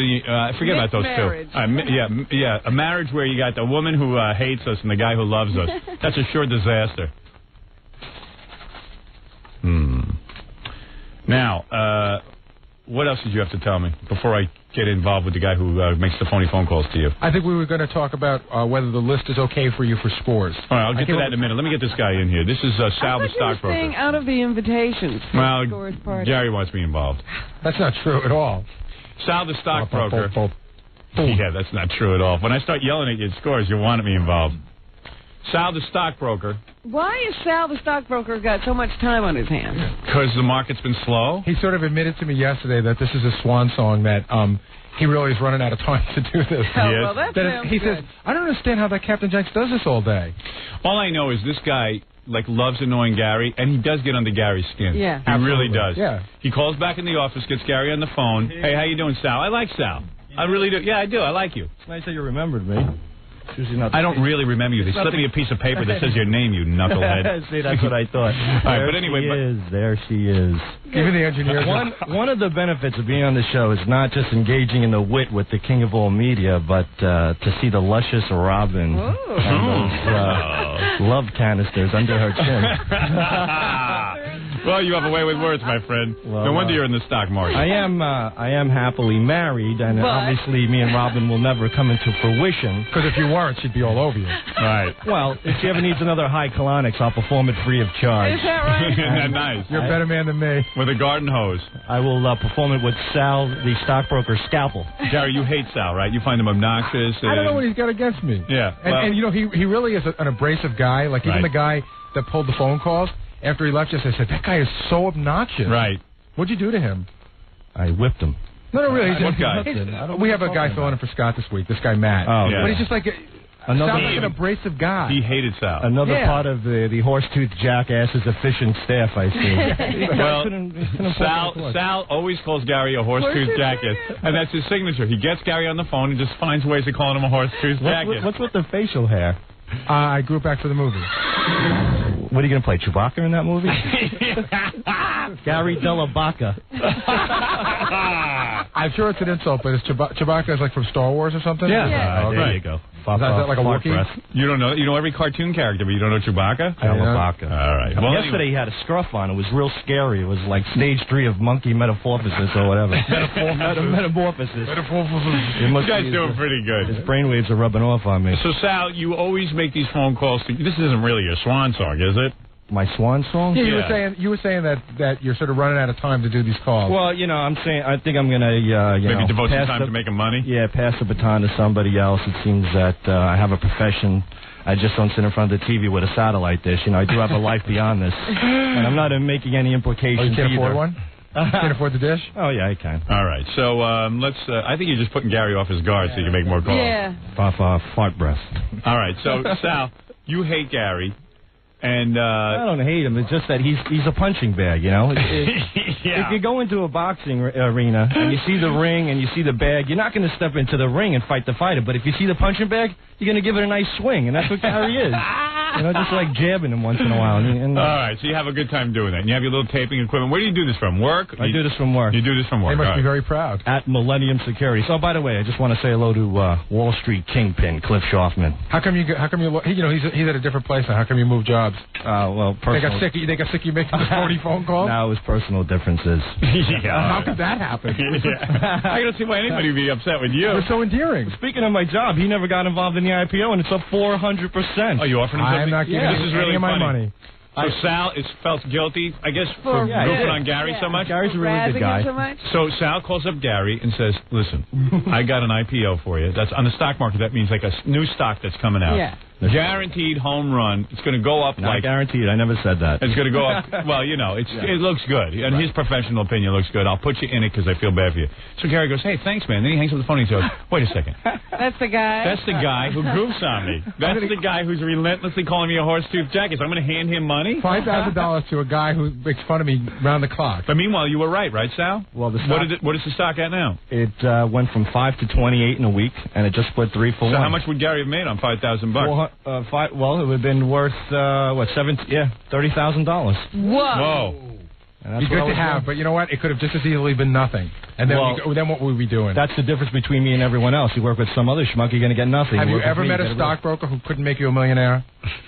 forget about those marriage. two. Yeah, a marriage where you got the woman who hates us and the guy who loves us. That's a sure disaster. Now, what else did you have to tell me before I get involved with the guy who makes the phony phone calls to you? I think we were going to talk about whether the list is okay for you for scores. All right, I'll get to that in a minute. Let me get this guy in here. This is Sal, the stockbroker. Staying out of the invitations. Well, Gary wants me involved. That's not true at all. Sal, the stockbroker. Yeah, that's not true at all. When I start yelling at you at scores, you want me involved. Sal, the stockbroker. Why has Sal, the stockbroker, got so much time on his hands? Because the market's been slow. He sort of admitted to me yesterday that this is a swan song, that he really is running out of time to do this. Well, that sounds he good. says, I don't understand how that Captain Jenks does this all day. All I know is this guy loves annoying Gary, and he does get under Gary's skin. Yeah. He really does. Yeah. He calls back in the office, gets Gary on the phone. Hey, how you doing, Sal? I like Sal. I really do. Yeah, I do. I like you. It's nice that you remembered me. I don't really remember you. They slipped me a piece of paper that says your name, you knucklehead. See, that's what I thought. All right, but anyway, there she is. Even the engineer. One of the benefits of being on the show is not just engaging in the wit with the king of all media, but to see the luscious Robin and those love canisters under her chin. Well, you have a way with words, my friend. Well, no wonder you're in the stock market. I am happily married, and obviously me and Robin will never come into fruition. Because if you weren't, she'd be all over you. Right. Well, if she ever needs another high colonics, I'll perform it free of charge. Is that right? Isn't that nice? You're a better man than me. With a garden hose. I will perform it with Sal, the stockbroker's scalpel. Gary, you hate Sal, right? You find him obnoxious. I don't know what he's got against me. Yeah. And you know, he really is an abrasive guy. Like, even the guy that pulled the phone calls, after he left us, I said, that guy is so obnoxious. Right. What'd you do to him? I whipped him. No, really. What guy? We have a guy filling in for Scott this week, this guy Matt. Oh, yeah. But he's just like... Sounds like an abrasive guy. He hated Sal. Another part of the horse-toothed jackass's efficient staff, I see. Well, Sal always calls Gary a horse-toothed jackass, and that's his signature. He gets Gary on the phone and just finds ways of calling him a horse-toothed jackass. What's with the facial hair? I grew it back for the movie. What are you going to play, Chewbacca in that movie? Gary Delabaca. I'm sure it's an insult, but is Chewbacca like from Star Wars or something? Yeah. There you go. Is that like a Wookiee? You don't know. You know every cartoon character, but you don't know Chewbacca? Delabaca. All right. Well, yesterday he had a scruff on. It was real scary. It was like stage 3 of monkey metamorphosis or whatever. Metamorphosis. This guy's doing pretty good. His brainwaves are rubbing off on me. So, Sal, you always make these phone calls. This isn't really your swan song, is it? My swan song? Yeah, you were saying that you're sort of running out of time to do these calls. Well, you know, I think I'm going to maybe devote some time to making money. Yeah, pass the baton to somebody else. It seems that I have a profession. I just don't sit in front of the TV with a satellite dish. You know, I do have a life beyond this, and I'm not making any implications. You can't either. afford one? You can't afford the dish? Oh yeah, I can. All right, so let's. I think you're just putting Gary off his guard so you can make more calls. Yeah. Fart breath. All right, so Sal, you hate Gary. And I don't hate him. It's just that he's a punching bag, you know. If you go into a boxing arena and you see the ring and you see the bag, you're not going to step into the ring and fight the fighter. But if you see the punching bag, you're going to give it a nice swing, and that's what Gary is. You know, just like jabbing him once in a while. And all right, so you have a good time doing that. And you have your little taping equipment. Where do you do this from? Work? I do this from work. You do this from work. They must be very proud. At Millennium Security. So, by the way, I just want to say hello to Wall Street kingpin Cliff Schaffman. How come you? You know, he's at a different place now. How come you moved jobs? Well, personal. They got sick of you making the 40 phone calls? No, it was personal differences. How could that happen? I don't see why anybody would be upset with you. You're so endearing. Speaking of my job, he never got involved in the IPO, and it's up 400%. Are you offering him something? I'm not giving this is really any of my funny. money. So Sal is felt guilty, I guess, for goofing on Gary so much? Gary's a really good guy. So Sal calls up Gary and says, listen, I got an IPO for you. That's on the stock market. That means like a new stock that's coming out. Yeah. Guaranteed home run. It's going to go up Not guaranteed. I never said that. It's going to go up. Well, it looks good. In his professional opinion, it looks good. I'll put you in it because I feel bad for you. So Gary goes, hey, thanks, man. Then he hangs up the phone and he goes, wait a second. That's the guy? That's the guy who goofs on me. That's the guy who's relentlessly calling me a horse-toothed jackass. I'm going to hand him money? $5,000 to a guy who makes fun of me round the clock. But meanwhile, you were right, Sal? Well, the stock, what is the stock at now? It went from 5 to 28 in a week, and it just split 3 for 1. So how much would Gary have made on $5,000? Well, it would have been worth $30,000. Whoa. Be good to have, but you know what? It could have just as easily been nothing. And then, then what would we be doing? That's the difference between me and everyone else. You work with some other schmuck, you're going to get nothing. Have you ever met a stockbroker who couldn't make you a millionaire?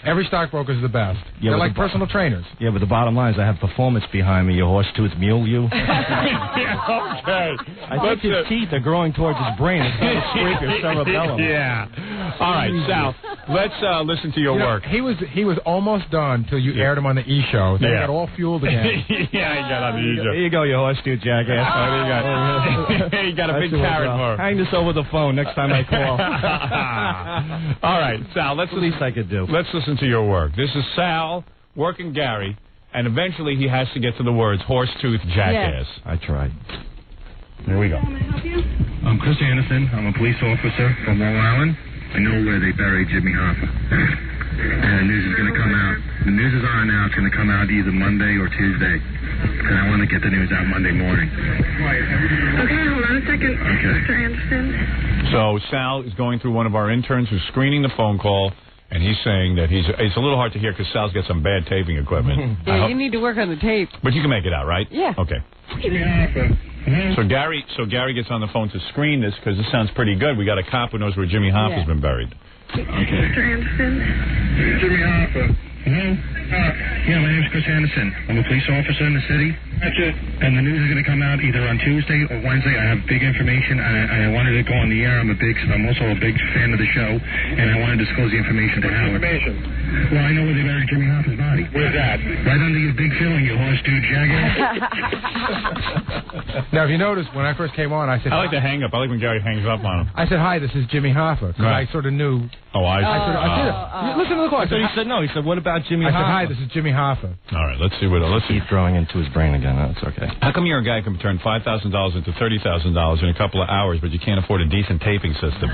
Every stockbroker is the best. Yeah, they're like personal trainers. Yeah, but the bottom line is I have performance behind me, you horse-toothed mule, you. Okay. I think his teeth are growing towards his brain. It's going to scrape your cerebellum. Yeah. All right, Sal, let's listen to your work. He was almost done till you aired him on the E! Show. Then he got all fueled again. Yeah, he got on the E! Show. Here you go, you horse-toothed jackass. He got a big carrot for him. Hang this over the phone next time I call. All right, Sal, that's the least I could do. Let's listen to your work. This is Sal working Gary, and eventually he has to get to the words horse-toothed jackass. Yes. I tried. Here we go. Can I help you? I'm Chris Anderson. I'm a police officer from Long Island. I know where they buried Jimmy Hoffa. And the news is going to come out. The news is on now. It's going to come out either Monday or Tuesday. And I want to get the news out Monday morning. Okay, hold on a second. Okay. Mr. Anderson. So Sal is going through one of our interns who's screening the phone call, and he's saying that it's a little hard to hear because Sal's got some bad taping equipment. Yeah, you need to work on the tape. But you can make it out, right? Yeah. Okay. So Gary gets on the phone to screen this because this sounds pretty good. We got a cop who knows where Jimmy Hoffa's been buried. Okay. Mr. Anderson. Jimmy Hoffa. Hello? Yeah, my name's Chris Anderson. I'm a police officer in the city. That's it. And the news is going to come out either on Tuesday or Wednesday. I have big information, and I wanted to go on the air. I'm also a big fan of the show, and I want to disclose the information to Howard. Well, I know where they buried Jimmy Hoffa's body. Where's that? Right under your big filling, you horse-dude jackass. Now, if you notice, when I first came on, I said... I like the hang-up. I like when Gary hangs up on him. I said, hi, this is Jimmy Hoffa, because I sort of knew... Oh, I did it. Listen to the call. So he said no. He said, what about Jimmy Hoffa? I said, hi, this is Jimmy Hoffa. All right, let's see. He's throwing into his brain again. That's okay. How come you're a guy who can turn $5,000 into $30,000 in a couple of hours, but you can't afford a decent taping system?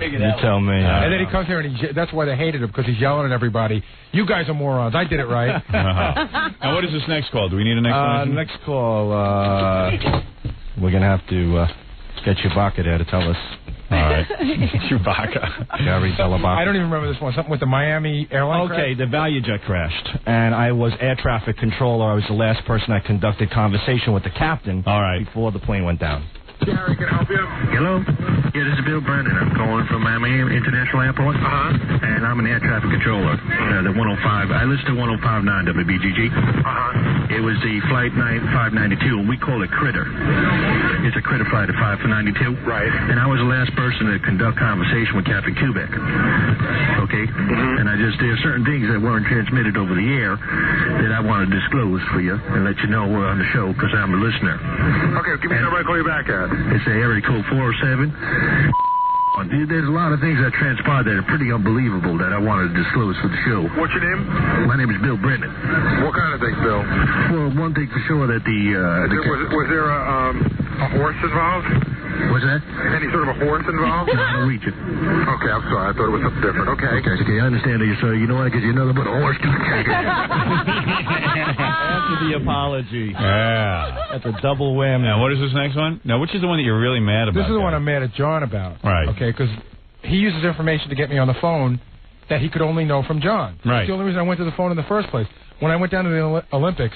You tell me. And then he comes here, and that's why they hated him, because he's yelling at everybody. You guys are morons. I did it right. Now, what is this next call? Do we need an explanation? Next call, we're going to have to get Chewbacca there to tell us. All right. Chewbacca. Gary Delabacca. I don't even remember this one. Something with the Miami airline crash? The Value Jet crashed, and I was air traffic controller. I was the last person that conducted conversation with the captain before the plane went down. Gary, can I help you? Hello? Yeah, this is Bill Brennan. I'm calling from Miami International Airport. And I'm an air traffic controller. The 105. I listen to 105.9 WBGG. It was the flight 592, and we call it Critter. It's a Critter flight at 5 for 92. Right. And I was the last person to conduct conversation with Captain Kubek. Okay? And there are certain things that weren't transmitted over the air that I want to disclose for you and let you know we're on the show because I'm a listener. Okay, give me a number I call you back at. It's the area code 407. There's a lot of things that transpired that are pretty unbelievable that I wanted to disclose for the show. What's your name? My name is Bill Brennan. What kind of things, Bill? Well, one thing for sure that was there a horse involved? What's that? Any sort of a horse involved? No, Norwegian. Okay, I'm sorry. I thought it was something different. Okay. Okay, I understand that, sir. You know what? Because you're nothing but a horse. After the apology. Yeah. That's a double whammy. Now, what is this next one? Now, which is the one that you're really mad about? This is the one I'm mad at John about. Right. Okay, because he uses information to get me on the phone that he could only know from John. Right. That's the only reason I went to the phone in the first place. When I went down to the Olympics,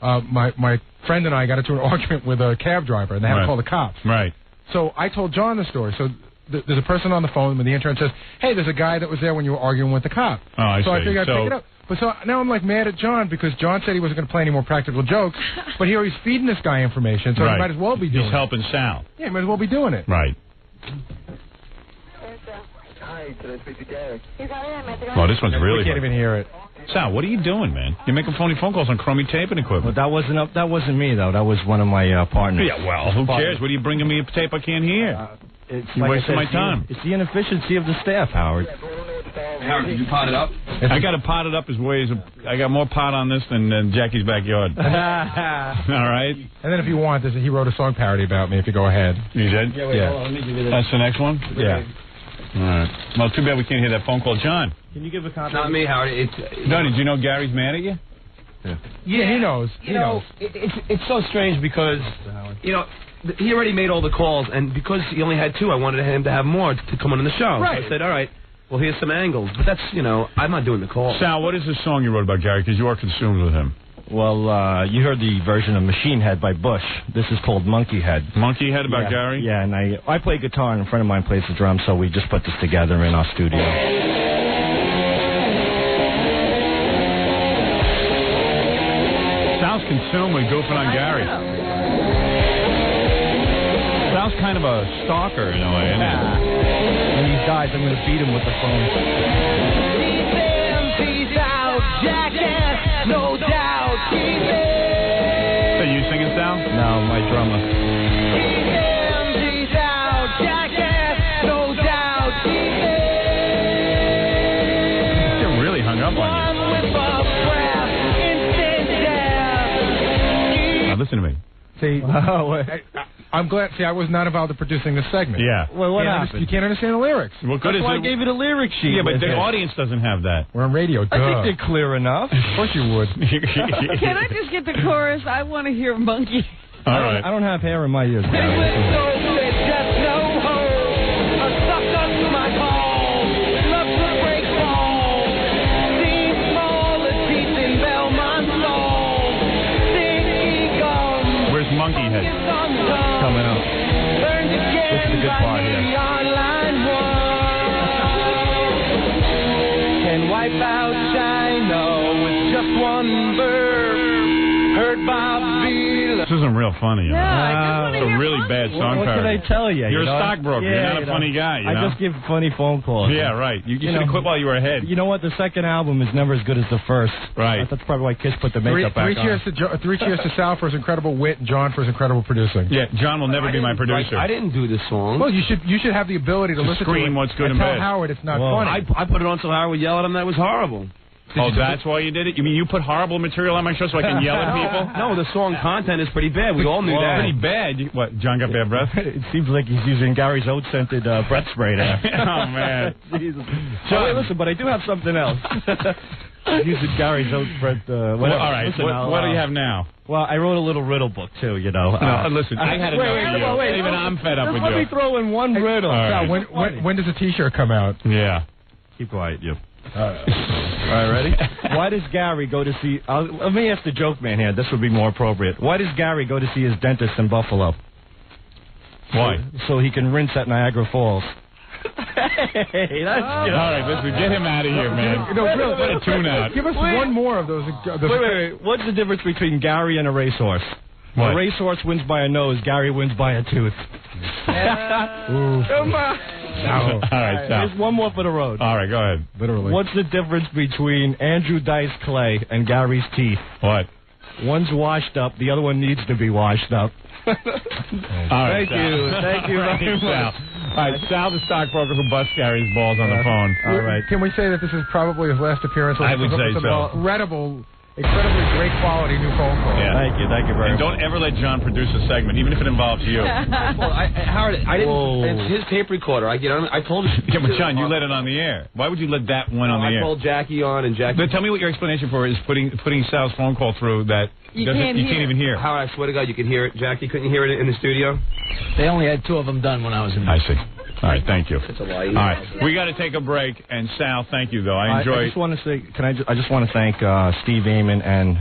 my friend and I got into an argument with a cab driver, and they had to call the cops. Right. So I told John the story. So there's a person on the phone when the intern says, hey, there's a guy that was there when you were arguing with the cop. Oh, I see. So I figured I'd pick it up. But so now I'm like mad at John because John said he wasn't going to play any more practical jokes, but here he's feeding this guy information, so he might as well be doing it. He's helping Sal. Yeah, he might as well be doing it. Right. Hi, can I speak to Gary? Well, this one's really... We can't even hear it. Sal, what are you doing, man? You're making phony phone calls on crummy taping equipment. Well, that wasn't me, though. That was one of my partners. Yeah, well, who cares? What are you bringing me a tape I can't hear? It's you're wasting my time. It's the inefficiency of the staff, Howard. Howard, did you pot it up? I got to pot it up as ways. I got more pot on this than Jackie's backyard. All right. And then if you want, he wrote a song parody about me. If you go ahead. You did? Yeah. Wait, hold on. Let me give you this. That's the next one. Yeah. All right. Well, too bad we can't hear that phone call, John. Can you give a copy? Not me, Howard. Don, did you know Gary's mad at you? Yeah, he knows. You know, it's so strange because, you know, he already made all the calls, and because he only had 2, I wanted him to have more to come on the show. Right. So I said, all right, well, here's some angles. But that's, you know, I'm not doing the call. Sal, what is the song you wrote about Gary? Because you are consumed with him. Well, you heard the version of Machine Head by Bush. This is called Monkey Head. Monkey Head about Gary? Yeah, and I play guitar, and a friend of mine plays the drums, so we just put this together in our studio. Sal's consumed with goofing on Gary. Sal's kind of a stalker in a way, isn't he? When he dies, I'm going to beat him with the phone. Peace out, jackass, no doubt. Are you singing, Sal? No, my drummer. Peace out, jackass, no doubt. You're really hung up on you. Now listen to me. See, I'm glad. See, I was not involved in producing this segment. Yeah. Well, what happened? You can't understand the lyrics. Well, good. That's why I gave it a lyric sheet. Yeah, but the audience doesn't have that. We're on radio. I think they're clear enough. Of course you would. Can I just get the chorus? I want to hear Monkey. All right. I don't have hair in my ears. Monkey Head. Coming up. This is the good part here. Can wipe out China with just one verb. Heard Bob Vila. This isn't real funny. You know? Yeah, it's a really bad song What can I tell you? You're you know? a stockbroker. You're not a funny guy. You know? I just give funny phone calls. Yeah, right. You should have quit while you were ahead. You know what? The second album is never as good as the first. Right. That's probably why Kiss put the makeup back on. Three cheers to Sal for his incredible wit and John for his incredible producing. Yeah, John will never be my producer. I didn't do this song. Well, you should have the ability to listen scream to it what's good and tell bad. Howard it's not funny. I put it on so Howard would yell at him that it was horrible. Oh, that's why you did it? You mean you put horrible material on my show so I can yell at people? No, the song content is pretty bad. We all knew that. Pretty bad. What, John got bad breath? It seems like he's using Gary's oat-scented breath spray there. Oh, man. Jesus. So, wait, listen, but I do have something else. Using Gary's oat breath. All right. Listen, what do you have now? Well, I wrote a little riddle book, too, you know. No, listen, I had enough of you. Wait, even I'm fed up with let you. me throw in one riddle. Right. Sal, when does a T-shirt come out? Yeah. Keep quiet, you. All right, ready? Why does Gary go to see... let me ask the joke man here. This would be more appropriate. Why does Gary go to see his dentist in Buffalo? Why? So he can rinse at Niagara Falls. Hey, that's good. All right, listen, get him out of here, man. No, Put a tune out. Give us one more of those. Wait. What's the difference between Gary and a racehorse? What? A racehorse wins by a nose. Gary wins by a tooth. Come on. All right, Sal. There's one more for the road. All right, go ahead. Literally. What's the difference between Andrew Dice Clay and Gary's teeth? What? One's washed up. The other one needs to be washed up. All right, Thank you. Thank you very much. Sal. All right, Sal, the stockbroker who busts Gary's balls on the phone. All right. Can we say that this is probably his last appearance? I would say so. Incredibly great quality new phone call. Yeah. Thank you very And much. don't ever let John produce a segment, even if it involves you. Well, Howard, I didn't. It's his tape recorder. I told him. Yeah, but John, you let it on the air. Why would you let that one on the air? I called Jackie on, and Jackie. But tell me what your explanation for is putting Sal's phone call through that you can't even hear. Howard, I swear to God, you could hear it. Jackie, couldn't you hear it in the studio? They only had 2 of them done when I was in. I see. All right, thank you. It's a lie. All right, we got to take a break. And Sal, thank you though. I enjoyed. I just want to say, I just want to thank Steve Eamon and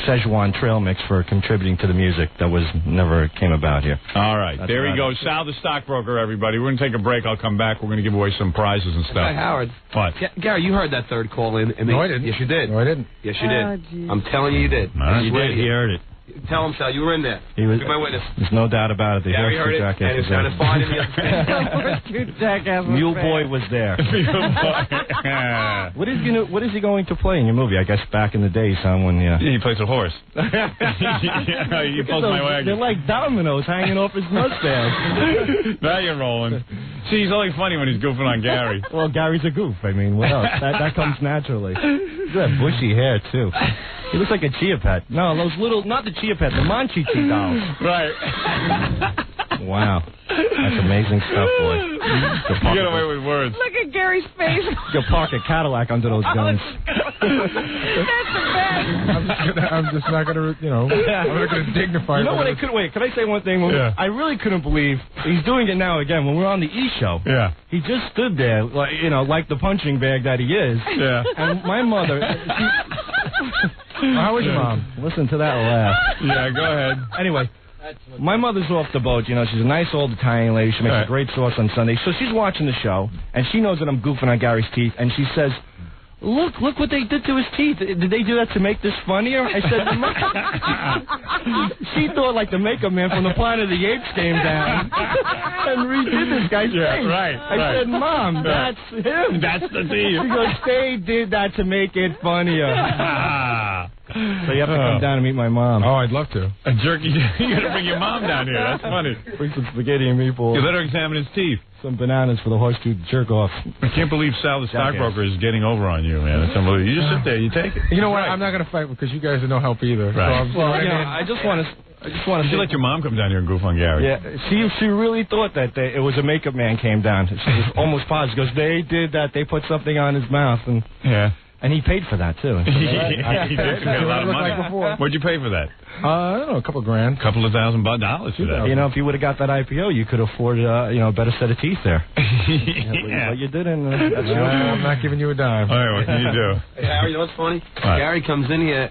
Szechuan Trail Mix for contributing to the music that never came about here. All right, there he goes. Sal, the stockbroker. Everybody, we're gonna take a break. I'll come back. We're gonna give away some prizes and stuff. Hey, Howard. What? Gary, you heard that third call in. No, I didn't. Yes, you did. No, I didn't. Yes, you did. Geez. I'm telling you, you did. All right, You did. He heard it. Tell him, Sal, you were in there. He was. Be my witness. There's no doubt about it. The Gary heard it, and it sounded fine in the other Mule Boy was there. What is he going to play in your movie? I guess back in the days, when he plays a horse. He pulls my wagon. They're like dominoes hanging off his mustache. Now you're rolling. See, he's only funny when he's goofing on Gary. Well, Gary's a goof. I mean, what else? That comes naturally. He's got bushy hair, too. He looks like a Chia Pet. No, those little, not the Chia Pet, the Monchichi dolls. Right. Wow. That's amazing stuff, boy. You get away with words. Look at Gary's face. You'll park a Cadillac under those guns. That's the best. I'm just not going to, I'm not going to dignify. You know what I could, wait, can I say one thing? Yeah. I really couldn't believe, he's doing it now again, when we're on the E! Show. Yeah. He just stood there, like, like the punching bag that he is. Yeah. And my mother, how was your mom? Listen to that laugh. Yeah, go ahead. Anyway. My mother's off the boat, she's a nice old Italian lady. She makes a great sauce on Sunday. So she's watching the show, and she knows that I'm goofing on Gary's teeth, and she says, look what they did to his teeth. Did they do that to make this funnier? I said, she thought like the makeup man from the Planet of the Apes came down and redid this guy's face. Right. I said, Mom, that's him. That's the teeth. She goes, they did that to make it funnier. So you have to come down and meet my mom. Oh, I'd love to. A jerky. You got to bring your mom down here. That's funny. Bring some spaghetti and meatballs. You let her examine his teeth. Some bananas for the horse to jerk off. I can't believe Sal the stockbroker is getting over on you, man. It's unbelievable. You just sit there, you take it. You know what? I'm not going to fight because you guys are no help either. Right. So I just want to. You let your mom come down here and goof on Gary. Yeah, she really thought that it was a makeup man came down. She was almost positive. She goes, they did that. They put something on his mouth, and and he paid for that too. He did. He got a lot of money. What'd you pay for that? I don't know, a couple of grand. Couple of $1,000 for that. If you would have got that IPO, you could afford a better set of teeth there. But you didn't. I'm not giving you a dime. All right, what can you do? Hey, Harry, you know what's funny? What? Gary comes in here.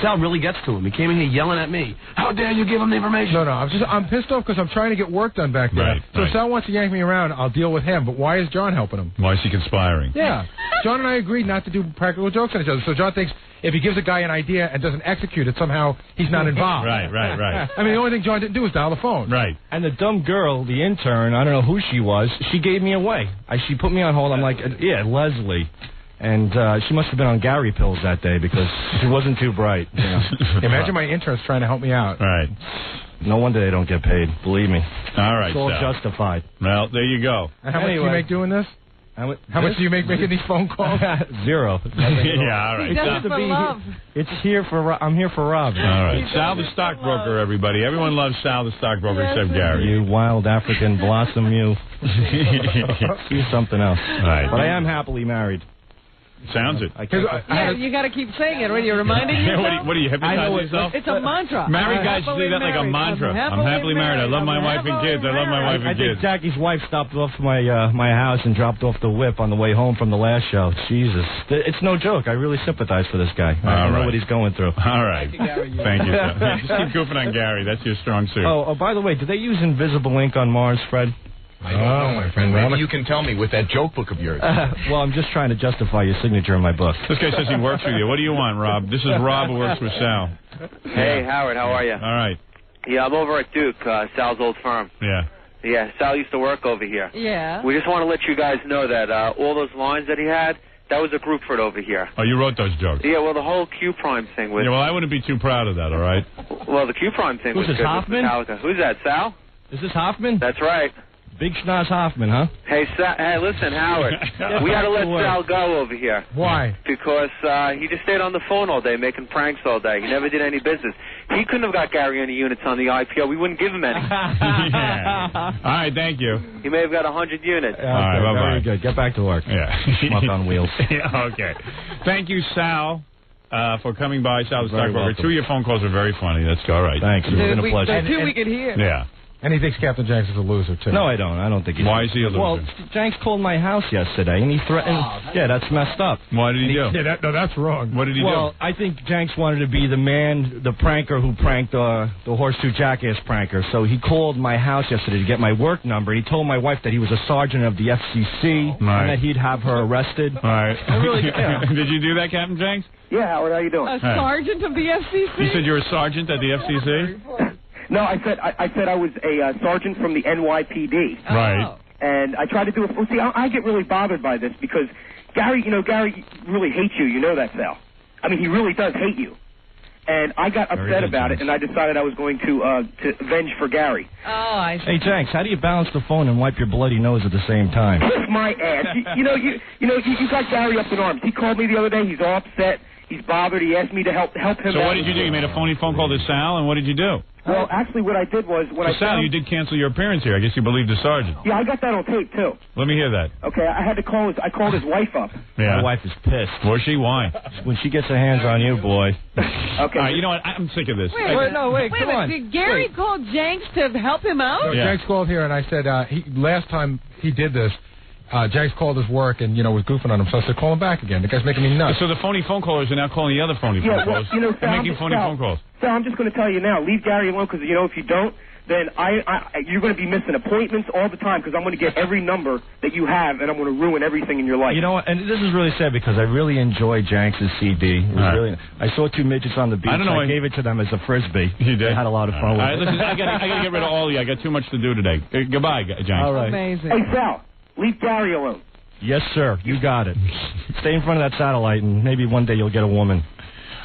Sal really gets to him. He came in here yelling at me. How dare you give him the information? No, I'm pissed off because I'm trying to get work done back there. Right, so if Sal wants to yank me around, I'll deal with him. But why is John helping him? Why is he conspiring? Yeah. John and I agreed not to do practical jokes on each other. So John thinks if he gives a guy an idea and doesn't execute it, somehow he's not involved. Right. I mean, the only thing John didn't do was dial the phone. Right. And the dumb girl, the intern, I don't know who she was, she gave me away. She put me on hold. I'm like, yeah, Leslie. And she must have been on Gary pills that day because she wasn't too bright. Imagine my interns trying to help me out. Right. No wonder they don't get paid. Believe me. All right, it's all Sal. justified. Well, there you go. And how much do you make doing this? How much do you make making these phone calls? Zero. Yeah, all right. He does it for love. I'm here for Rob. All right. Sal the stockbroker, everybody. Everyone loves Sal the stockbroker except Gary. You wild African blossom, you. Do something else. All right. But I am happily married. Sounds it. Yeah, you got to keep saying it. What are you reminding yourself? What are you hypnotizing yourself? It's a mantra. Married guys do that like a mantra. I'm happily married. I love my wife and kids. I love my wife and kids. I think Jackie's wife stopped off my house and dropped off the whip on the way home from the last show. Jesus. It's no joke. I really sympathize for this guy. I know what he's going through. All right. Thank you, sir. Just keep goofing on Gary. That's your strong suit. Oh, by the way, do they use invisible ink on Mars, Fred? I don't know, my friend. Maybe you can tell me with that joke book of yours. Well, I'm just trying to justify your signature in my book. This guy says he works with you. What do you want, Rob? This is Rob who works with Sal. Hey, Howard, how are you? All right. Yeah, I'm over at Duke, Sal's old firm. Yeah. Yeah, Sal used to work over here. Yeah. We just want to let you guys know that all those lines that he had, that was a group for it over here. Oh, you wrote those jokes? Yeah, well, the whole Q Prime thing was... Yeah, well, I wouldn't be too proud of that, all right? Well, the Q Prime thing was Who's this, good Hoffman? with Metallica. Who's that, Sal? Is this Hoffman? That's right. Big schnoz Hoffman, huh? Hey, listen, Howard. We got to let Sal go over here. Why? Because he just stayed on the phone all day making pranks all day. He never did any business. He couldn't have got Gary any units on the IPO. We wouldn't give him any. Yeah. All right, thank you. He may have got 100 units. All right, bye-bah. Very good. Get back to work. Yeah. Muck on wheels. Yeah, okay. Thank you, Sal, for coming by. Sal the Very stockbroker. welcome. 2 of your phone calls are very funny. That's all right. Thanks. It's been a pleasure. The two we could hear. Yeah. And he thinks Captain Jenks is a loser, too. No, I don't. I don't think he's... Why is he a loser? Well, Jenks called my house yesterday, and he threatened... Yeah, that's messed up. Why did he do? Yeah, that's wrong. What did he do? Well, I think Jenks wanted to be the man, the pranker who pranked the Horseshoe Jackass pranker. So he called my house yesterday to get my work number. He told my wife that he was a sergeant of the FCC and that he'd have her arrested. All right. I really, yeah. Did you do that, Captain Jenks? Yeah, Howard, how you doing? A sergeant of the FCC? You said you were a sergeant at the FCC? No, I said I was a sergeant from the NYPD. Right. And I tried to do it. Well, see, I get really bothered by this because Gary really hates you. You know that, Sal. I mean, he really does hate you. and I got upset about it, and I decided I was going to avenge for Gary. Oh, I see. Hey, Jenks, how do you balance the phone and wipe your bloody nose at the same time? Kiss my ass. You got Gary up in arms. He called me the other day. He's all upset. He's bothered. He asked me to help him out. So what did you do? You made a phony phone call to Sal, and what did you do? Well, actually, what I did was when Sal, you did cancel your appearance here. I guess you believed the sergeant. Yeah, I got that on tape too. Let me hear that. Okay, I had to call I called his wife up. Yeah. My wife is pissed. Was she? Why? When she gets her hands on you, boy. Okay. All right, you know what? I'm sick of this. Wait, come on. Did Gary call Jenks to help him out? No, Jenks called here, and I said last time he did this, Jenks called his work and, was goofing on him. So I said, call him back again. The guy's making me nuts. So the phony phone callers are now calling the other phony phone callers and making phony phone calls. So I'm just going to tell you now, leave Gary alone, because, if you don't, then you're going to be missing appointments all the time, because I'm going to get every number that you have, and I'm going to ruin everything in your life. You know what? And this is really sad, because I really enjoyed Jenks' CD. It was really. I saw two midgets on the beach. I gave it to them as a frisbee. You did? I had a lot of fun with all right, it. Listen, I got to get rid of all of you. I got too much to do today. Goodbye, Jenks. All right. Amazing. Hey, Sal, leave Gary alone. Yes, sir. You got it. Stay in front of that satellite, and maybe one day you'll get a woman.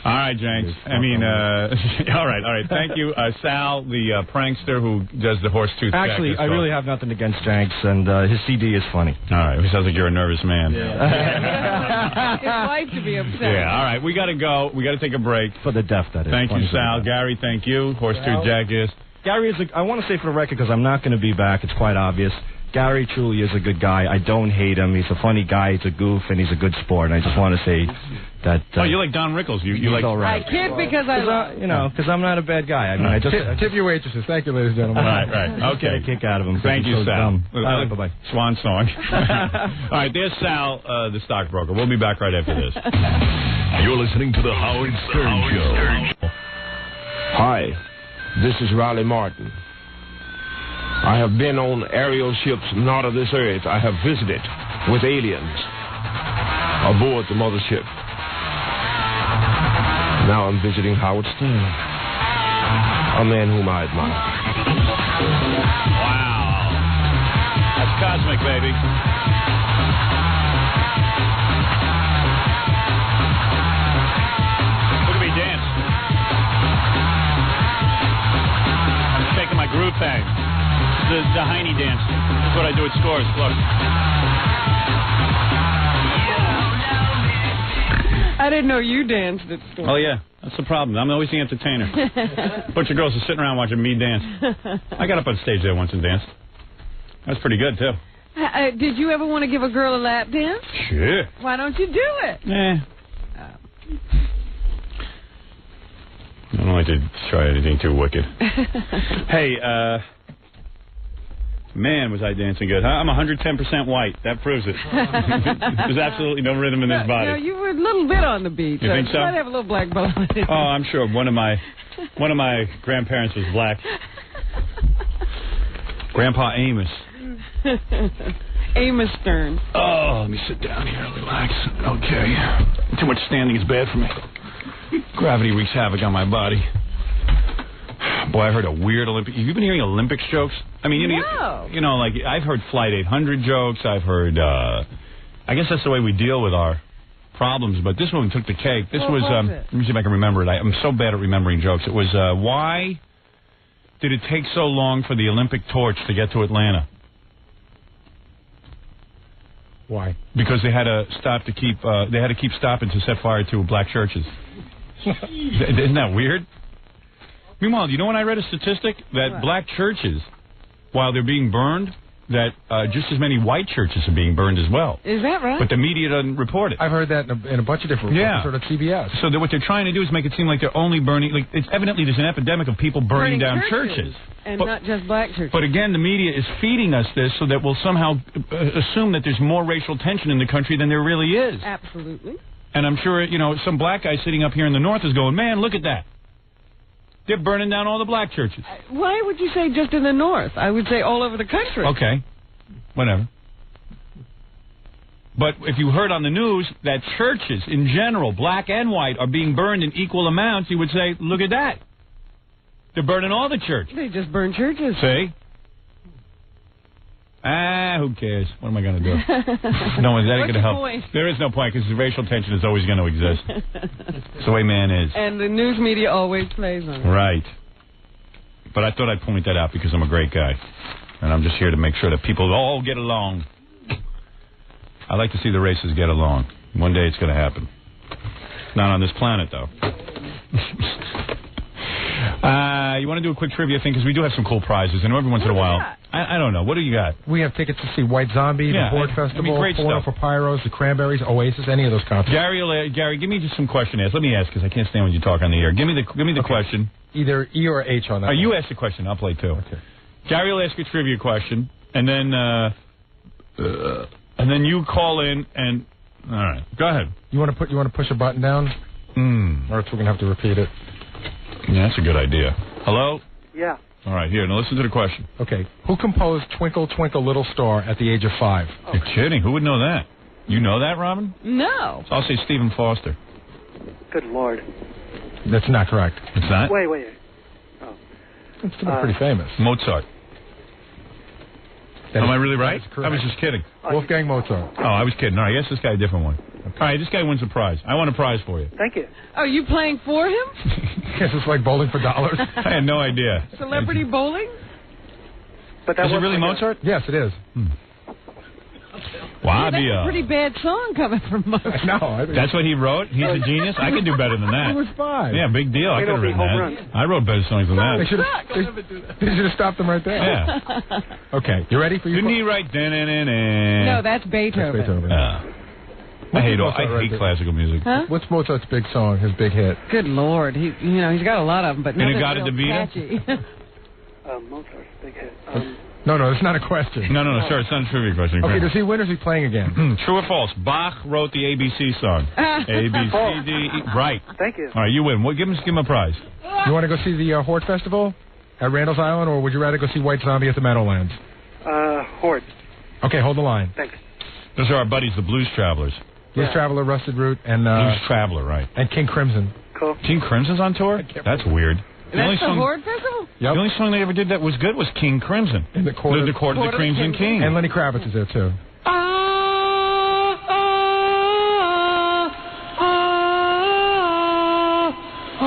All right, Jenks. All right. Thank you, Sal, the prankster who does the horse tooth. Actually, I really have nothing against Jenks, and his CD is funny. All right. It sounds like you're a nervous man. Yeah. His wife to be upset. Yeah. All right. We got to go. We got to take a break. For the deaf, that is. Thank you, Sal. Gary, thank you. Horse tooth Jack is. Gary is. I want to say for the record, because I'm not going to be back. It's quite obvious. Gary truly is a good guy. I don't hate him. He's a funny guy. He's a goof, and he's a good sport. And I just want to say that. You're like Don Rickles. You like. All right. I kid because because I'm not a bad guy. I mean, I just tip your waitresses. Thank you, ladies and gentlemen. Right. Okay. Get a kick out of him. Thank you, Sal. Bye-bye. Swan song. All right, there's Sal, the stockbroker. We'll be back right after this. You're listening to the Howard Stern Show. Hi, this is Riley Martin. I have been on aerial ships not of this earth. I have visited with aliens aboard the mothership. Now I'm visiting Howard Stern, a man whom I admire. Wow. That's cosmic, baby. Look at me dance. I'm shaking my groove thing. The Heine dance. That's what I do at Scores. Look. I didn't know you danced at Scores. Oh, yeah. That's the problem. I'm always the entertainer. A bunch of girls are sitting around watching me dance. I got up on stage there once and danced. That's pretty good, too. Did you ever want to give a girl a lap dance? Sure. Why don't you do it? I don't like to try anything too wicked. Hey, man, was I dancing good. I'm 110% white. That proves it. There's absolutely no rhythm in this body. No, you were a little bit on the beach. You think so? Might have a little black bone. Oh, I'm sure. One of my grandparents was black. Grandpa Amos. Amos Stern. Oh, let me sit down here and relax. Okay. Too much standing is bad for me. Gravity wreaks havoc on my body. Boy, I heard a weird Olympic. You've been hearing Olympics jokes? I mean, you know, like I've heard Flight 800 jokes. I've heard. I guess that's the way we deal with our problems. But this one took the cake. This was. Let me see if I can remember it. I'm so bad at remembering jokes. It was why did it take so long for the Olympic torch to get to Atlanta? Why? Because they had to stop to keep. They had to keep stopping to set fire to black churches. Isn't that weird? Meanwhile, you know when I read a statistic that black churches, while they're being burned, that just as many white churches are being burned as well. Is that right? But the media doesn't report it. I've heard that in a bunch of different reports, sort of CBS. So what they're trying to do is make it seem like they're only burning. Like it's evidently there's an epidemic of people burning down churches. And not just black churches. But again, the media is feeding us this so that we'll somehow assume that there's more racial tension in the country than there really is. Absolutely. And I'm sure, some black guy sitting up here in the north is going, man, look at that. They're burning down all the black churches. Why would you say just in the north? I would say all over the country. Okay. Whatever. But if you heard on the news that churches in general, black and white, are being burned in equal amounts, you would say, look at that. They're burning all the churches. They just burn churches. See? Who cares? What am I going to do? No one's that ain't going to help. Point? There is no point because racial tension is always going to exist. It's the way man is. And the news media always plays on it. Right. But I thought I'd point that out because I'm a great guy. And I'm just here to make sure that people all get along. I like to see the races get along. One day it's going to happen. Not on this planet, though. You want to do a quick trivia thing? Because we do have some cool prizes. And every once in a while... I don't know. What do you got? We have tickets to see White Zombie, the Horde Festival, great Four for Pyros, the Cranberries, Oasis, any of those concerts. Gary, give me just some questionnaires. Let me ask because I can't stand when you talk on the air. Give me the question. Either E or H on that. You ask the question. I'll play too. Okay. Gary will ask a trivia question, and then you call in and all right. Go ahead. You want to push a button down? Or else we're gonna have to repeat it. Yeah, that's a good idea. Hello. Yeah. All right, here, now listen to the question. Okay. Who composed Twinkle, Twinkle, Little Star at the age of 5? You're kidding. Who would know that? You know that, Robin? No. So I'll say Stephen Foster. Good Lord. That's not correct. It's not? Wait. Oh. It's pretty famous. Mozart. Am I really right? I was just kidding. Wolfgang Mozart. Oh, I was kidding. All right, I guess this guy a different one. Okay. All right, this guy wins a prize. I want a prize for you. Thank you. Oh, you playing for him? Yes, it's like bowling for dollars. I had no idea. Celebrity bowling? But that is it really Mozart? Yes, it is. Wow, that's a pretty bad song coming from Mozart. No, that's what he wrote? He's a genius? I can do better than that. He was 5. Yeah, big deal. I could have written that. I wrote better songs than that. They should have stopped them right there. Yeah. Okay, you ready for your... Didn't he write... No, that's Beethoven. That's Beethoven. I hate classical music. Huh? What's Mozart's big song, his big hit? Good Lord. He's got a lot of them, but nothing real catchy. Mozart's big hit. No, that's not a question. No, sir, it's not a trivia question. Okay, does he win or is he playing again? True or false? Bach wrote the ABC song. A, B, C, D, E. Right. Thank you. All right, you win. Well, give him a prize. You want to go see the Horde Festival at Randall's Island, or would you rather go see White Zombie at the Meadowlands? Horde. Okay, hold the line. Thanks. Those are our buddies, the Blues Travelers. Blues Traveler, Rusted Root, and... Blues Traveler, right. And King Crimson. Cool. King Crimson's on tour? That's weird. That's the Horde Festival? Yep. The only song they ever did that was good was King Crimson. And the Court of the Crimson King. And Lenny Kravitz is there, too. So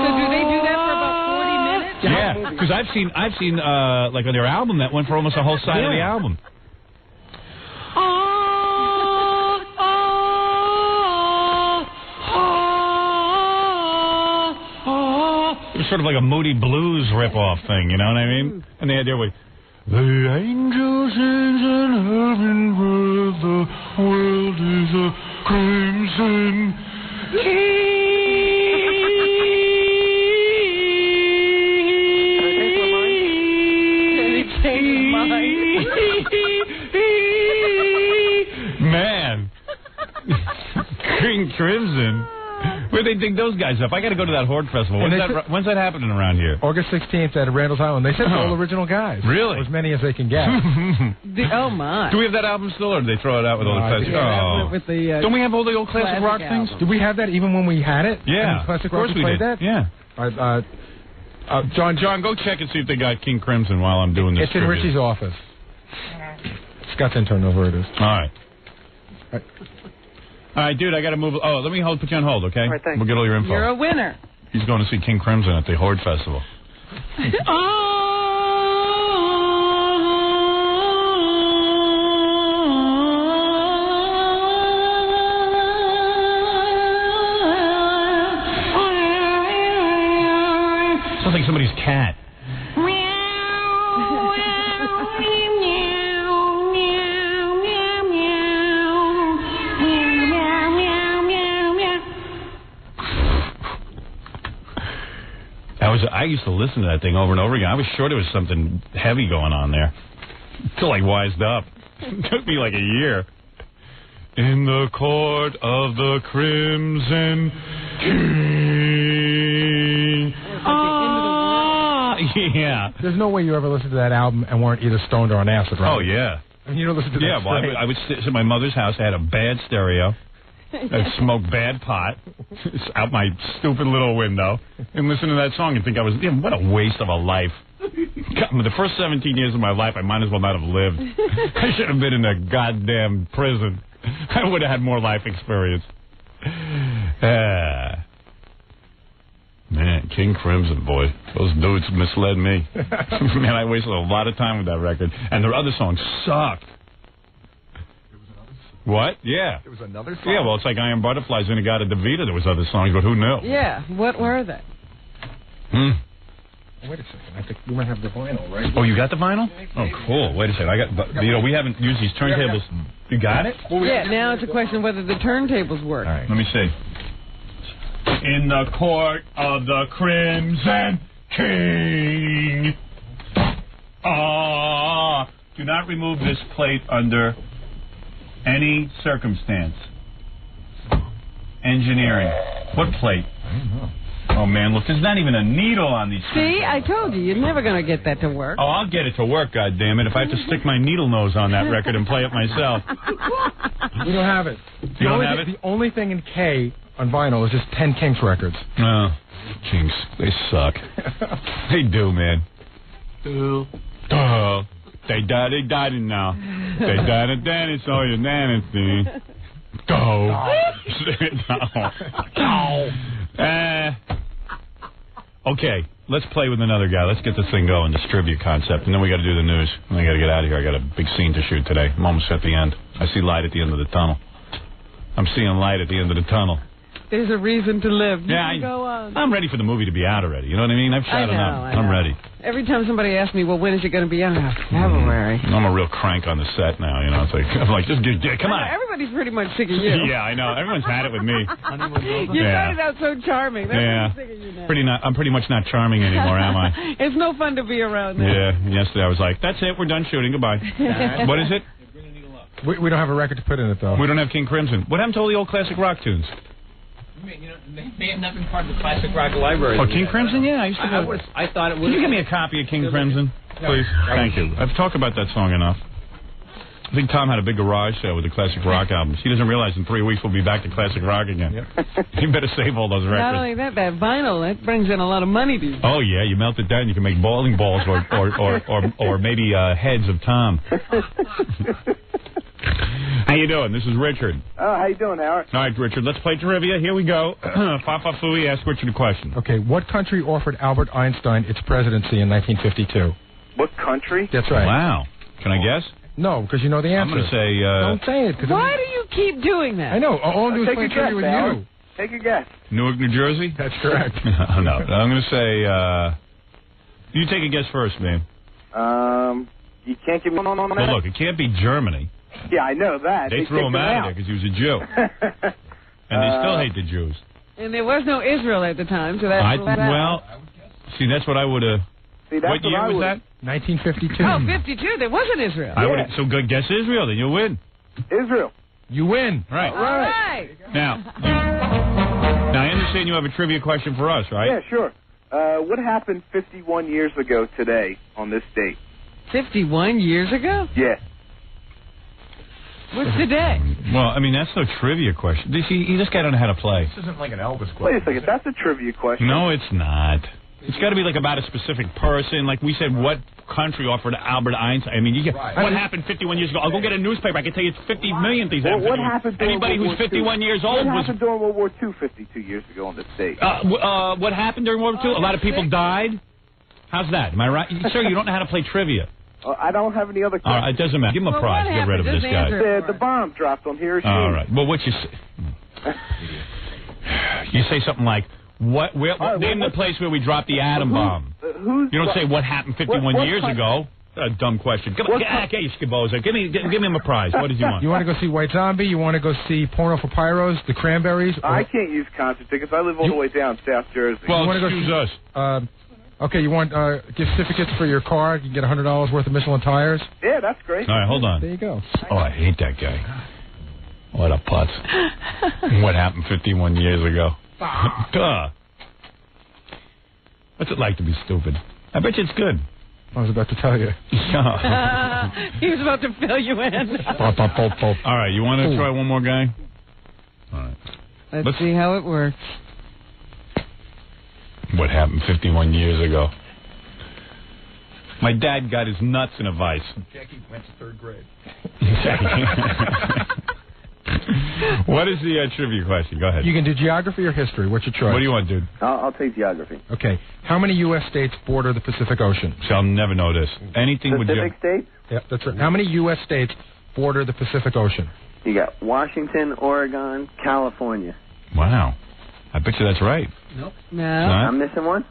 do they do that for about 40 minutes? Yeah, because I've seen like on their album that went for almost a whole side of the album. It was sort of like a Moody Blues rip-off thing, you know what I mean? And they had their way. The angel sings in heaven where the world is a crimson Man. King Crimson. Where'd they dig those guys up? I got to go to that Horde Festival. When's that happening around here? August 16th at Randall's Island. They said all original guys. Really? As many as they can get. Oh, my. Do we have that album still, or did they throw it out with all the classic? Don't we have all the old classic rock things? Did we have that even when we had it? Yeah. Classic of course rock, we played did. that? Yeah. John, go check and see if they got King Crimson while I'm doing this. It's in Richie's office. Scott's intern knows where it is. All right. All right, dude, I got to move. Oh, let me put you on hold, okay? All right, thanks. We'll get all your info. You're a winner. He's going to see King Crimson at the Horde Festival. Sounds like somebody's cat. I used to listen to that thing over and over again. I was sure there was something heavy going on there. Until I wised up. It took me like a year. In the court of the Crimson King. Yeah. There's no way you ever listened to that album and weren't either stoned or on acid, right? Oh, yeah. And you don't listen to that well, I would sit at my mother's house. I had a bad stereo. I'd smoke bad pot out my stupid little window and listen to that song and think I was, what a waste of a life. God, the first 17 years of my life, I might as well not have lived. I should have been in a goddamn prison. I would have had more life experience. Man, King Crimson, boy. Those dudes misled me. Man, I wasted a lot of time with that record. And their other songs sucked. What? Yeah. There was another song? Yeah, well, it's like Iron Butterflies, Inagata DeVita. There was other songs, but who knew? Yeah, what were they? Wait a second. I think we might have the vinyl, right? Oh, you got the vinyl? Oh, cool. Wait a second. We haven't used these turntables. You got it? Yeah, now it's a question of whether the turntables work. All right, let me see. In the court of the Crimson King. Do not remove this plate under any circumstance. Engineering. What plate? I don't know. Oh, man, look, there's not even a needle on these. See, I told you, you're never going to get that to work. Oh, I'll get it to work, goddammit, if I have to stick my needle nose on that record and play it myself. We don't have it. You don't have it? The only thing in K on vinyl is just 10 Kinks records. Oh, Kinks, they suck. They do, man. They died now. They died, it's all your nanny. Go. Okay, let's play with another guy. Let's get this thing going, distribute concept, and then we got to do the news. And I got to get out of here. I got a big scene to shoot today. I'm almost at the end. I see light at the end of the tunnel. I'm seeing light at the end of the tunnel. There's a reason to live. Go on. I'm ready for the movie to be out already. You know what I mean? I've shot enough. I'm ready. Every time somebody asks me, well, when is it going to be out? February. I'm a real crank on the set now. You know, it's like I'm like, just come on. Everybody's pretty much sick of you. Yeah, I know. Everyone's had it with me. You started out so charming. They're sick of you now. I'm pretty much not charming anymore, am I? It's no fun to be around now. Yeah. Yesterday I was like, that's it. We're done shooting. Goodbye. What is it? We don't have a record to put in it, though. We don't have King Crimson. What happened to all the old classic rock tunes? They may have not been part of the classic rock library. Oh, King Crimson? Yeah, I used to go. I thought it was. Can you give me a copy of King Crimson, please? Thank you. I've talked about that song enough. I think Tom had a big garage sale with the classic rock albums. He doesn't realize in 3 weeks we'll be back to classic rock again. You better save all those records. Not only that vinyl, that brings in a lot of money to you. Oh, yeah, you melt it down, you can make bowling balls or maybe heads of Tom. How you doing? This is Richard. Oh, how you doing, Howard? All right, Richard, let's play trivia. Here we go. Papa Fooey, ask Richard a question. Okay, what country offered Albert Einstein its presidency in 1952? What country? That's right. Wow. Can I guess? No, because you know the answer. I'm going to say... Don't say it. Why do you keep doing that? I know. All I'm doing is playing trivia with you. Take a guess. Newark, New Jersey? That's correct. No, I'm going to say... you take a guess first, man. You can't give me... Well, look, it can't be Germany. Yeah, I know that. They threw him out of there because he was a Jew. And they still hate the Jews. And there was no Israel at the time, so that's... See, that's what I would have... What year was that? 1952. Oh, 52. There wasn't Israel. So good guess Israel, then you'll win. Israel. You win. Right. All right. Now, I understand you have a trivia question for us, right? Yeah, sure. What happened 51 years ago today on this date? 51 years ago? Yeah. What's today? Well, I mean, that's no trivia question. You just got to know how to play. This isn't like an Elvis question. Wait a second. That's a trivia question. No, it's not. It's got to be like about a specific person. Like we said, what country offered Albert Einstein? I mean, what happened 51 years ago? I'll go get a newspaper. I can tell you it's 50 million things. What happened during Anybody World who's 51 II? years old What happened during World War II 52 years ago on this date? What happened during World War II? A lot of people died. How's that? Am I right? Sir, you don't know how to play trivia. I don't have any other questions. All right, it doesn't matter. Give him a prize. Get rid of this guy. The bomb dropped on Hiroshima. All right. Well, what you say? You say something like, name the place where we dropped the atom bomb. You don't say what happened 51 years ago. A dumb question. Come on, okay, Skiboza. Give him a prize. What did you want? You want to go see White Zombie? You want to go see Porno for Pyros, The Cranberries? I can't use concert tickets. I live all the way down South Jersey. Well, excuse us. Okay, you want gift certificates for your car? You can get $100 worth of Michelin tires. Yeah, that's great. All right, hold on. There you go. Oh, I hate that guy. What a putz. What happened 51 years ago? Duh. What's it like to be stupid? I bet you it's good. I was about to tell you. He was about to fill you in. All right, you want to try one more guy? All right. Let's see how it works. What happened 51 years ago? My dad got his nuts in a vice. Jackie went to 3rd grade. What is the trivia question? Go ahead. You can do geography or history. What's your choice? What do you want, dude? I'll take geography. Okay. How many U.S. states border the Pacific Ocean? So I'll never know this. Anything with Pacific states? Yeah, that's right. How many U.S. states border the Pacific Ocean? You got Washington, Oregon, California. Wow. I bet you that's right. Nope. No. I'm missing one?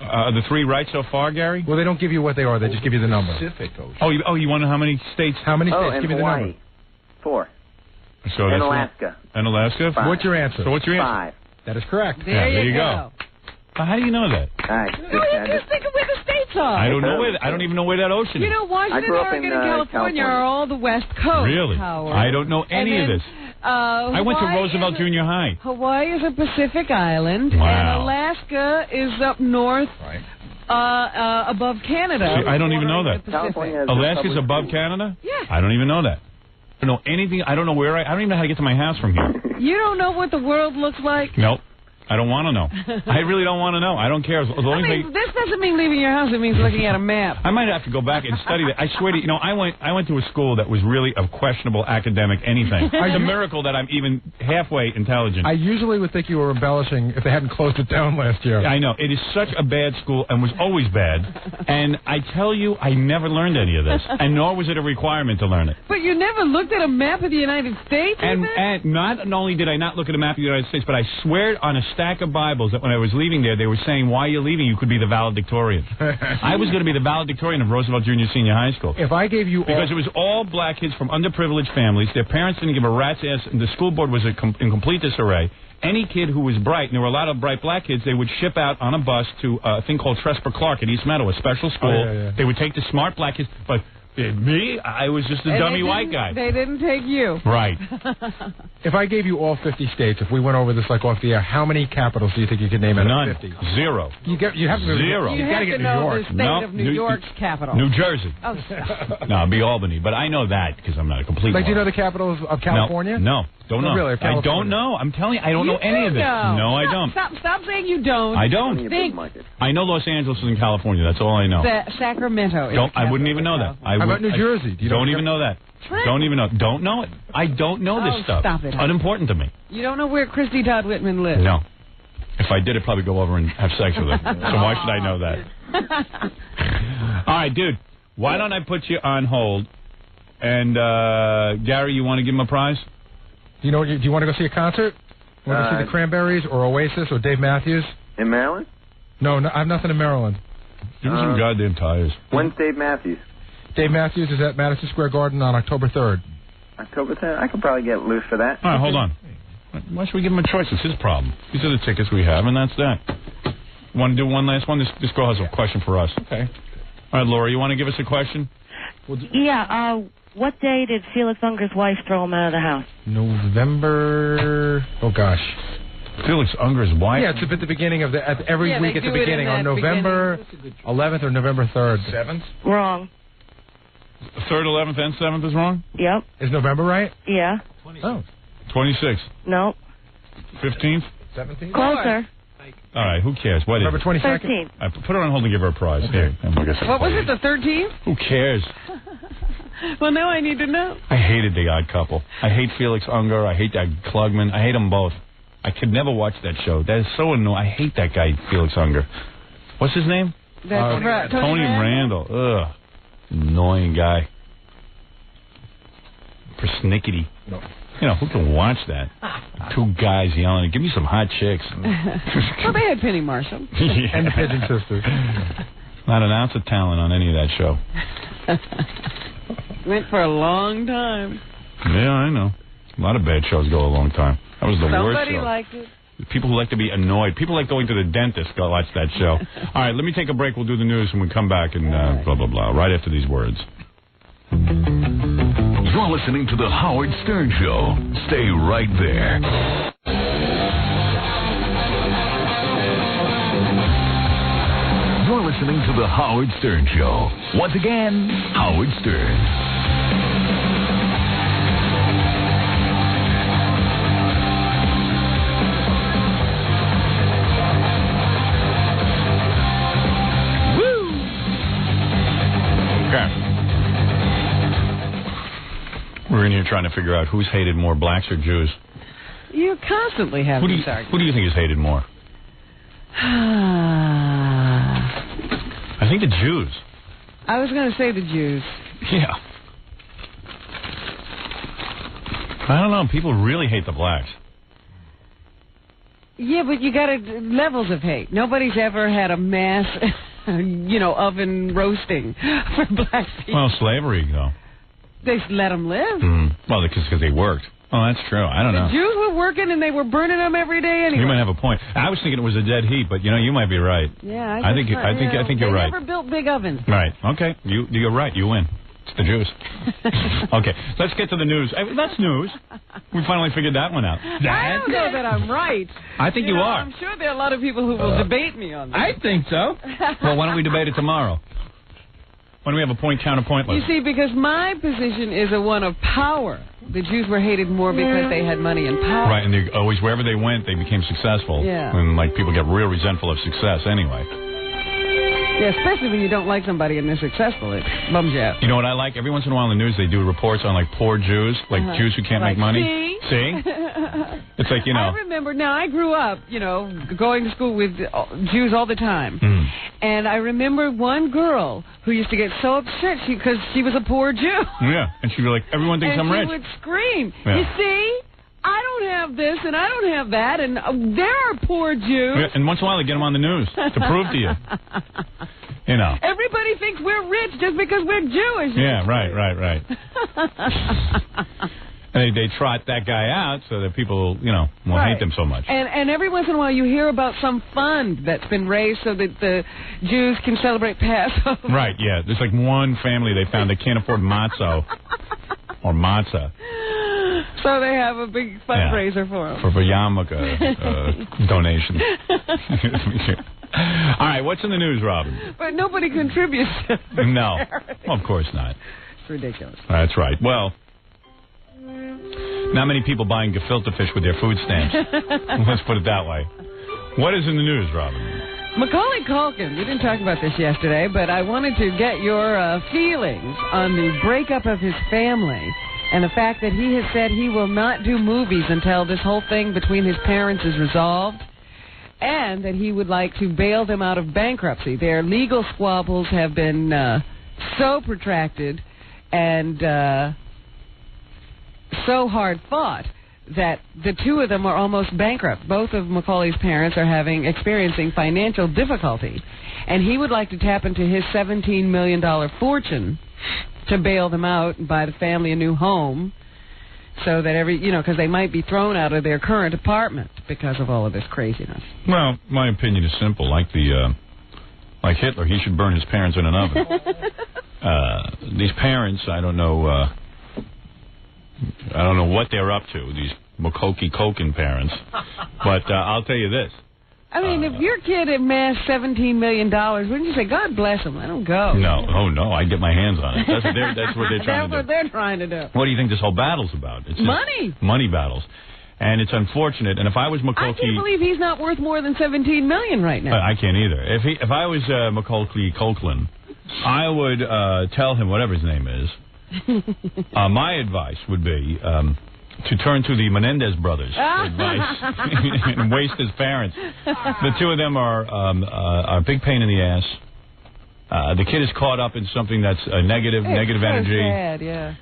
Are the 3 right so far, Gary? Well, they don't give you what they are. They just give you the number. Pacific Ocean. Oh, you want to know how many states? How many states? and Give me the Hawaii. number. 4. So And that's Alaska. And Alaska? 5. What's your answer? So what's your answer? 5. That is correct. There you you go. How do you know that? All right. No, you just think of where the states are. I don't know where. I don't even know where that ocean You is. know, Washington, I grew up Oregon, in, and California California. are all the West Coast. Really? Howard. I don't know any And of then, this. I went to Hawaii Roosevelt is a- Junior High. Hawaii is a Pacific island, Wow. and Alaska is up north, above Canada. See, I don't even know that. California has Alaska's public above schools. Canada? Yeah. I don't even know that. I don't know anything. I don't know where I don't even know how to get to my house from here. You don't know what the world looks like? Nope. I don't want to know. I really don't want to know. I don't care. As long as This doesn't mean leaving your house. It means looking at a map. I might have to go back and study that. I swear to you, I went to a school that was really of questionable academic anything. It's a miracle that I'm even halfway intelligent. I usually would think you were embellishing if they hadn't closed it down last year. I know. It is such a bad school and was always bad. And I tell you, I never learned any of this. And nor was it a requirement to learn it. But you never looked at a map of the United States? And not only did I not look at a map of the United States, but I swear on a stack of Bibles that when I was leaving there, they were saying, why are you leaving? You could be the valedictorian. I was going to be the valedictorian of Roosevelt Junior Senior High School. If I gave you Because it was all black kids from underprivileged families. Their parents didn't give a rat's ass, and the school board was in complete disarray. Any kid who was bright, and there were a lot of bright black kids, they would ship out on a bus to a thing called Tresper Clark at East Meadow, a special school. Oh, yeah. They would take the smart black kids, but me, I was just a And dummy they white didn't- guy. They didn't take you. Right. If I gave you all 50 states, if we went over this like off the air, how many capitals do you think you could name out None. of 50? 0. You have to Zero. You You got have to get to New know York. the state No, of New York's capital. New Jersey. Oh, stop. No, it'd be Albany, but I know that because I'm not a complete Like, do you know moron. the capitals of California? No, don't know. Really, I California. don't know. I'm telling you, I don't You know any do of this. know. No, I Stop, don't. Stop saying you don't. I don't. Think I know Los Angeles is in California. That's all I know. Sacramento. is I the wouldn't capital even know of that. California. How about New Jersey? Do you don't know even know that. What? Don't even know. Don't know it. I don't know this Oh, stuff. stop it. It's unimportant to me. You don't know where Christy Todd Whitman lives? No. If I did, I'd probably go over and have sex with her. So why should I know that? All right, dude. Why don't I put you on hold? And, Gary, you want to give him a prize? Do you want to go see a concert? You want to see the Cranberries or Oasis or Dave Matthews? In Maryland? No, I have nothing in Maryland. Give me some goddamn tires. When's Dave Matthews? Dave Matthews is at Madison Square Garden on October 3rd. October 10th? I could probably get loose for that. All right, hold on. Why should we give him a choice? It's his problem. These are the tickets we have, and that's that. Want to do one last one? This girl has a question for us. Okay. All right, Laura, you want to give us a question? Yeah, what day did Felix Unger's wife throw him out of the house? November... Oh, gosh. Felix Unger's wife? Yeah, it's at the beginning of every Yeah, week they at the do it in beginning, on that November 11th or November 3rd. 7th? Wrong. 3rd, 11th, and 7th is wrong? Yep. Is November right? Yeah. Oh. 26th. No. 15th? 17th? Closer. All right, who cares? What November is 22nd? 13th. I put her on hold and give her a prize. Here. What was it, the 13th? Who cares? Well, now I need to know. I hated The Odd Couple. I hate Felix Unger. I hate that Klugman. I hate them both. I could never watch that show. That is so annoying. I hate that guy, Felix Unger. What's his name? That's right. Tony Randall. Ugh. Annoying guy. Persnickety. No. You know, who can watch that? Two guys yelling. Give me some hot chicks. Well, they had Penny Marshall. Yeah. And the Pigeon Sisters. Not an ounce of talent on any of that show. Went for a long time. Yeah, I know. A lot of bad shows go a long time. That was the worst Somebody show. liked it. People who like to be annoyed. People like going to the dentist go watch that show. All right, let me take a break. We'll do the news when we come back and blah, blah, blah, right after these words. You're listening to The Howard Stern Show. Stay right there. You're listening to The Howard Stern Show. Once again, Howard Stern. Okay. We're in here trying to figure out who's hated more, blacks or Jews. You constantly have these arguments. Who do you think is hated more? I think the Jews. I was going to say the Jews. Yeah. I don't know. People really hate the blacks. Yeah, but you got levels of hate. Nobody's ever had a mass, oven roasting for black people. Well, slavery, though. They let them live. Well, because they worked. Oh, that's true. I don't know. The Jews were working and they were burning them every day anyway. You might have a point. I was thinking it was a dead heat, but you might be right. Yeah, I think you're right. They never built big ovens. Right. Okay. You're right. You win. It's the Jews. Okay. Let's get to the news. That's news. We finally figured that one out. I don't know that I'm right. I think you are. I'm sure there are a lot of people who will debate me on this. I think so. Well, why don't we debate it tomorrow? Why don't we have a point-counterpoint list? You see, because my position is a one of power. The Jews were hated more because they had money and power. Right, and they always, wherever they went, they became successful. Yeah. And, people get real resentful of success anyway. Yeah, especially when you don't like somebody and they're successful. It bums you out. You know what I like? Every once in a while in the news, they do reports on, poor Jews, Jews who can't make money. See? It's like, I remember, now I grew up, going to school with Jews all the time. And I remember one girl who used to get so upset because she was a poor Jew. Yeah, and she'd be like, everyone thinks I'm rich. And she would scream, yeah. You see? I don't have this and I don't have that, and there are poor Jews. Yeah, and once in a while they get them on the news to prove to you. Everybody thinks we're rich just because we're Jewish. Yeah, right. They trot that guy out so that people, won't hate them so much. And every once in a while you hear about some fund that's been raised so that the Jews can celebrate Passover. Right, yeah. There's one family they found that can't afford matzah or matzah. So they have a big fundraiser for them. For yarmulke donation. All right, what's in the news, Robin? But nobody contributes to the No. charity. Well, of course not. It's ridiculous. That's right. Well, not many people buying gefilte fish with their food stamps. Let's put it that way. What is in the news, Robin? Macaulay Culkin, we didn't talk about this yesterday, but I wanted to get your feelings on the breakup of his family and the fact that he has said he will not do movies until this whole thing between his parents is resolved, and that he would like to bail them out of bankruptcy. Their legal squabbles have been so protracted and so hard fought that the two of them are almost bankrupt. Both of Macaulay's parents are experiencing financial difficulty, and he would like to tap into his $17 million fortune to bail them out and buy the family a new home, so that because they might be thrown out of their current apartment because of all of this craziness. Well, my opinion is simple. Like Hitler, he should burn his parents in an oven. These parents, I don't know what they're up to, these Macaulay Culkin parents, but I'll tell you this. I mean, if your kid amassed $17 million, wouldn't you say, God bless him, I don't go? No, I'd get my hands on it. That's what they're trying to do. That's what they're trying to do. What do you think this whole battle's about? It's money. Money battles. And it's unfortunate. And if I was Macaulay... I can't believe he's not worth more than $17 million right now. I can't either. If I was Macaulay Culkin, I would tell him, whatever his name is, my advice would be... to turn to the Menendez brothers for advice and waste his parents. The two of them are a big pain in the ass. The kid is caught up in something that's negative energy. Sad, yeah.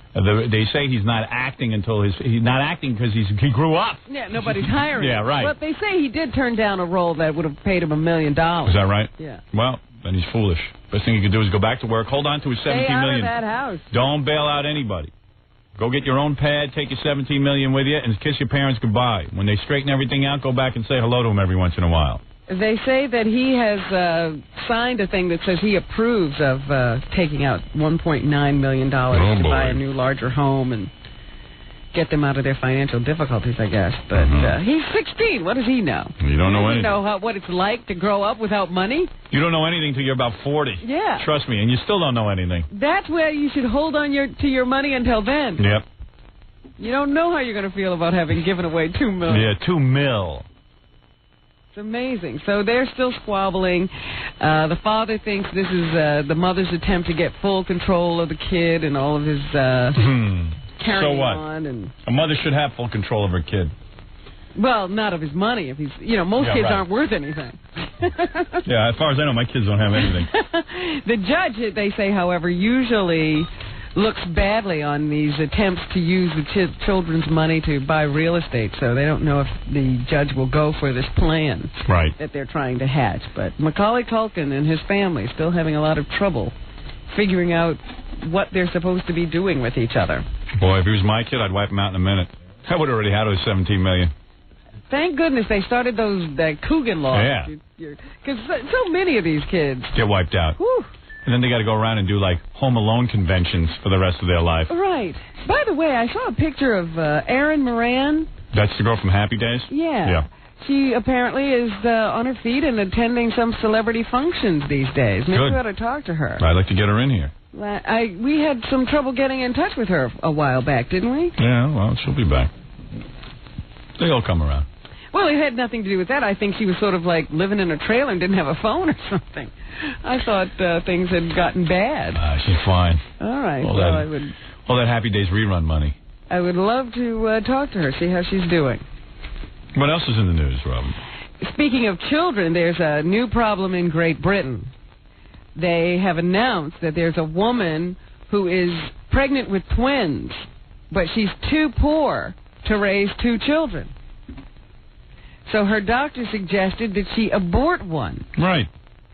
They say he's not acting he's not acting because he grew up. Yeah, nobody's hiring. Yeah, right. But they say he did turn down a role that would have paid him $1 million. Is that right? Yeah. Well, then he's foolish. Best thing he could do is go back to work, hold on to his $17 million. Stay out of that house. Don't bail out anybody. Go get your own pad, take your $17 million with you, and kiss your parents goodbye. When they straighten everything out, go back and say hello to them every once in a while. They say that he has signed a thing that says he approves of taking out $1.9 million to buy a new, larger home and get them out of their financial difficulties, I guess. But he's 16. What does he know? You don't know anything. You know what it's like to grow up without money? You don't know anything till you're about 40. Yeah. Trust me, and you still don't know anything. That's where you should hold on to your money until then. Yep. You don't know how you're going to feel about having given away $2 million. Yeah, $2 million. It's amazing. So they're still squabbling. The father thinks this is the mother's attempt to get full control of the kid and all of his carrying So what? on. And a mother should have full control of her kid. well, not of his money. If he's, most kids aren't worth anything. Yeah, as far as I know, my kids don't have anything. The judge, they say, however, usually looks badly on these attempts to use the children's money to buy real estate, so they don't know if the judge will go for this plan that they're trying to hatch. But Macaulay Culkin and his family are still having a lot of trouble figuring out what they're supposed to be doing with each other. Boy, if he was my kid, I'd wipe him out in a minute. I would have already had those $17 million. Thank goodness they started that Coogan law. Yeah. Because so many of these kids get wiped out. Whew. And then they got to go around and do, like, Home Alone conventions for the rest of their life. Right. By the way, I saw a picture of Erin Moran. That's the girl from Happy Days? Yeah. She apparently is on her feet and attending some celebrity functions these days. Maybe we ought to talk to her. I'd like to get her in here. We had some trouble getting in touch with her a while back, didn't we? Yeah, well, she'll be back. They'll come around. Well, it had nothing to do with that. I think she was sort of like living in a trailer and didn't have a phone or something. I thought things had gotten bad. She's fine. All right. All that Happy Days rerun money. I would love to talk to her, see how she's doing. What else is in the news, Robin? Speaking of children, there's a new problem in Great Britain. They have announced that there's a woman who is pregnant with twins, but she's too poor to raise 2 children. So her doctor suggested that she abort one. Right.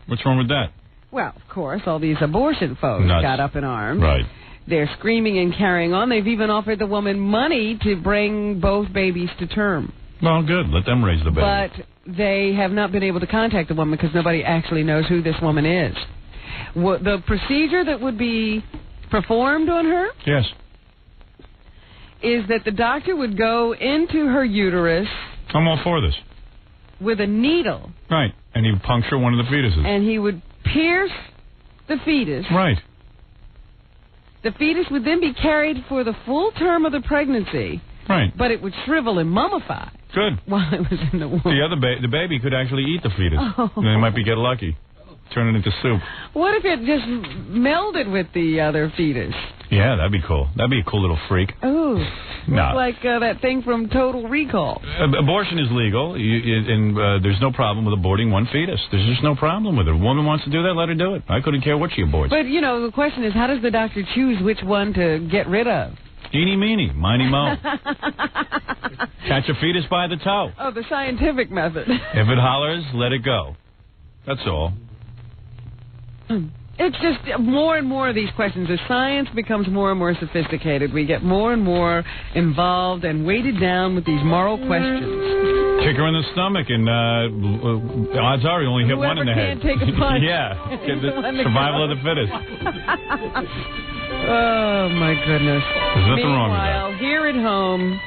What's wrong with that? Well, of course, all these abortion folks got up in arms. Right. They're screaming and carrying on. They've even offered the woman money to bring both babies to term. Well, good. Let them raise the baby. But they have not been able to contact the woman because nobody actually knows who this woman is. The procedure that would be performed on her is that the doctor would go into her uterus. I'm all for this. With a needle. Right. And he would puncture one of the fetuses. And he would pierce the fetus. Right. The fetus would then be carried for the full term of the pregnancy. Right. But it would shrivel and mummify. Good. While it was in the womb. The baby could actually eat the fetus. And they might get lucky. Turn it into soup. What if it just melded with the other fetus? Yeah, that'd be cool. That'd be a cool little freak. Oh, no. Like that thing from Total Recall. Abortion is legal, and there's no problem with aborting one fetus. There's just no problem with it. If a woman wants to do that, let her do it. I couldn't care what she aborts. But, the question is, how does the doctor choose which one to get rid of? Eeny, meeny, miny, mo. Catch a fetus by the toe. Oh, the scientific method. If it hollers, let it go. That's all. It's just more and more of these questions. As science becomes more and more sophisticated, we get more and more involved and weighted down with these moral questions. Kick her in the stomach, and odds are you only hit one in the head. Take a punch. Yeah, survival of the fittest. Oh, my goodness. There's nothing wrong with that. Meanwhile, here at home,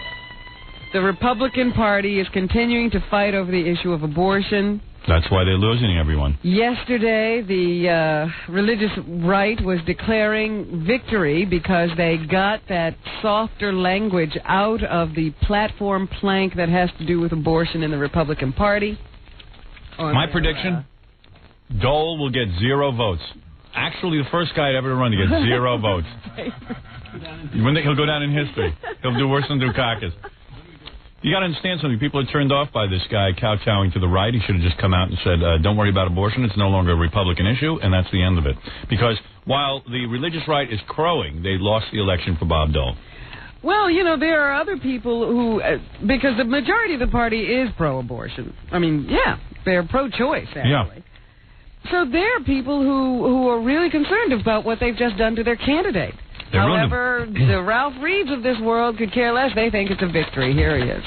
the Republican Party is continuing to fight over the issue of abortion. That's why they're losing everyone. Yesterday, the religious right was declaring victory because they got that softer language out of the platform plank that has to do with abortion in the Republican Party. My prediction, Dole will get 0 votes. Actually, the first guy ever to run to get 0 votes. He'll go down in history. He'll do worse than Dukakis. You got to understand something. People are turned off by this guy kowtowing to the right. He should have just come out and said, don't worry about abortion. It's no longer a Republican issue, and that's the end of it. Because while the religious right is crowing, they lost the election for Bob Dole. Well, there are other people who, because the majority of the party is pro-abortion. I mean, yeah, they're pro-choice, actually. Yeah. So there are people who are really concerned about what they've just done to their candidate. However, the Ralph Reeds of this world could care less. They think it's a victory. Here he is.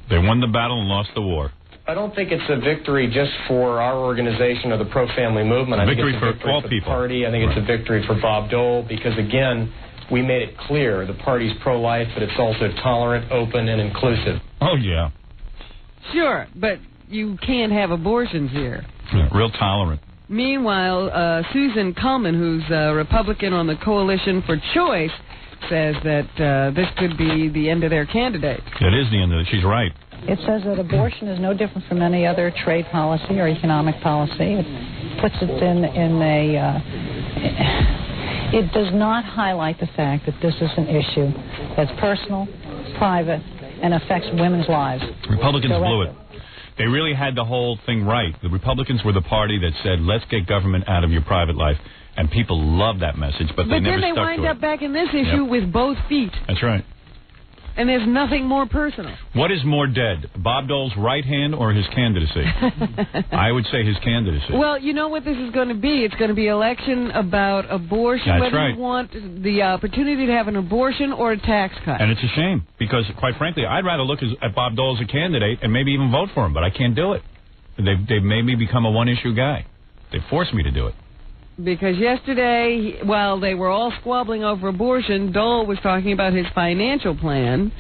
They won the battle and lost the war. I don't think it's a victory just for our organization or the pro-family movement. I think it's a victory for the party. I think it's a victory for Bob Dole because, again, we made it clear the party's pro-life, but it's also tolerant, open, and inclusive. Oh, yeah. Sure, but you can't have abortions here. Yeah, real tolerant. Meanwhile, Susan Cullman, who's a Republican on the Coalition for Choice, says that this could be the end of their candidate. It is the end of it. She's right. It says that abortion is no different from any other trade policy or economic policy. It puts it in a... it does not highlight the fact that this is an issue that's personal, private, and affects women's lives. Republicans blew it. They really had the whole thing right. The Republicans were the party that said, let's get government out of your private life. And people loved that message, but they never stuck to it. But then they wind up back in this issue with both feet. That's right. And there's nothing more personal. What is more dead, Bob Dole's right hand or his candidacy? I would say his candidacy. Well, you know what this is going to be? It's going to be election about abortion, That's whether right. you want the opportunity to have an abortion or a tax cut. And it's a shame, because, quite frankly, I'd rather look at Bob Dole as a candidate and maybe even vote for him, but I can't do it. They've made me become a one-issue guy. They forced me to do it. Because yesterday, while they were all squabbling over abortion, Dole was talking about his financial plan,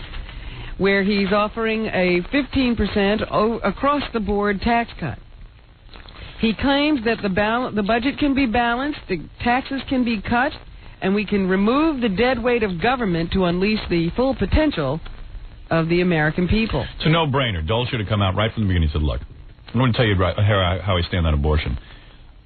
where he's offering a 15% across-the-board tax cut. He claims that the budget can be balanced, the taxes can be cut, and we can remove the dead weight of government to unleash the full potential of the American people. It's a no-brainer. Dole should have come out right from the beginning and said, look, I'm going to tell you how I stand on abortion.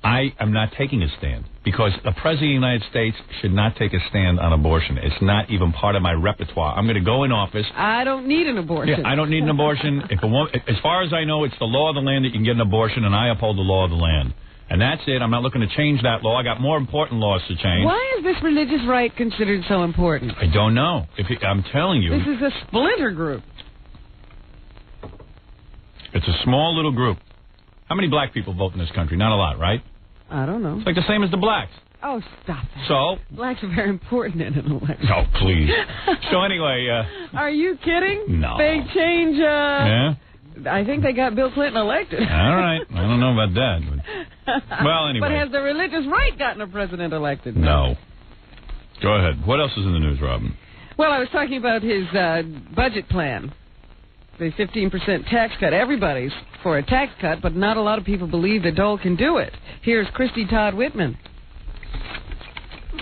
I am not taking a stand, because a president of the United States should not take a stand on abortion. It's not even part of my repertoire. I'm going to go in office. I don't need an abortion. Yeah, I don't need an abortion. As far as I know, it's the law of the land that you can get an abortion, and I uphold the law of the land. And that's it. I'm not looking to change that law. I got more important laws to change. Why is this religious right considered so important? I don't know. I'm telling you. This is a splinter group. It's a small little group. How many black people vote in this country? Not a lot, right? I don't know. It's like the same as the blacks. Oh, stop that. So? Blacks are very important in an election. No, please. So anyway... Are you kidding? No. They change... Yeah? I think they got Bill Clinton elected. All right. I don't know about that. But... Well, anyway. But has the religious right gotten a president elected? No. Go ahead. What else is in the news, Robin? Well, I was talking about his budget plan. The 15% tax cut. Everybody's for a tax cut, but not a lot of people believe that Dole can do it. Here's Christy Todd Whitman.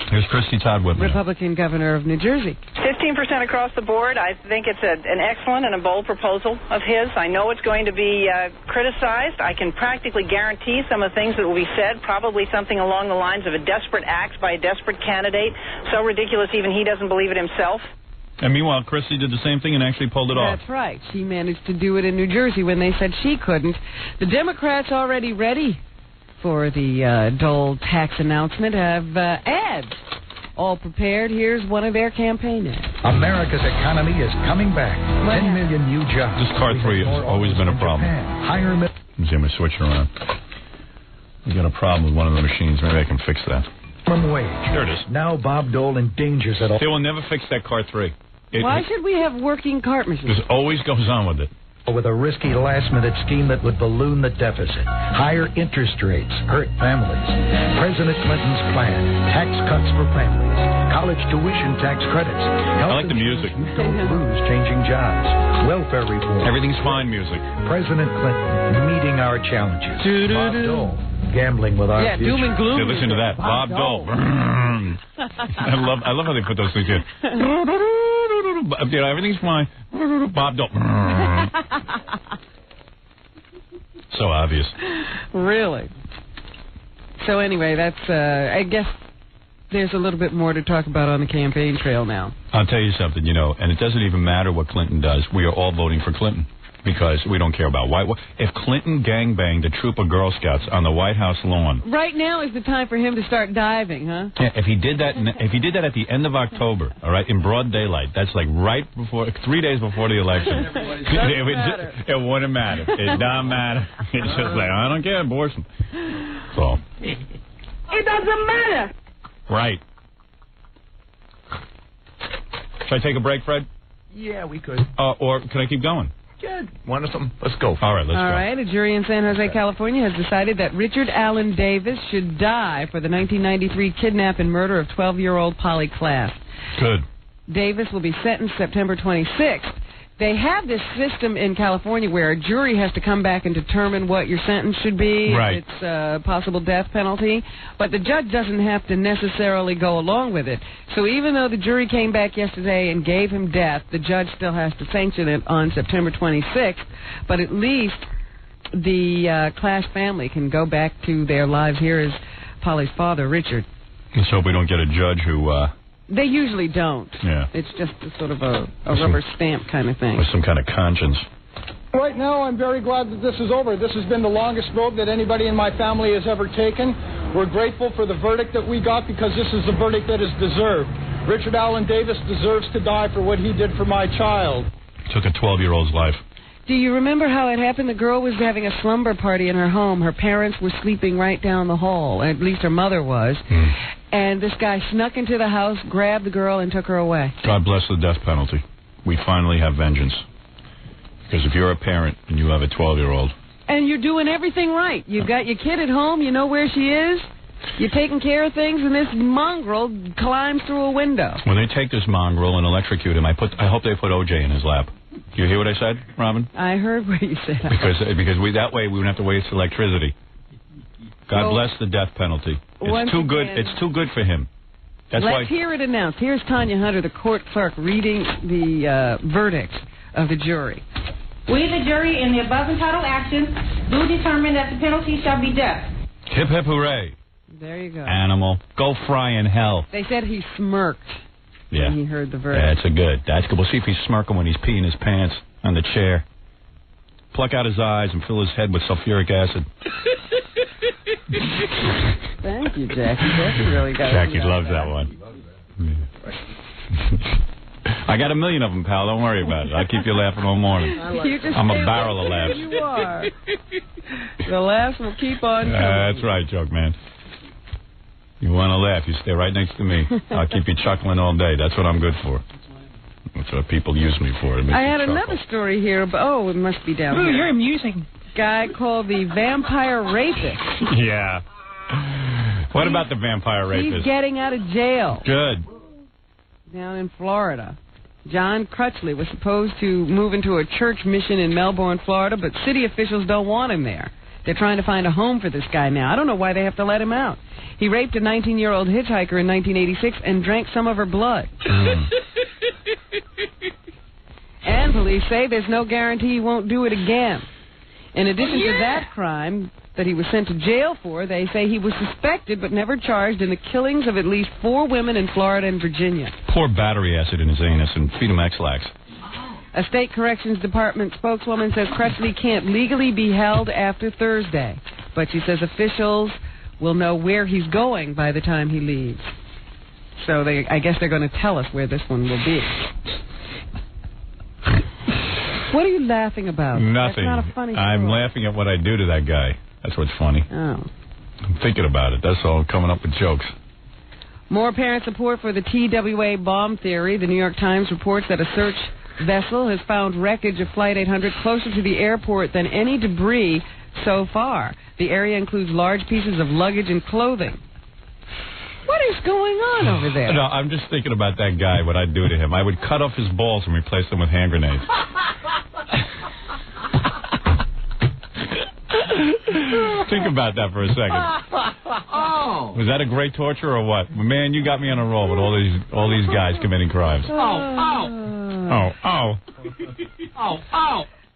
Here's Christy Todd Whitman. Republican governor of New Jersey. 15% across the board. I think it's an excellent and a bold proposal of his. I know it's going to be criticized. I can practically guarantee some of the things that will be said, probably something along the lines of a desperate act by a desperate candidate, so ridiculous even he doesn't believe it himself. And meanwhile, Christy did the same thing and actually pulled it off. That's right. She managed to do it in New Jersey when they said she couldn't. The Democrats already ready for the Dole tax announcement have ads all prepared. Here's one of their campaign ads. America's economy is coming back. 10 million new jobs. This car 3 has always been a problem. Higher Let me see, I'm going to switch it around. We got a problem with one of the machines. Maybe I can fix that. minimum wage. There it is. Now Bob Dole endangers it all. They will never fix that car 3. Why should we have working cart machines? This always goes on with it. With a risky last-minute scheme that would balloon the deficit. Higher interest rates hurt families. President Clinton's plan. Tax cuts for families. College tuition tax credits. I like the music. You don't lose changing jobs. Welfare reform. Everything's fine music. President Clinton meeting our challenges. Bob Dole gambling with our future. Doom and gloom. Yeah, listen to that. Bob Dole. I love how they put those things in. You know, everything's fine. Bob Dole. So obvious. Really? So anyway, that's, I guess there's a little bit more to talk about on the campaign trail now. I'll tell you something, you know, and it doesn't even matter what Clinton does. We are all voting for Clinton because we don't care about white. If Clinton gangbanged a troop of Girl Scouts on the White House lawn. Right now is the time for him to start diving, huh? Yeah, if he did that at the end of October, all right, in broad daylight, that's like right before, 3 days before the election. It wouldn't matter. It doesn't matter. It's just like, I don't care, abortion. So. It doesn't matter. Right. Should I take a break, Fred? Yeah, we could. Or can I keep going? Yeah, want something? Let's go. All right, let's go. All right, a jury in San Jose, California has decided that Richard Allen Davis should die for the 1993 kidnap and murder of 12-year-old Polly Klaas. Good. Davis will be sentenced September 26th. They have this system in California where a jury has to come back and determine what your sentence should be. Right. It's a possible death penalty. But the judge doesn't have to necessarily go along with it. So even though the jury came back yesterday and gave him death, the judge still has to sanction it on September 26th. But at least the Clash family can go back to their lives. Here is Polly's father, Richard. Let's hope we don't get a judge who... They usually don't. Yeah. It's just a sort of a rubber stamp kind of thing. With some kind of conscience. Right now, I'm very glad that this is over. This has been the longest road that anybody in my family has ever taken. We're grateful for the verdict that we got because this is the verdict that is deserved. Richard Allen Davis deserves to die for what he did for my child. Took a 12-year-old's life. Do you remember how it happened? The girl was having a slumber party in her home. Her parents were sleeping right down the hall. At least her mother was. And this guy snuck into the house, grabbed the girl, and took her away. God bless the death penalty. We finally have vengeance. Because if you're a parent and you have a 12-year-old... And you're doing everything right. You've got your kid at home. You know where she is. You're taking care of things, and this mongrel climbs through a window. When they take this mongrel and electrocute him, I hope they put O.J. in his lap. Do you hear what I said, Robin? I heard what you said. Because that way we wouldn't have to waste electricity. God bless the death penalty. It's too good. It's too good for him. Let's hear it announced. Here's Tanya Hunter, the court clerk, reading the verdict of the jury. We, the jury, in the above entitled actions, do determine that the penalty shall be death. Hip hip hooray! There you go. Animal, go fry in hell. They said he smirked. Yeah. When he heard the verdict. That's good. That's good. We'll see if he's smirking when he's peeing his pants on the chair. Pluck out his eyes and fill his head with sulfuric acid. Thank you, Jackie. Jackie really got Jackie loves that one. I got 1 million of them, pal. Don't worry about it. I'll keep you laughing all morning. I'm a barrel of laughs. You are. The laughs will keep on coming. That's right, joke man. You want to laugh, you stay right next to me. I'll keep you chuckling all day. That's what I'm good for. That's what people use me for. I had another story here. It must be down here. You're amusing. Guy called the vampire rapist. Yeah. What about the vampire rapist? He's getting out of jail. Good. Down in Florida. John Crutchley was supposed to move into a church mission in Melbourne, Florida, but city officials don't want him there. They're trying to find a home for this guy now. I don't know why they have to let him out. He raped a 19-year-old hitchhiker in 1986 and drank some of her blood. And police say there's no guarantee he won't do it again. In addition to that crime that he was sent to jail for, they say he was suspected but never charged in the killings of at least 4 women in Florida and Virginia. Pour battery acid in his anus and feed him X-Lax. A state corrections department spokeswoman says Crutchley can't legally be held after Thursday, but she says officials will know where he's going by the time he leaves. So I guess they're going to tell us where this one will be. What are you laughing about? Nothing. That's not a funny story. I'm laughing at what I do to that guy. That's what's funny. Oh. I'm thinking about it. That's all. Coming up with jokes. More apparent support for the TWA bomb theory. The New York Times reports that a search vessel has found wreckage of Flight 800 closer to the airport than any debris so far. The area includes large pieces of luggage and clothing. What is going on over there? No, I'm just thinking about that guy, what I'd do to him. I would cut off his balls and replace them with hand grenades. Think about that for a second. Oh. Was that a great torture or what? Man, you got me on a roll with all these guys committing crimes. Oh.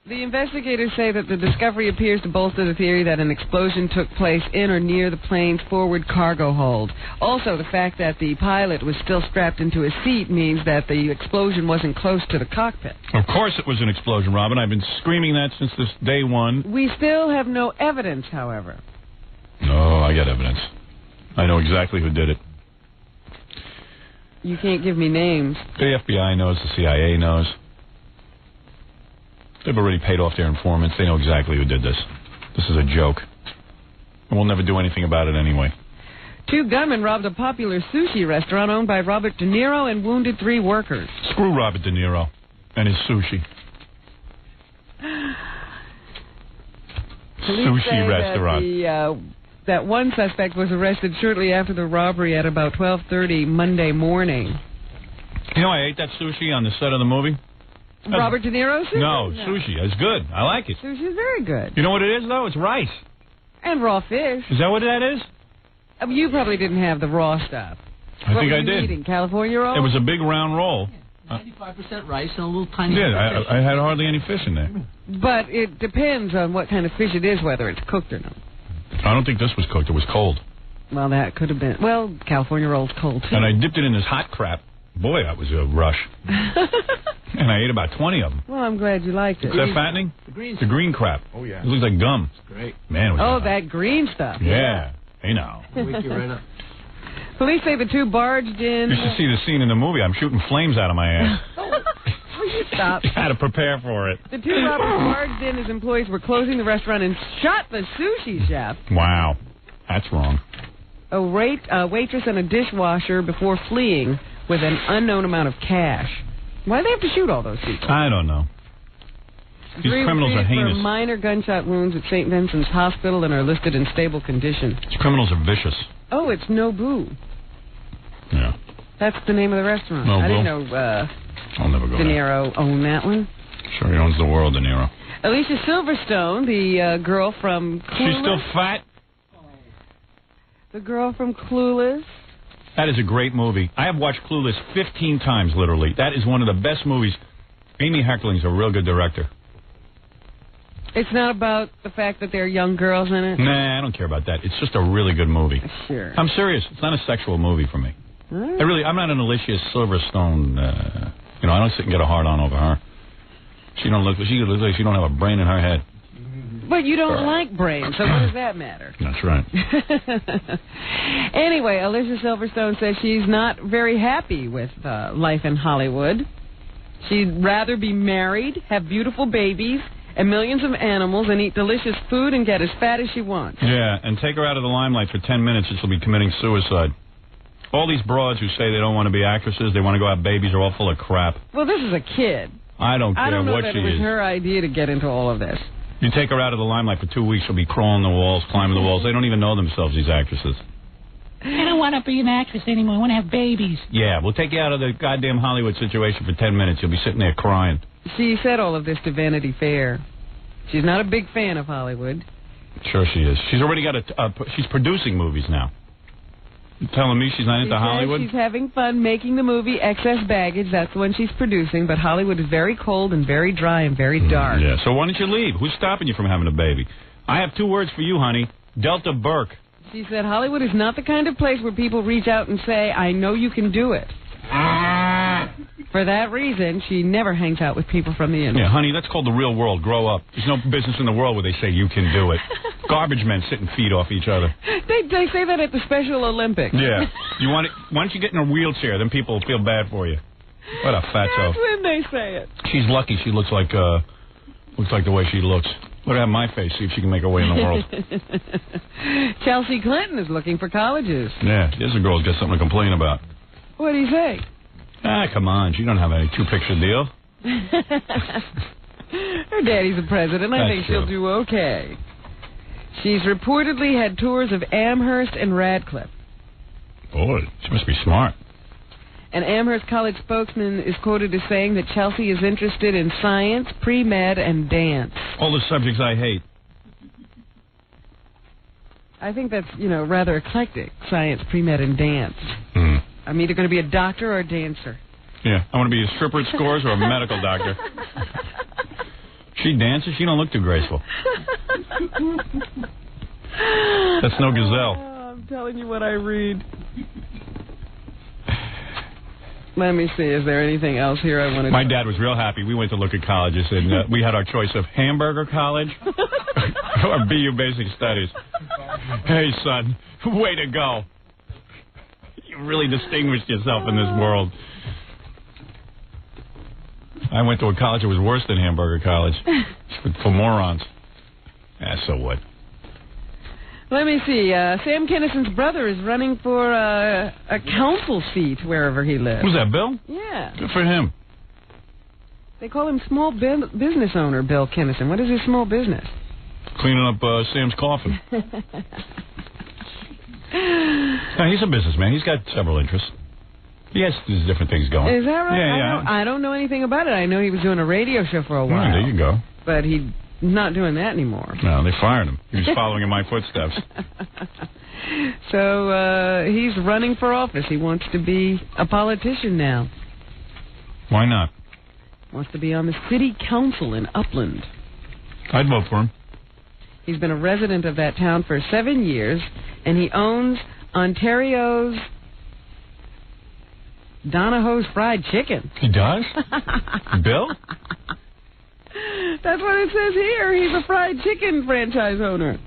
The investigators say that the discovery appears to bolster the theory that an explosion took place in or near the plane's forward cargo hold. Also, the fact that the pilot was still strapped into his seat means that the explosion wasn't close to the cockpit. Of course it was an explosion, Robin. I've been screaming that since this day one. We still have no evidence, however. No, I got evidence. I know exactly who did it. You can't give me names. The FBI knows, the CIA knows. They've already paid off their informants. They know exactly who did this. This is a joke. And we'll never do anything about it anyway. 2 gunmen robbed a popular sushi restaurant owned by Robert De Niro and wounded 3 workers. Screw Robert De Niro and his sushi. Sushi restaurant. That one suspect was arrested shortly after the robbery at about 12:30 Monday morning. You know, I ate that sushi on the set of the movie. Robert De Niro sushi? No, sushi. It's good. I like it. Sushi is very good. You know what it is, though? It's rice. And raw fish. Is that what that is? You probably didn't have the raw stuff. I think were I you did. Eating? California roll? It was a big round roll. 95% rice and a little tiny. Yeah, I had hardly any fish in there. But it depends on what kind of fish it is, whether it's cooked or not. I don't think this was cooked. It was cold. Well, that could have been. Well, California roll's cold, too. And I dipped it in this hot crap. Boy, that was a rush. And I ate about 20 of them. Well, I'm glad you liked it. Is that fattening? The green crap. Oh, yeah. It looks like gum. It's great. Man, it was that green stuff. Yeah. Hey, now. Wake you right up. Police say the two barged in. You should see the scene in the movie. I'm shooting flames out of my ass. Will you stop? I had to prepare for it. The two robbers barged in as employees were closing the restaurant and shot the sushi chef. Wow. That's wrong. A waitress and a dishwasher before fleeing with an unknown amount of cash. Why do they have to shoot all those people? I don't know. These criminals are heinous. For minor gunshot wounds at St. Vincent's Hospital and are listed in stable condition. These criminals are vicious. Oh, it's Nobu. Yeah. That's the name of the restaurant. Nobu. I didn't know I'll never go De Niro owned that one. Sure, he owns the world, De Niro. Alicia Silverstone, the girl from Clueless. She's still fat? The girl from Clueless. That is a great movie. I have watched Clueless 15 times, literally. That is one of the best movies. Amy Heckling's a real good director. It's not about the fact that there are young girls in it? Nah, I don't care about that. It's just a really good movie. Sure. I'm serious. It's not a sexual movie for me. I'm not an Alicia Silverstone. I don't sit and get a hard on over her. She looks like she don't have a brain in her head. But you don't like brains, so what does that matter? That's right. Anyway, Alicia Silverstone says she's not very happy with life in Hollywood. She'd rather be married, have beautiful babies, and millions of animals, and eat delicious food and get as fat as she wants. Yeah, and take her out of the limelight for 10 minutes and she'll be committing suicide. All these broads who say they don't want to be actresses, they want to go have babies, are all full of crap. Well, this is a kid. I don't care I don't know what that she it was is. her idea to get into all of this. You take her out of the limelight for 2 weeks, she'll be crawling the walls, climbing the walls. They don't even know themselves, these actresses. I don't want to be an actress anymore. I want to have babies. Yeah, we'll take you out of the goddamn Hollywood situation for 10 minutes. You'll be sitting there crying. She said all of this to Vanity Fair. She's not a big fan of Hollywood. Sure she is. She's already got she's producing movies now. You telling me she's not into Hollywood? She's having fun making the movie Excess Baggage. That's the one she's producing. But Hollywood is very cold and very dry and very dark. Yeah, so why don't you leave? Who's stopping you from having a baby? I have 2 words for you, honey. Delta Burke. She said Hollywood is not the kind of place where people reach out and say, I know you can do it. For that reason, she never hangs out with people from the industry. Yeah, honey, that's called the real world. Grow up. There's no business in the world where they say you can do it. Garbage men sit and feed off each other. They say that at the Special Olympics. Yeah. Why don't you get in a wheelchair? Then people will feel bad for you. What a fatso. That's when they say it. She's lucky she looks like the way she looks. Let her have my face, see if she can make her way in the world. Chelsea Clinton is looking for colleges. Yeah, there's a girl who's got something to complain about. What do you say? Come on. She don't have any 2-picture deal. Her daddy's the president. I think she'll do okay. She's reportedly had tours of Amherst and Radcliffe. Boy, she must be smart. An Amherst College spokesman is quoted as saying that Chelsea is interested in science, pre-med, and dance. All the subjects I hate. I think that's, rather eclectic. Science, pre-med, and dance. I'm either going to be a doctor or a dancer. Yeah, I want to be a stripper at Scores or a medical doctor. She dances? She don't look too graceful. That's no gazelle. I'm telling you what I read. Let me see. Is there anything else here I want to... My dad was real happy. We went to look at colleges, and we had our choice of Hamburger College or BU Basic Studies. Hey, son, way to go. You really distinguished yourself in this world. I went to a college that was worse than Hamburger College. For morons. So what? Let me see. Sam Kinnison's brother is running for a council seat wherever he lives. Who's that, Bill? Yeah. Good for him. They call him small business owner, Bill Kinnison. What is his small business? Cleaning up Sam's coffin. No, he's a businessman. He's got several interests. Yes, there's different things going. Is that right? Yeah. I don't know anything about it. I know he was doing a radio show for a while. There you go. But he's not doing that anymore. No, they fired him. He was following in my footsteps. So he's running for office. He wants to be a politician now. Why not? Wants to be on the city council in Upland. I'd vote for him. He's been a resident of that town for 7 years, and he owns Ontario's Donahoe's Fried Chicken. He does? Bill? That's what it says here. He's a fried chicken franchise owner.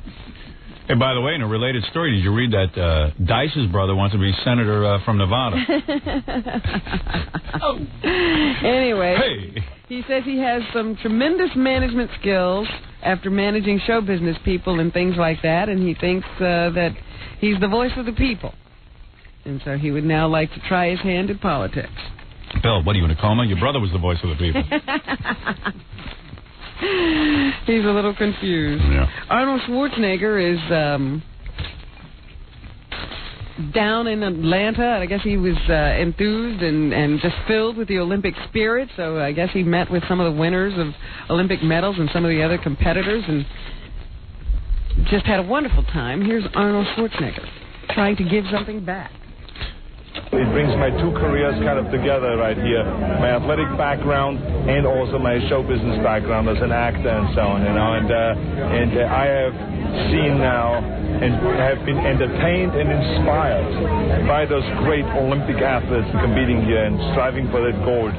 Hey, by the way, in a related story, did you read that Dice's brother wants to be senator from Nevada? Anyway, hey. He says he has some tremendous management skills after managing show business people and things like that, and he thinks that he's the voice of the people. And so he would now like to try his hand at politics. Bill, what are you in a coma? Your brother was the voice of the people. He's a little confused. Yeah. Arnold Schwarzenegger is down in Atlanta. I guess he was enthused and just filled with the Olympic spirit. So I guess he met with some of the winners of Olympic medals and some of the other competitors and just had a wonderful time. Here's Arnold Schwarzenegger trying to give something back. It brings my two careers kind of together right here. My athletic background and also my show business background as an actor and so on, and I have seen now and have been entertained and inspired by those great Olympic athletes competing here and striving for that gold.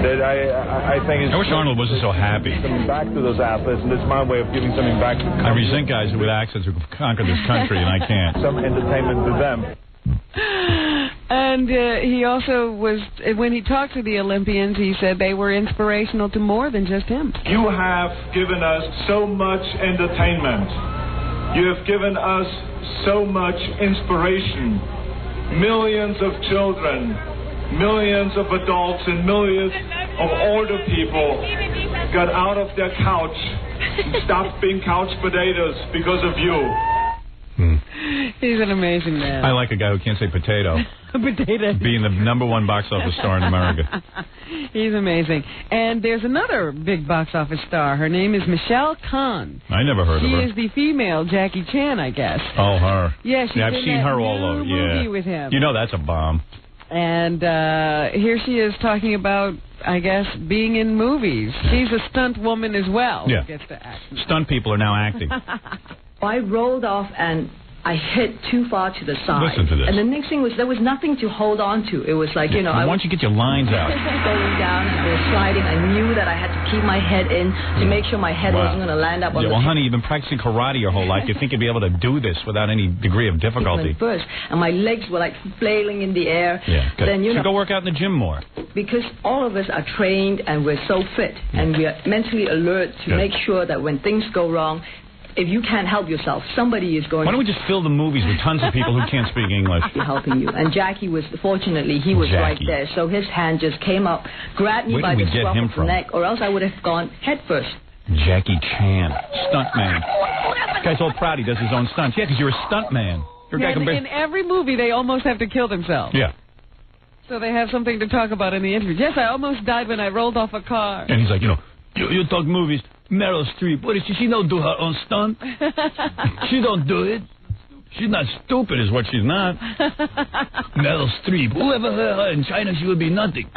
That I think is. I wish Arnold wasn't so happy. Coming back to those athletes, and it's my way of giving something back. I resent guys with accents who conquer this country, and I can't. Some entertainment to them. And he also was, when he talked to the Olympians, he said they were inspirational to more than just him. You have given us so much entertainment. You have given us so much inspiration. Millions of children, millions of adults, and millions of older people got out of their couch and stopped being couch potatoes because of you. He's an amazing man. I like a guy who can't say potato. Potato. Being the #1 box office star in America. He's amazing. And there's another big box office star. Her name is Michelle Khan. I never heard of her. She is the female Jackie Chan, I guess. Oh, her. Yeah, she's I've seen her all over. Movie with him. You know that's a bomb. And here she is talking about, I guess, being in movies. She's a stunt woman as well. Yeah. Who gets to act. Stunt people are now acting. I rolled off and I hit too far to the side. Listen to this. And the next thing was there was nothing to hold on to. It was like, you know. Why don't you get your lines out? Going down and we were sliding. I knew that I had to keep my head in to make sure my head wasn't going to land up on the well, honey, you've been practicing karate your whole life. You think you'd be able to do this without any degree of difficulty? First, and my legs were like flailing in the air. Yeah, good. Then, you know, go work out in the gym more. Because all of us are trained and we're so fit and we are mentally alert to make sure that when things go wrong, if you can't help yourself, somebody is going to... Why don't we just fill the movies with tons of people who can't speak English? Helping you. And Jackie was, fortunately, he was right there. So his hand just came up, grabbed me by the scruff of the neck, or else I would have gone head first. Jackie Chan, stuntman. This guy's all proud he does his own stunts. Yeah, because you're a stuntman. In every movie, they almost have to kill themselves. Yeah. So they have something to talk about in the interview. Yes, I almost died when I rolled off a car. And he's like, you talk movies. Meryl Streep, what is she? She don't do her own stunt. She don't do it. She's not stupid, is what she's not. Meryl Streep. Whoever heard her in China, she would be nothing.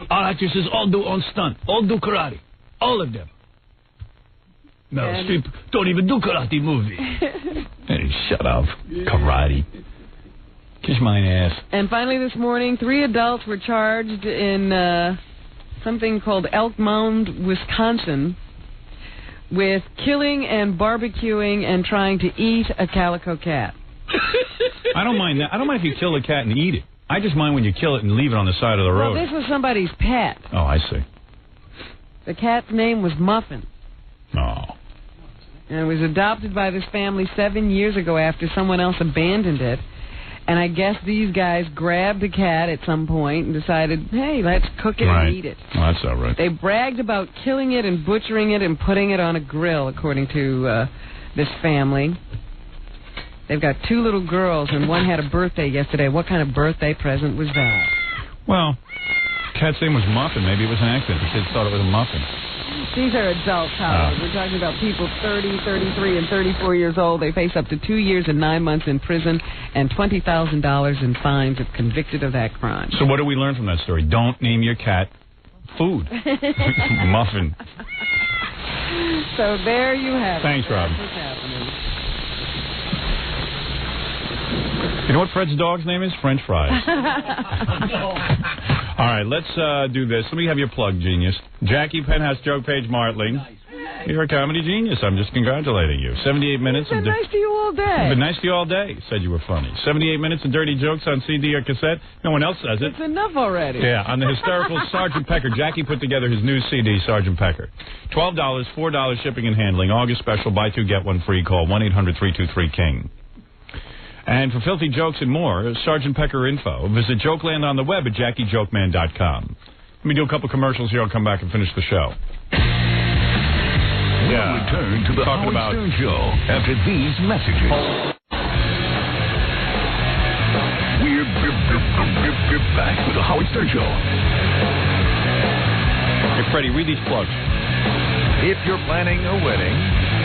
Our actresses all do own stunt, all do karate, all of them. Meryl Streep don't even do karate movie. Hey, shut up, karate. Kiss my ass. And finally, this morning, 3 adults were charged in something called Elk Mound, Wisconsin, with killing and barbecuing and trying to eat a calico cat. I don't mind that. I don't mind if you kill a cat and eat it. I just mind when you kill it and leave it on the side of the road. Well, this was somebody's pet. Oh, I see. The cat's name was Muffin. Oh. And it was adopted by this family 7 years ago after someone else abandoned it. And I guess these guys grabbed the cat at some point and decided, hey, let's cook it and eat it. Well, that's all right. They bragged about killing it and butchering it and putting it on a grill, according to this family. They've got 2 little girls, and one had a birthday yesterday. What kind of birthday present was that? Well, cat's name was Muffin. Maybe it was an accident. The kids thought it was a muffin. These are adults, Howard. We're talking about people 30, 33, and 34 years old. They face up to 2 years and 9 months in prison and $20,000 in fines if convicted of that crime. So what do we learn from that story? Don't name your cat food. Muffin. So there you have it. Thanks, Robin. That's what's happening. You know what Fred's dog's name is? French fries. All right, let's do this. Let me have your plug, genius. Jackie, Penthouse Joke Page, Martling. You're a comedy genius. I'm just congratulating you. 78 minutes. I've been nice to you all day. I've been nice to you all day. Said you were funny. 78 minutes of dirty jokes on CD or cassette. No one else says it. It's enough already. Yeah, on the hysterical Sergeant Pecker. Jackie put together his new CD, Sergeant Pecker. $12, $4 shipping and handling. August special. Buy 2, get 1 free. Call 1-800-323-KING. And for filthy jokes and more, Sergeant Pecker info. Visit Jokeland on the web at JackieJokeman.com. Let me do a couple commercials here. I'll come back and finish the show. We'll return to the Howard Stern Show after these messages. We're back with the Howard Stern Show. Hey, Freddie, read these plugs. If you're planning a wedding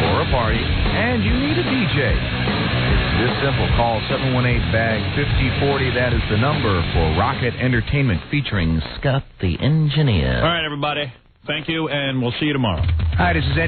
or a party and you need a DJ, it's this simple. Call 718-BAG-5040. That is the number for Rocket Entertainment featuring Scott the Engineer. All right, everybody. Thank you, and we'll see you tomorrow. Hi, this is Eddie.